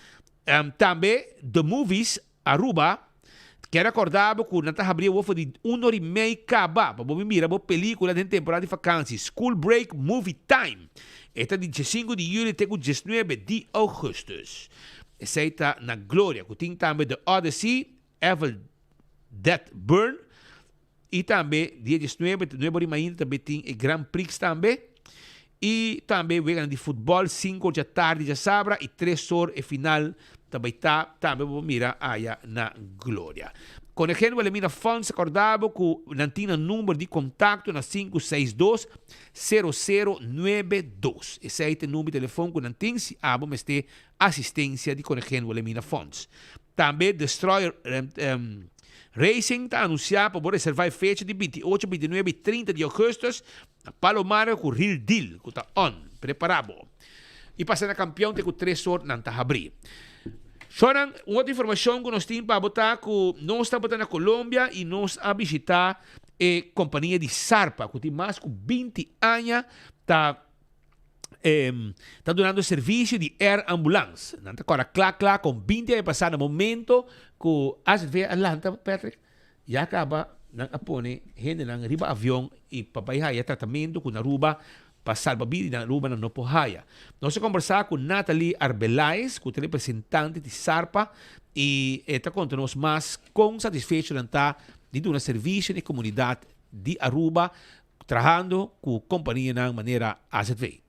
Também, The Movies Aruba, quero acordar que nós abrimos de 1h30 acaba para você mirar a película de temporada de vacances. School Break Movie Time. Esta de 5 de julho até 19 de agosto. Essa está na Glória, que tem também The Odyssey, Evil Death Burn, e também dia 19 de manhã também tem o Grand Prix também. E também vegan de futebol, 5 da tarde já sabra e 3 horas e final também vou mirar aí na Glória. Com a gente, Wilhelmina Fontes, acordava que não tinha número de contato na 562-0092. Esse aí é o número de telefone que não tem, se vamos ter assistência de Conegênio Wilhelmina Fontes. Também Destroyer Racing está anunciado para reservar a fecha de 28, 29 e 30 de agosto na Palomar com Real Deal, que está preparado. E passando a campeão, tem 3 horas não está abrir. Sonan, outra informação que nós temos para botar que nós estamos botando na Colômbia e nós a visitar a companhia de Sarpa, que tem mais de 20 anos, está dando serviço de air ambulance. Agora, claro, com 20 anos passado no momento que a gente vê Atlanta, Patrick, já acaba a pôr gente na riba avião e papaya tratamento com a Aruba para salvar vida na Aruba na Nopohaya. Nós vamos conversar com Nathalie Arbeláez, que é representante de Sarpa, e está contando-nos mais com satisfecho de estar de um serviço de comunidade de Aruba, trabalhando com a companhia de maneira AZV.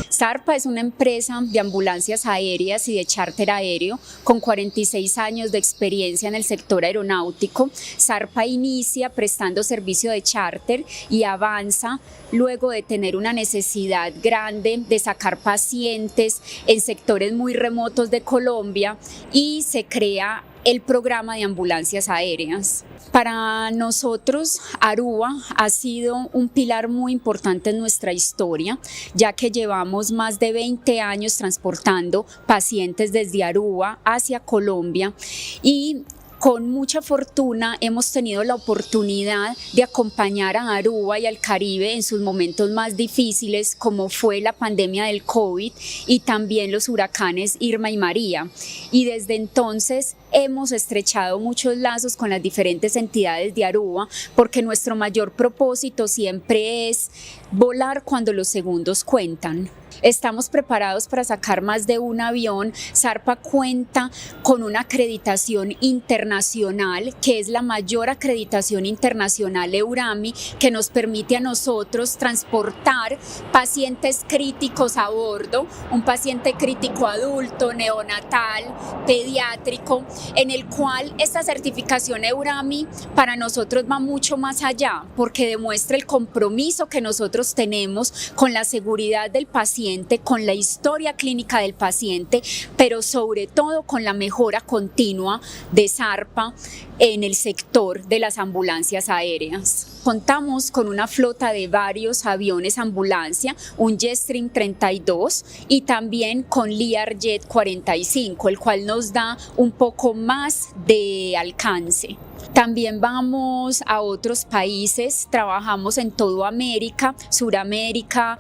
Sarpa es una empresa de ambulancias aéreas y de charter aéreo con 46 años de experiencia en el sector aeronáutico. Sarpa inicia prestando servicio de charter y avanza luego de tener una necesidad grande de sacar pacientes en sectores muy remotos de Colombia y se crea el programa de ambulancias aéreas. Para nosotros, Aruba ha sido un pilar muy importante en nuestra historia, ya que llevamos más de 20 años transportando pacientes desde Aruba hacia Colombia y con mucha fortuna hemos tenido la oportunidad de acompañar a Aruba y al Caribe en sus momentos más difíciles, como fue la pandemia del COVID y también los huracanes Irma y María. Y desde entonces hemos estrechado muchos lazos con las diferentes entidades de Aruba, porque nuestro mayor propósito siempre es volar cuando los segundos cuentan. Estamos preparados para sacar más de un avión. Sarpa cuenta con una acreditación internacional, que es la mayor acreditación internacional EURAMI, que nos permite a nosotros transportar pacientes críticos a bordo, un paciente crítico adulto, neonatal, pediátrico, en el cual esta certificación EURAMI para nosotros va mucho más allá, porque demuestra el compromiso que nosotros tenemos con la seguridad del paciente, con la historia clínica del paciente, pero sobre todo con la mejora continua de Sarpa en el sector de las ambulancias aéreas. Contamos con una flota de varios aviones ambulancia, un Jetstream 32 y también con Learjet 45, el cual nos da un poco más de alcance. También vamos a otros países, trabajamos en toda América, Suramérica,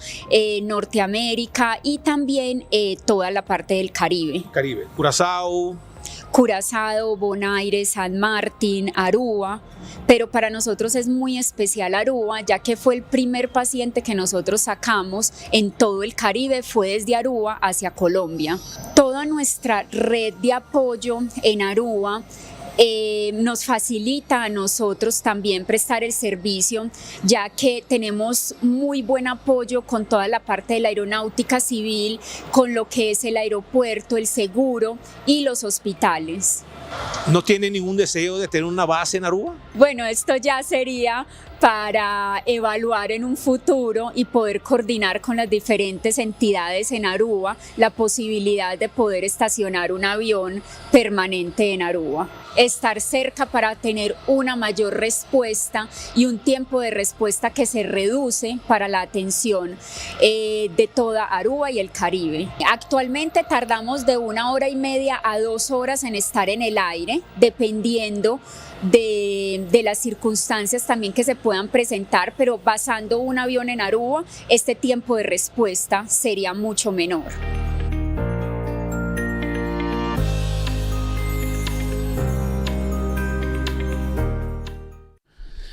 Norteamérica y también toda la parte del Caribe. Caribe, Curazao, Bonaire, San Martín, Aruba, pero para nosotros es muy especial Aruba, ya que fue el primer paciente que nosotros sacamos en todo el Caribe, fue desde Aruba hacia Colombia. Toda nuestra red de apoyo en Aruba nos facilita a nosotros también prestar el servicio, ya que tenemos muy buen apoyo con toda la parte de la aeronáutica civil, con lo que es el aeropuerto, el seguro y los hospitales. ¿No tiene ningún deseo de tener una base en Aruba? Bueno, esto ya sería para evaluar en un futuro y poder coordinar con las diferentes entidades en Aruba la posibilidad de poder estacionar un avión permanente en Aruba. Estar cerca para tener una mayor respuesta y un tiempo de respuesta que se reduce para la atención de toda Aruba y el Caribe. Actualmente tardamos de 1 hora y media a 2 horas en estar en el aire, dependiendo de las circunstancias también que se puedan presentar, pero basando un avión en Aruba, este tiempo de respuesta sería mucho menor.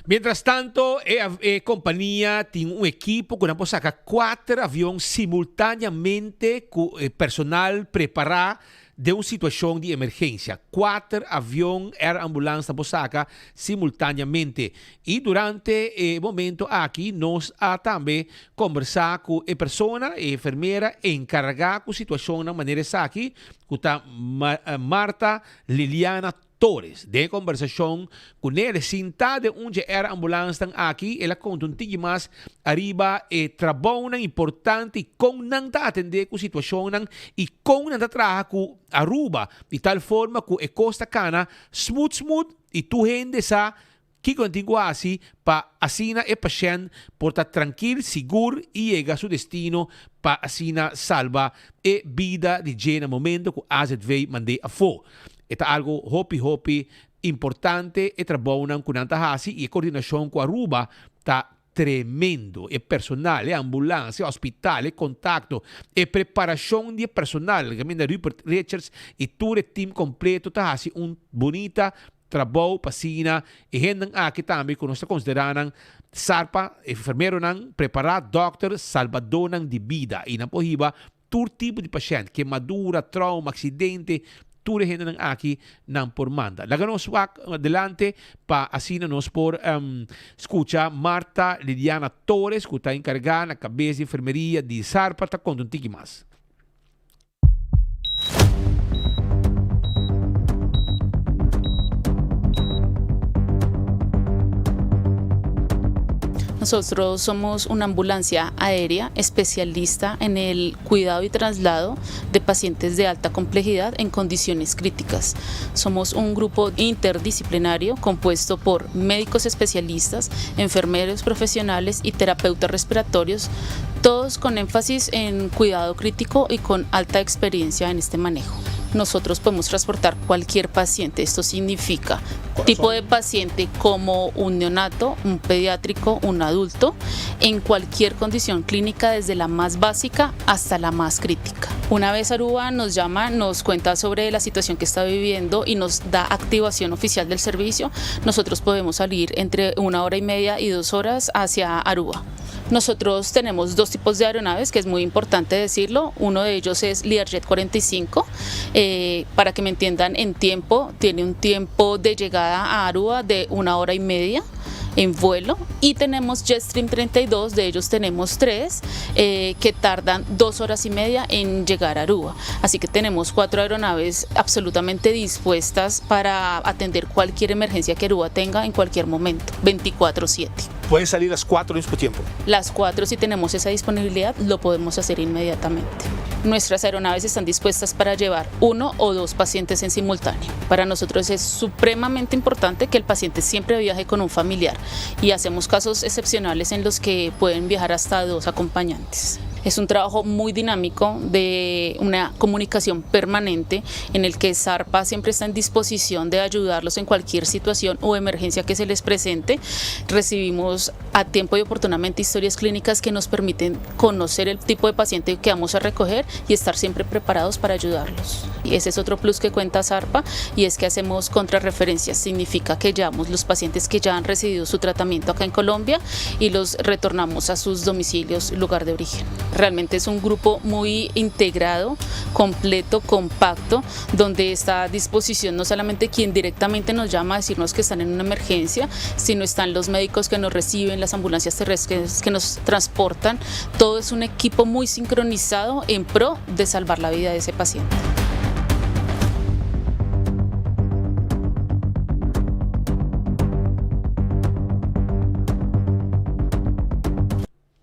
Mientras tanto, a companhia tem um equipo que pode sacar 4 aviões simultaneamente com personal preparado de uma situação de emergência. 4 aviões Air Ambulância Bosaca simultaneamente. E durante o momento aqui, nós também conversar com a pessoa, a enfermeira, encarregar com a situação na maneira aqui, com a Marta Liliana Torres, de conversação com ela, sentada onde era a ambulância aqui, ela conta um pouco mais arriba e trabalho importante com não atender com a situação e com não trabalhar com Aruba, de tal forma que a Costa Cana smooth e tu gente sa que continua assim para assim o paciente por estar tranquilo, seguro e chegar a seu destino para assim salvar a vida de gente no momento que a AZV mande a fora. Ito algo hopi importante e trabalham com a hasi e a coordenação com a Aruba está tremendo. E personal, e ambulância, hospital, e contato, e preparação de personal, que da Rupert Richards e todo o time completo está hasi bonita trabalho pasina e gente aqui também que nós consideramos sarpa, enfermeiro preparar doctor salvador de vida e na pohiba todo tipo de paciente, queimadura, trauma, acidente, tudo gente aqui não por manda. Laga nos adelante para assim nos por escucha Marta Liliana Torres, que está encarregada na cabeça de enfermeria de Sarpa, está contando um tiki mais. Nosotros somos una ambulancia aérea especialista en el cuidado y traslado de pacientes de alta complejidad en condiciones críticas. Somos un grupo interdisciplinario compuesto por médicos especialistas, enfermeros profesionales y terapeutas respiratorios, todos con énfasis en cuidado crítico y con alta experiencia en este manejo. Nosotros podemos transportar cualquier paciente, esto significa tipo de paciente como un neonato, un pediátrico, un adulto, en cualquier condición clínica desde la más básica hasta la más crítica. Una vez Aruba nos llama, nos cuenta sobre la situación que está viviendo y nos da activación oficial del servicio, nosotros podemos salir entre 1 hora y media y 2 horas hacia Aruba. Nosotros tenemos 2 tipos de aeronaves, que es muy importante decirlo. Uno de ellos es Learjet 45, para que me entiendan en tiempo, tiene un tiempo de llegada a Aruba de 1 hora y media en vuelo, y tenemos Jetstream 32, de ellos tenemos 3 que tardan 2 horas y media en llegar a Aruba. Así que tenemos 4 aeronaves absolutamente dispuestas para atender cualquier emergencia que Aruba tenga en cualquier momento, 24/7. Pueden salir las 4 al mismo tiempo. Las 4, si tenemos esa disponibilidad, lo podemos hacer inmediatamente. Nuestras aeronaves están dispuestas para llevar 1 o 2 pacientes en simultáneo. Para nosotros es supremamente importante que el paciente siempre viaje con un familiar, y hacemos casos excepcionales en los que pueden viajar hasta 2 acompañantes. Es un trabajo muy dinámico de una comunicación permanente en el que Sarpa siempre está en disposición de ayudarlos en cualquier situación o emergencia que se les presente. Recibimos a tiempo y oportunamente historias clínicas que nos permiten conocer el tipo de paciente que vamos a recoger y estar siempre preparados para ayudarlos. Y ese es otro plus que cuenta Sarpa, y es que hacemos contrarreferencias. Significa que llevamos los pacientes que ya han recibido su tratamiento acá en Colombia y los retornamos a sus domicilios, lugar de origen. Realmente es un grupo muy integrado, completo, compacto, donde está a disposición no solamente quien directamente nos llama a decirnos que están en una emergencia, sino están los médicos que nos reciben, las ambulancias terrestres que nos transportan. Todo es un equipo muy sincronizado en pro de salvar la vida de ese paciente.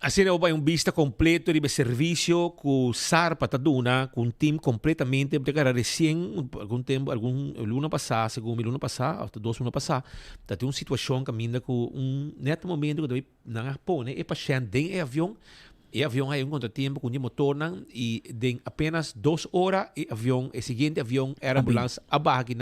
Assim vai vista completo de serviço com Sarpa Taduna, com um time completamente, porque era recém, algum tempo, luna passada, segundo luna passada, até 2 lunas passadas, tem uma situação que ainda com neto momento que não põe, e paciente dentro do avião, e o avião aí contratempo com o motor e em apenas 2 horas o avião, o seguinte avião era ambulância abaixo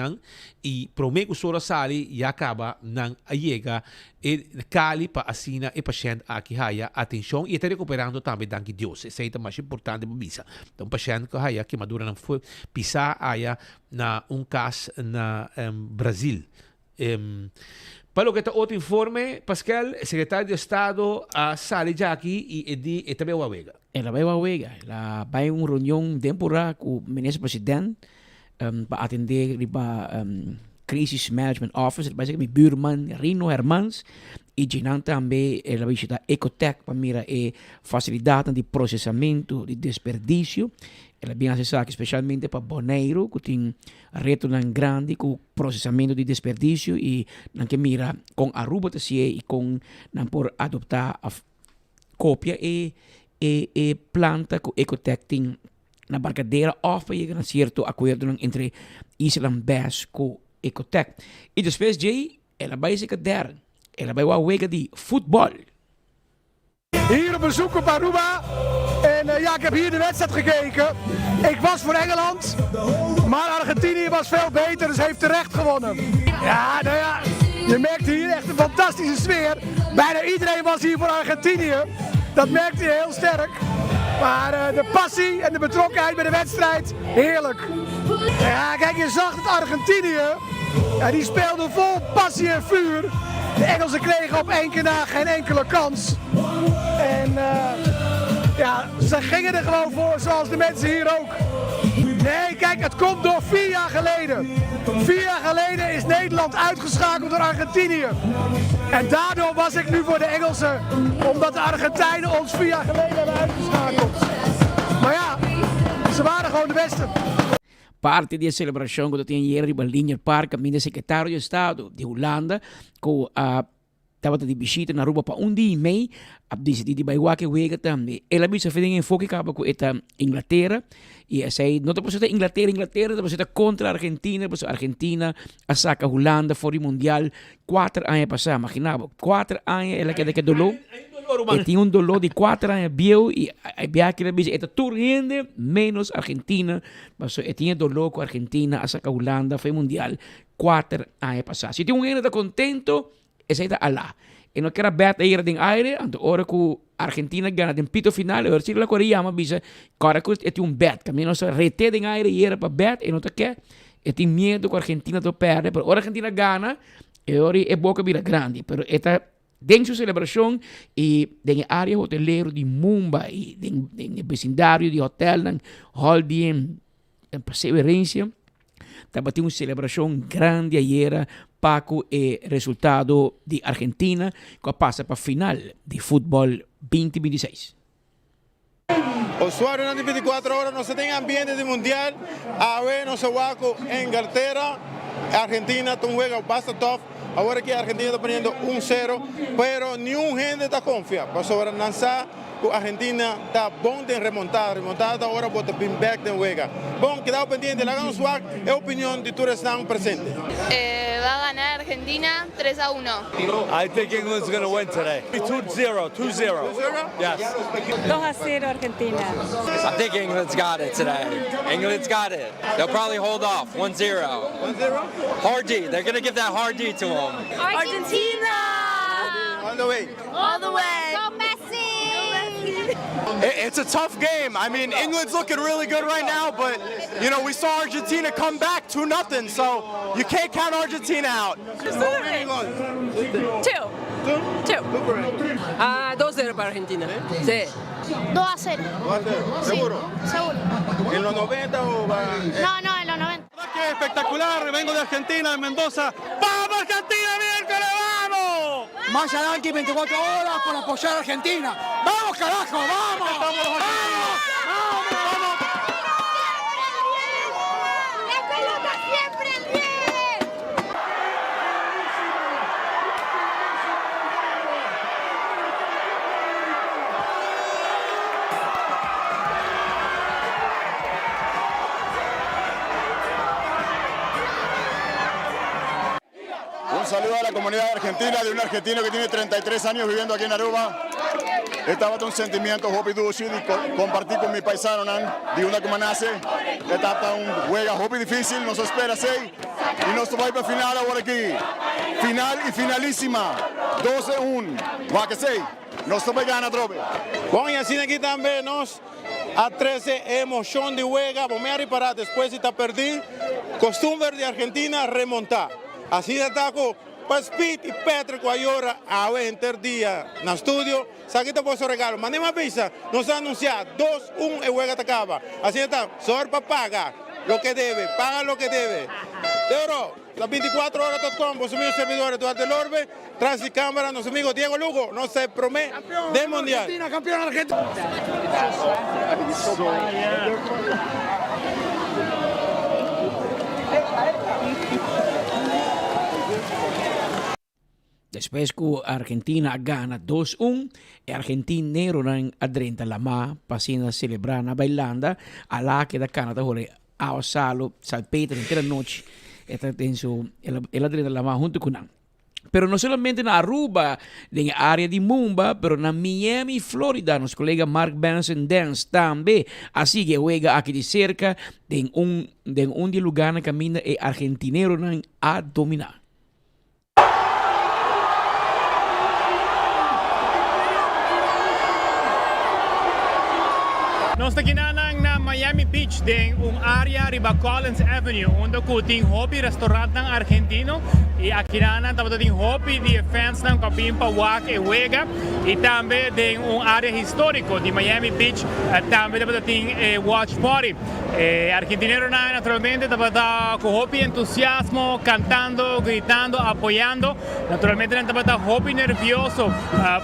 e prometo que horas sali e acaba não chega e cali para assina o paciente aqui haya atenção e está recuperando também danke Deus. Isso é o mais importante para bisa. Então o paciente que haya queimadura não foi pisar haya na caso na Brasil. Para que está outro informe, Pascal, secretário de Estado a sale já aqui e também o Awega. Ela vai a Awega, ela vai uma reunião temporária com o ministro presidente para atender riba Crisis Management Office, basicamente mi buurman Rino Hermans, e Ginan também la visita Ecotech para mira facilitare di processamento di desperdício. Ela bem acessada especialmente para Bonaire, que tem reto grande com processamento de desperdício e que mira com Aruba e com não por adoptar a cópia e planta com Ecotech tem na barcadeira of para um certo acordo entre Island Bass com Ecotech. E depois de ela vai se quedar, ela vai a wega de voetbal. Hier op bezoek op Aruba. En ja, ik heb hier de wedstrijd gekeken. Ik was voor Engeland. Maar Argentinië was veel beter, dus heeft terecht gewonnen. Ja, nou ja, je merkt hier echt een fantastische sfeer. Bijna iedereen was hier voor Argentinië. Dat merkte je heel sterk. Maar de passie en de betrokkenheid bij de wedstrijd, heerlijk. Ja, kijk, je zag dat Argentinië, ja, die speelde vol passie en vuur. De Engelsen kregen op 1 keer na geen enkele kans. En ja, ze gingen er gewoon voor, zoals de mensen hier ook. Nee, kijk, het komt door 4 jaar geleden. 4 jaar geleden is Nederland uitgeschakeld door Argentinië. En daardoor was ik nu voor de Engelsen, omdat de Argentijnen ons 4 jaar geleden hebben uitgeschakeld. Maar ja, ze waren gewoon de beste. Parte da celebração que tinha ieri no Linha Park, a secretário de Estado de Holanda, que estava de visita na Aruba para dia e meio, a decidir de bailar que wega também. Ela me fez enfoque com a Inglaterra, e essa aí, não está para Inglaterra, está para contra a Argentina, porque a Argentina a saca a Holanda fora o Mundial 4 anos passados, imaginava, 4 anos ela que dolor. E tinha dolor de 4 anos bio e havia que dizer eta turrende menos Argentina, mas tinha dolor com a Argentina a sacar a Holanda foi mundial 4 anos passados. Se tem um está contento, essa é alá. E não quero bet aí em aire, ante hora que a Argentina ganha em pito final, eu sei lá Coreia, mas bisa, cara que é um bet, caminho só rete em aire e era para bet, e não te quer, e tem medo que a Argentina to perde, pero a Argentina ganha, e ora é boca vira grande, pero eta dentro da celebração e na área hoteleira de Mumbai, no vecindário de hotel, no hall de Perseverência, estava tendo uma celebração grande ayer para o resultado de Argentina, que passa para a final de futebol 2026. Usuarios de 24 horas no se tengan ambiente de mundial, a ver no se guaco en Inglaterra, Argentina juega bastante tough. Ahora que Argentina está poniendo 1-0, pero ni un gente está confiado. Por sobre lanzar, Argentina está bom de remontar ahora por el back de juega. Bom, quedado pendiente, la gana suave, es opinión de todos están presentes. Va a ganar Argentina 3-1. I think England's going to win today. 2-0. Yes. 2-0 Argentina. I think England's got it today. England's got it. They'll probably hold off 1-0. 1-0? Hard D. They're going to give that hard D to them. Argentina! All the way. All the way. Go Messi! It's a tough game. I mean, England's looking really good right now, but, you know, we saw Argentina come back 2-0, so you can't count Argentina out. 2. 2-0 para Argentina. Sí. 2-0. 2-0. ¿Seguro? Sí, seguro. ¿En los 90 o va? No, en los 90. ¡Qué espectacular! Vengo de Argentina, de Mendoza. ¡Vamos, Argentina, miércoles, vamos! Más adelante 24 horas por apoyar a Argentina. ¡Vamos, carajo! ¡Vamos! ¡Vamos! La pelota siempre bien. Un saludo a la comunidad argentina, de un argentino que tiene 33 años viviendo aquí en Aruba. Estaba un sentimiento hopi duci de compartir con mi paisano de una como nace. Esta un juega hopi difícil, nos espera 6 y nos va para final ahora aquí. Final y finalísima, 12-1. Va que 6, nos toca gana trope. Bom, e assim aqui também nós a 13 emoção de juega, vamos a reparar depois de estar perdido. Costumbre de Argentina remontar. Assim de ataco, pues Pete e Patrick agora a enter dia no estúdio. Saquita por seu regalo. Mandei uma pizza, nos anunciar 2-1 e juega acaba. Assim está, só para pagar. lo que debe, paga lo que debe. De oro, las 24horas.com, vos amigos servidores, Duarte Lorbe, Transicámara, nuestro amigo Diego Lugo, no se promete del Mundial. Argentina, campeón Argentina. Después que Argentina gana 2-1, argentino nang adrenta lama pasina celebrana bailanda ala que da Canadá hole a salo salpeta entera noche esta tenso el adrenta lama junto con nang. Pero no solamente na Aruba, en área de Mumba, pero na Miami, Florida, nuestro colega Mark Benson Dance también. Así que juega aquí de cerca, de un lugar que camina el argentinero a dominar. Nós aqui na Miami Beach tem área riba Collins Avenue onde tem hobby restaurante argentino e aqui na tem hobby de fans ng kapimpa wak e wega e também tem área histórico de Miami Beach também tem watch party argentinero naturalmente com hobby entusiasmo cantando gritando apoyando naturalmente tem hobby nervioso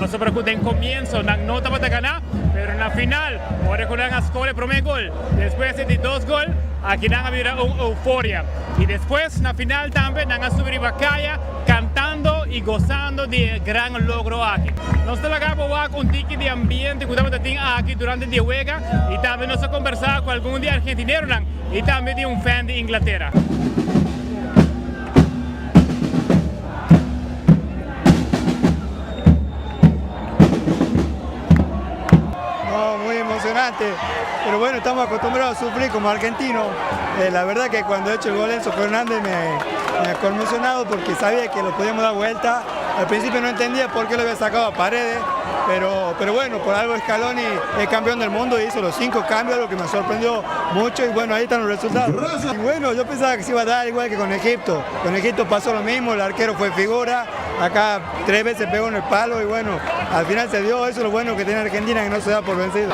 sobre que tem comienzo não tá para ganar pero na final ahora con la escuela primer gol después de 2 goles aquí van a haber una euforia y después en la final también van a subir a calle cantando y gozando de gran logro aquí. Nos acabamos un ticket de ambiente que estamos aquí durante el juego y también nos ha conversado con algún de argentinero y también de un fan de Inglaterra. Muy emocionante, pero bueno, estamos acostumbrados a sufrir como argentinos. La verdad que cuando he hecho el gol Enzo Fernández me ha conmocionado porque sabía que lo podíamos dar vuelta. Al principio no entendía por qué lo había sacado a Paredes, pero bueno, por algo Scaloni es campeón del mundo y hizo los 5 cambios, lo que me sorprendió mucho y bueno, ahí están los resultados. Y bueno, yo pensaba que se iba a dar igual que con Egipto. Con Egipto pasó lo mismo, el arquero fue figura, acá 3 veces pegó en el palo y bueno, al final se dio, eso es lo bueno que tiene Argentina, que no se da por vencido.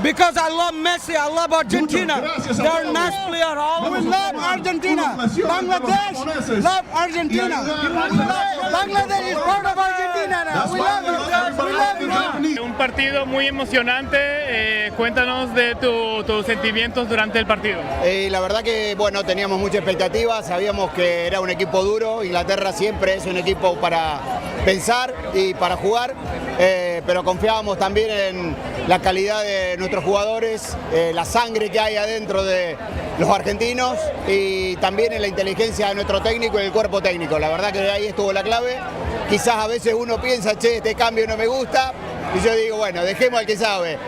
Because I love Messi, I love Argentina. They're nice players. We love Argentina. Bangladesh love Argentina. Bangladesh is part of Argentina now. We love it. We love it. Un partido muy emocionante. Cuéntanos de tus sentimientos durante el partido. La verdad que bueno, teníamos mucha expectativa, sabíamos que era un equipo duro. Inglaterra siempre es un equipo para pensar y para jugar, pero confiábamos también en la calidad de nuestros jugadores, la sangre que hay adentro de los argentinos y también en la inteligencia de nuestro técnico y el cuerpo técnico. La verdad que ahí estuvo la clave. Quizás a veces uno piensa, che, este cambio no me gusta, y yo digo, bueno, dejemos al que sabe.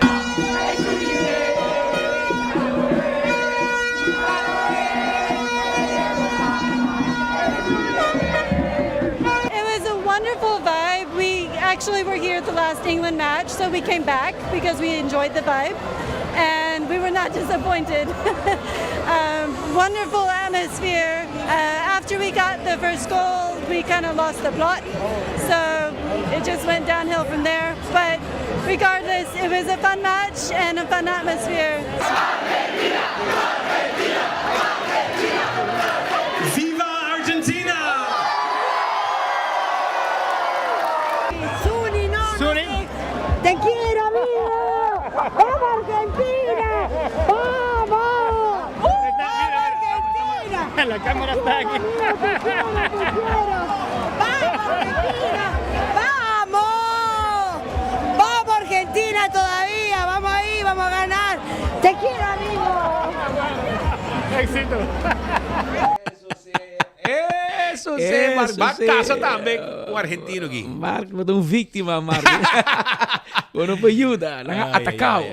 Actually, we're here at the last England match, so we came back because we enjoyed the vibe, and we were not disappointed. Wonderful atmosphere. After we got the first goal, we kind of lost the plot, so it just went downhill from there. But regardless, it was a fun match and a fun atmosphere. Argentina! Argentina! Argentina! ¡Viva Argentina! ¡Te quiero, amigo! ¡Vamos, Argentina! ¡Vamos! ¡Vamos, Argentina! La cámara está aquí. ¡Te quiero! ¡Vamos, Argentina! ¡Vamos! ¡Vamos, Argentina todavía! ¡Vamos ahí! ¡Vamos a ganar! ¡Te quiero, amigo! ¡Éxito! Eso sí, Marc casa também o argentino aqui. Marc botou um vítima, Marc. Quando foi ajuda, atacado.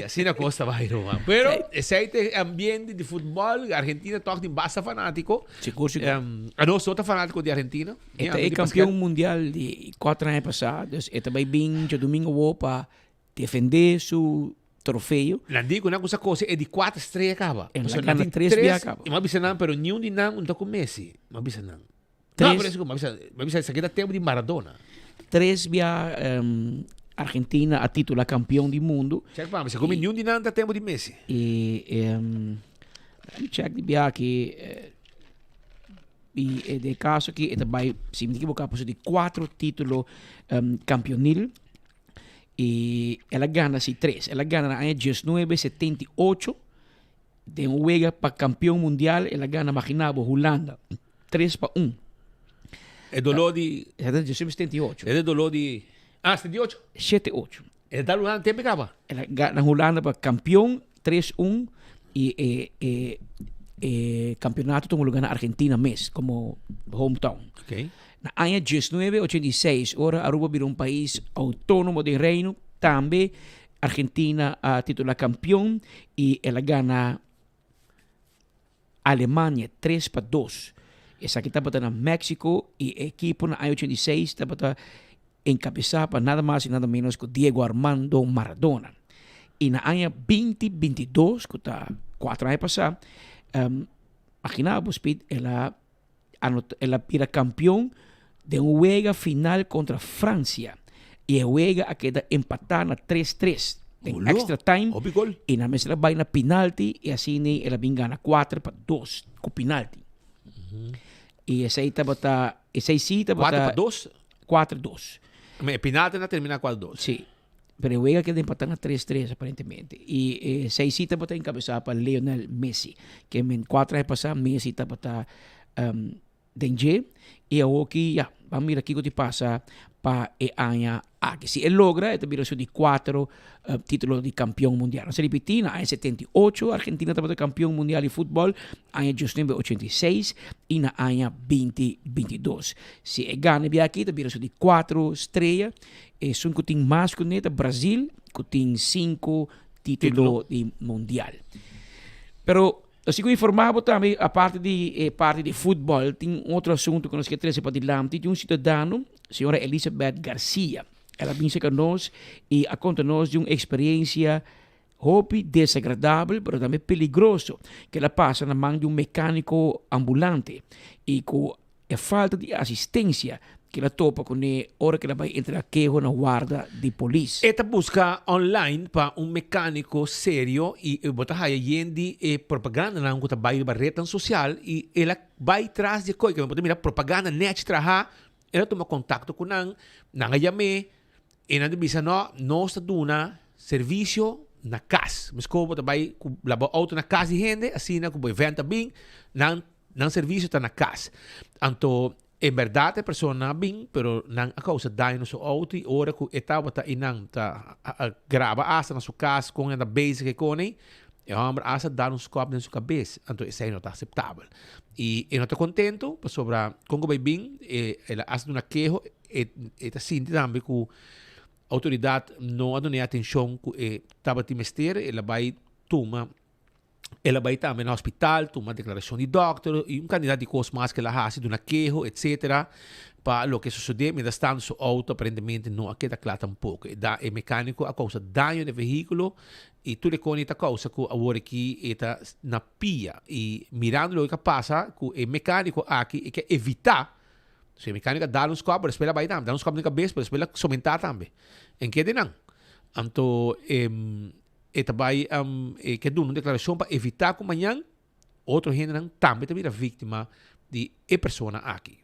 Assim na costa vai, não. Pero esse ambiente de futebol, a Argentina toca em basta fanático. Nós somos fanáticos de Argentina. Este é campeão mundial de 4 anos passados. E também vem de domingo para defender seu trofeo. Não digo uma coisa é de 4 estrelas acaba. Ela ganha 3 vezes acaba. Mas bisa não, pero nenhum de não está com Messi. Mas bisa não. 3. Não, mas bisa isso aqui dá tempo de Maradona. 3 via Argentina a titular campeão do mundo. Check pa, se come nenhum de nada tempo de Messi. E check de via que e de caso que também, se me equivocar, possui 4 títulos campeonil. E ela ganha 3. Ela ganha na 1978. De un juega para campeón mundial, ela ganha, imaginava, Holanda. 3-1. É dolor de... É de 78. É dolor de... 78? 7-8. É da Holanda tempo acaba. Ela ganha Holanda para campeão, 3-1. E campeonato tem lugar na Argentina mesmo, como hometown. Okay. Na ano 1986, ora Aruba virou país autônomo de reino, também Argentina a titular campeão e ela ganha Alemanha 3-2. Essa aqui estava na México e a equipe na ano 86 estava encabeçada para nada mais e nada menos que Diego Armando Maradona. E na ano 2022, que está 4 anos passados, imaginamos que ela era campeão de um juego final contra Francia. E o juego a queda empatada 3-3 en extra time. E na mesa vai na penalti e assim ela vem ganha 4-2 com penalti. E essa aí estava 4-2? 4-2. Mas penalti não termina 4-2. Sim. Pero o juego queda empatada 3-3 aparentemente. E essa aí estava encabeçada para Lionel Messi, que em 4 anos passados Messi estava Danger e aqui vamos ver aqui o que passa para Anya aqui. Se ele logra, ele vira de 4 títulos de campeão mundial. Se repetir, na 78, Argentina estava campeão mundial de futebol, em 1986 e na ano 2022. Se ele ganha aqui, ele vira de 4 estrelas. E são que tem mais que o Brasil, que tem 5 títulos de mundial. Pero assim que informavo também, a parte de futebol, tem outro assunto que nós queremos trazer para adiante, de um cidadão, a senhora Elizabeth Garcia. Ela vem conosco e a conta-nos de uma experiência desagradável, mas também perigoso, que ela passa na mão de um mecânico ambulante e com a falta de assistência que ela topa com a hora que ela vai entrar na guarda de polícia. Esta busca online para um mecânico sério e bota yendi propaganda na que vai na rede social e ela vai atrás de coisa que pode mirar propaganda net traha, ela toma contato com nang yame e nang bisa no está duna serviço na casa. Mas como vai lava auto na casa de gente, assim na como venta bem, nang serviço está na casa. Anto em verdade a pessoa não bem, pero não a causa daño no seu auto e ora que estava tá inang tá grava asa na sua casa com a base que cone e a homem asa dar um scope na sua cabeça, então isso aí não está aceitável e não está contento para sobre como vai bem ela asa uma queixa e está sentindo também que a autoridade não dá atenção que estava te mester ela vai tomar. Ela vai também no hospital, toma declaração de doctor e candidato de coisas mais que ela faz, de uma queixa, etc. Para o que sucede, mas estando seu auto, aparentemente, não queda claro tampouco. É mecânico a causa dano no veículo e tudo é com a causa que agora aqui está na pia. E mirando o que passa, que o mecânico aqui é que evitar, se o mecânico dá um scope, depois ela vai dar um scope na cabeça, depois ela somentar também. Em que não? Então, também que dá uma declaração para evitar que amanhã outro gente também vira vítima de pessoa aqui.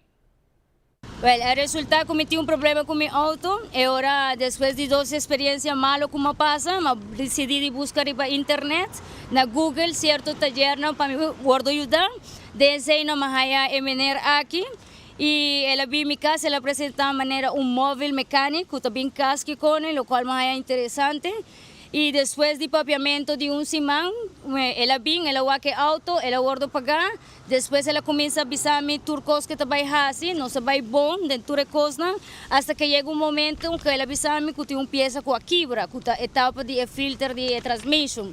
Well, resulta que cometi um problema com meu auto e agora, depois de 2 experiências malas que me passa, decidi buscar na internet, na Google, certo taller para me ajudar. Desde na Mahaya Emener aqui. E ela veio minha casa, ela apresentou de maneira móvel mecânico, também casco com ele, o qual é interessante. E depois de papiamento de semana, ela vem, ela vai ao auto, ela guarda pagar. Depois ela começa a avisar-me turcos que vai assim, não se vai bom dentro de coisa, até que chega momento que ela avisa-me que tem peça com a quebra, com a etapa de filtro de transmissão.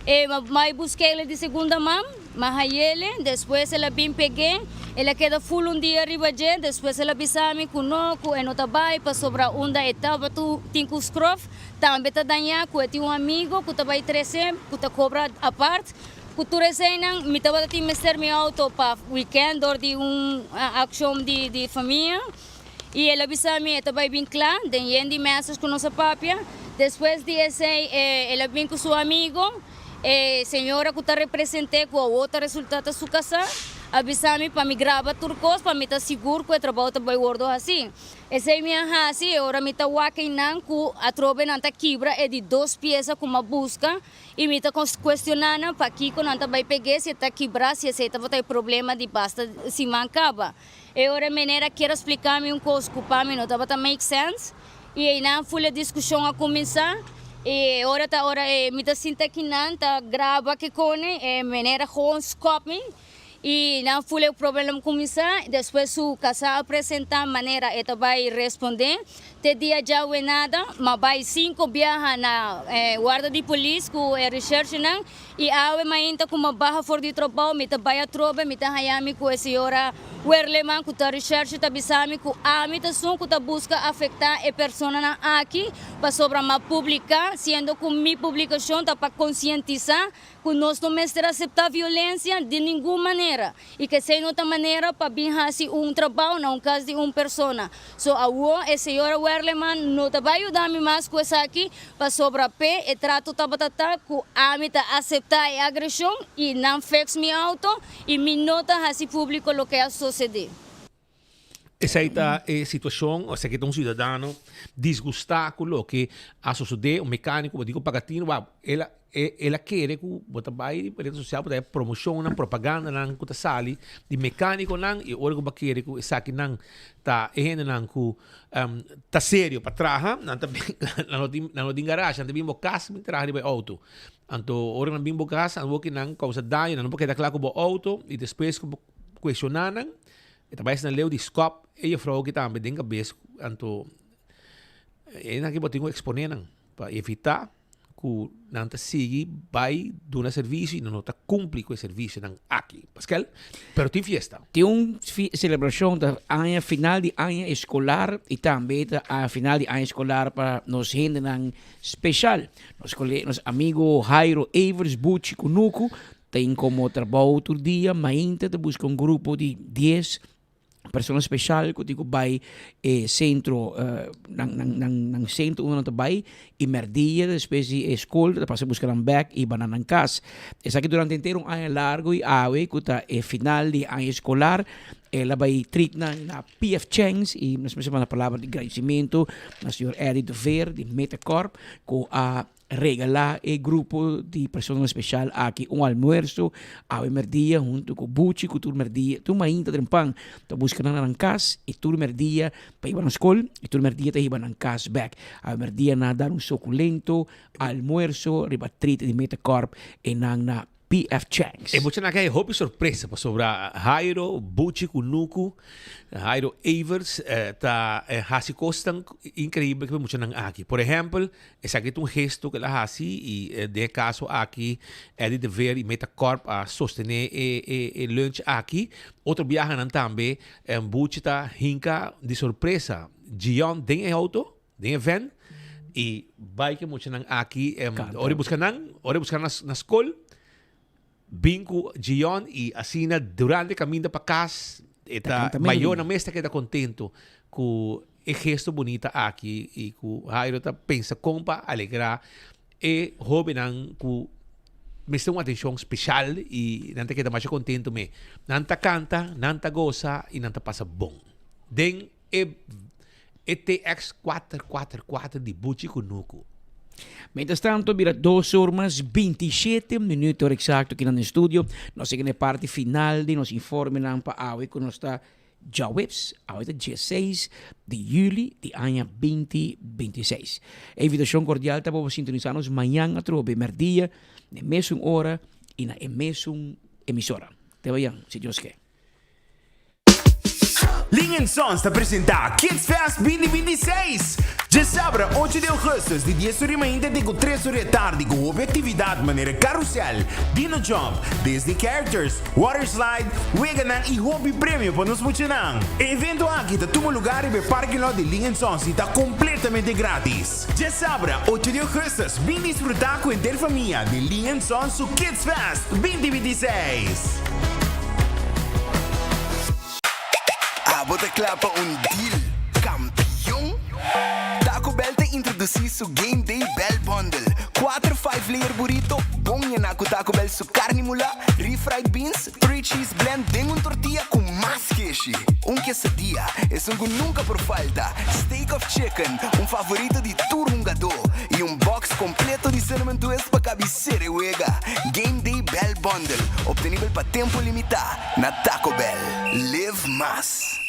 E mas busquei ele de segunda mão, mas ele, depois ela vem peguei, ela queda full dia arriba de, depois ela avisa-me que não trabalha para sobrar da etapa tu tem que escrever. Também está danhando, que tem amigo que vai trazer, que está cobra a parte, que tu recém me estava a meter meu auto para weekend ou de ação de família E ele avisa a mim, eu vai bem claro, tem de mesas com nossa papia. Depois de esse, ele vem com seu amigo, senhora que está representando com o outro resultado da sua casa, avisa-me para me gravar turcos, para me estar seguro que o trabalho está bem gordo assim. Esse é minha raça, agora me está wakainan que a trova não está quebra, é de 2 peças com uma busca, e me está questionando para que não está bem pegar, se está quebrar, se está tem problema de basta, se mancava. E agora a maneira quero explicar-me coisa que para mim não está make sense, e aí na full discussão a começar. E agora me está sentindo que não está grava que cone, maneira com scope. E não foi o problema começar, depois o casal apresentar maneira ele vai responder. Te dia já não é nada, mas vai 5 viaja na guarda de polícia com recherche não. E a ainda com uma barra fora de trabalho, me vai a tropa, me hayami com a senhora Werleman que tá recherche tá bisami com a mitação que tá busca afetar a pessoa na aqui para sobre uma publicar, sendo que minha publicação tá para conscientizar que nós não vamos aceitar violência de nenhuma maneira e que sem outra maneira para vir assim trabalho não caso de uma pessoa. So a senhora Werleman não tá vai ajudar me mais com essa aqui para sobre a pé e trato tá batata que a mita aceitar a agressão e não fez me auto e me nota assim público lo que é suceder. Essa é a situação, ou seja, que um cidadão desgostado com o que a sociedade, o mecânico, o pagatino, ela quer que o trabalho de rede social para promoção, propaganda, não que sali de mecânico não e ora que quer que essa aqui não tá não que tá sério para trabalhar, não tá não tem garagem, não tem casa, não trabalha de auto. Então ora não tem casa, não que não causa dano, não porque tá claro com o auto e depois questionando. Trabalha na lei de scope e a fraude que também tem cabeça, então é na que botinho exponer para evitar que não te siga vai do serviço e não te cumpre com o serviço não aqui, Pascal. Pero tem festa. Tem uma celebração da ano final de ano escolar e também da final de ano escolar para nós gente especial. Nosso amigo Jairo Evers Bucci Kunuku tem como trabalho outro dia, mas ainda busca um grupo de 10 pessoas especiais que digo vai centro nang centro onde vai e merdia depois de escola para buscar um back e banana em casa. Essa aqui durante inteiro um ano largo e ave que tá final de ano escolar ela vai treat na PF Changs e nós precisamos a palavra de agradecimento na senhor Eddie de Ver de Metacorp com a regalar el grupo de personas especial aqui almuerzo a merdia junto com Bucci, com tu merdia, tu mainta de pan, tu busca na casa e tu merdia para ir na escola e tu merdia te ir na casa back. A merdia na dar suculento almuerzo ribatrit de Metacorp e na PF Changs. E mucha na kay hobby sorpresa pa sobra Jairo Bucci Kunuku, Jairo Evers hasi costan increíble que mucha nang aqui. Por exemplo, essa aqui um gesto que ela hasi e de caso aqui é de dever e Metacorp a sostener e lunch aqui. Outro viaje nan também Bucci ta hinka de sorpresa. Gion den auto, den van e vai que mucha nang aqui ora buscar na escola. Binco Gion e assim durante caminho para casa eta maior na mesta que está contento com o gesto bonito aqui e com Jairo tá pensa compa alegrar e hobby nan com me uma atenção especial e não te queda mais contento me não ta canta não ta goza e não ta passa bom den ETX 444 de Bucci Kunuku. Mientras tanto, mira 2 horas 27 minutos exacto aqui no estúdio. Nós chegamos na parte final de nos informe para a que nós está já webs, a 16 de julho de ano 2026. A invitação cordial para você sintonizar-nos amanhã a trobe merdia, na mesma hora e na mesma emissora. Te vayan, se Deus quer. Ling & Sons te apresenta Kids Fest 2026. Já sábado, 8 de agosto, de 10 horas ainda de 3 horas da tarde, com atividade maneira carrossel, dino jump, Disney characters, water slide, weganan e hobby prêmio para nos funcionar. O evento aqui está todo lugar e o parque lot de Ling & Sons está completamente grátis. Já sábado, 8 de agosto, vem disfrutar com a família de Ling & Sons o Kids Fest 2026. Bota clapa un deal. introduzi su Game Day Bell Bundle. 4 5-layer burrito, bom yan ako Taco Bell su carne mula, refried beans, 3 cheese blend, den un tortilla con más queso. Un quesadilla es un que nunca por falta. Steak of chicken, un favorito de turungado. Y un box completo de cinnamon twist para cabecear huega. Game Day Bell Bundle, obtenible para tiempo limitado. Na Taco Bell, live más.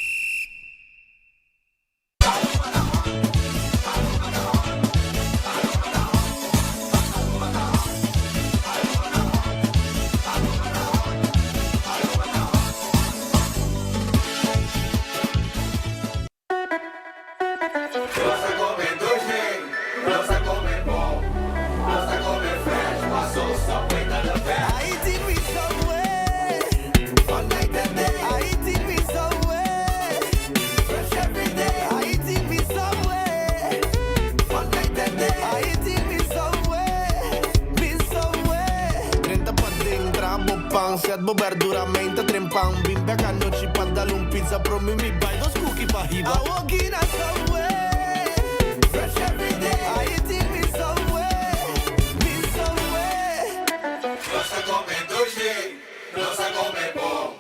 Set bo verduramente trempang bimbe cannoci pantalon pizza promi mi buy those cookie pa hiba I walk in a Subway fresh every day I eat me Subway Nós tá comendo 2G, nós tá comendo bom,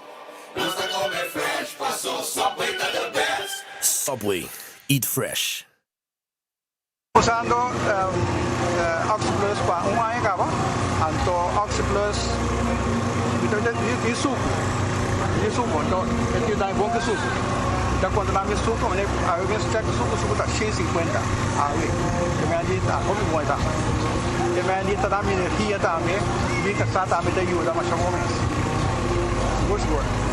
nós tá comendo fresh, passou Subway tá the best. Subway, eat fresh. Usando Oxyplus para un año acaba, anto Oxyplus isso então ele dá bom que suco então quando lá me suco né a eu vejo que suco tá 150 aí que me adita como vai tá que me adita da minha energia também fica só também da ajuda mas chamo mais good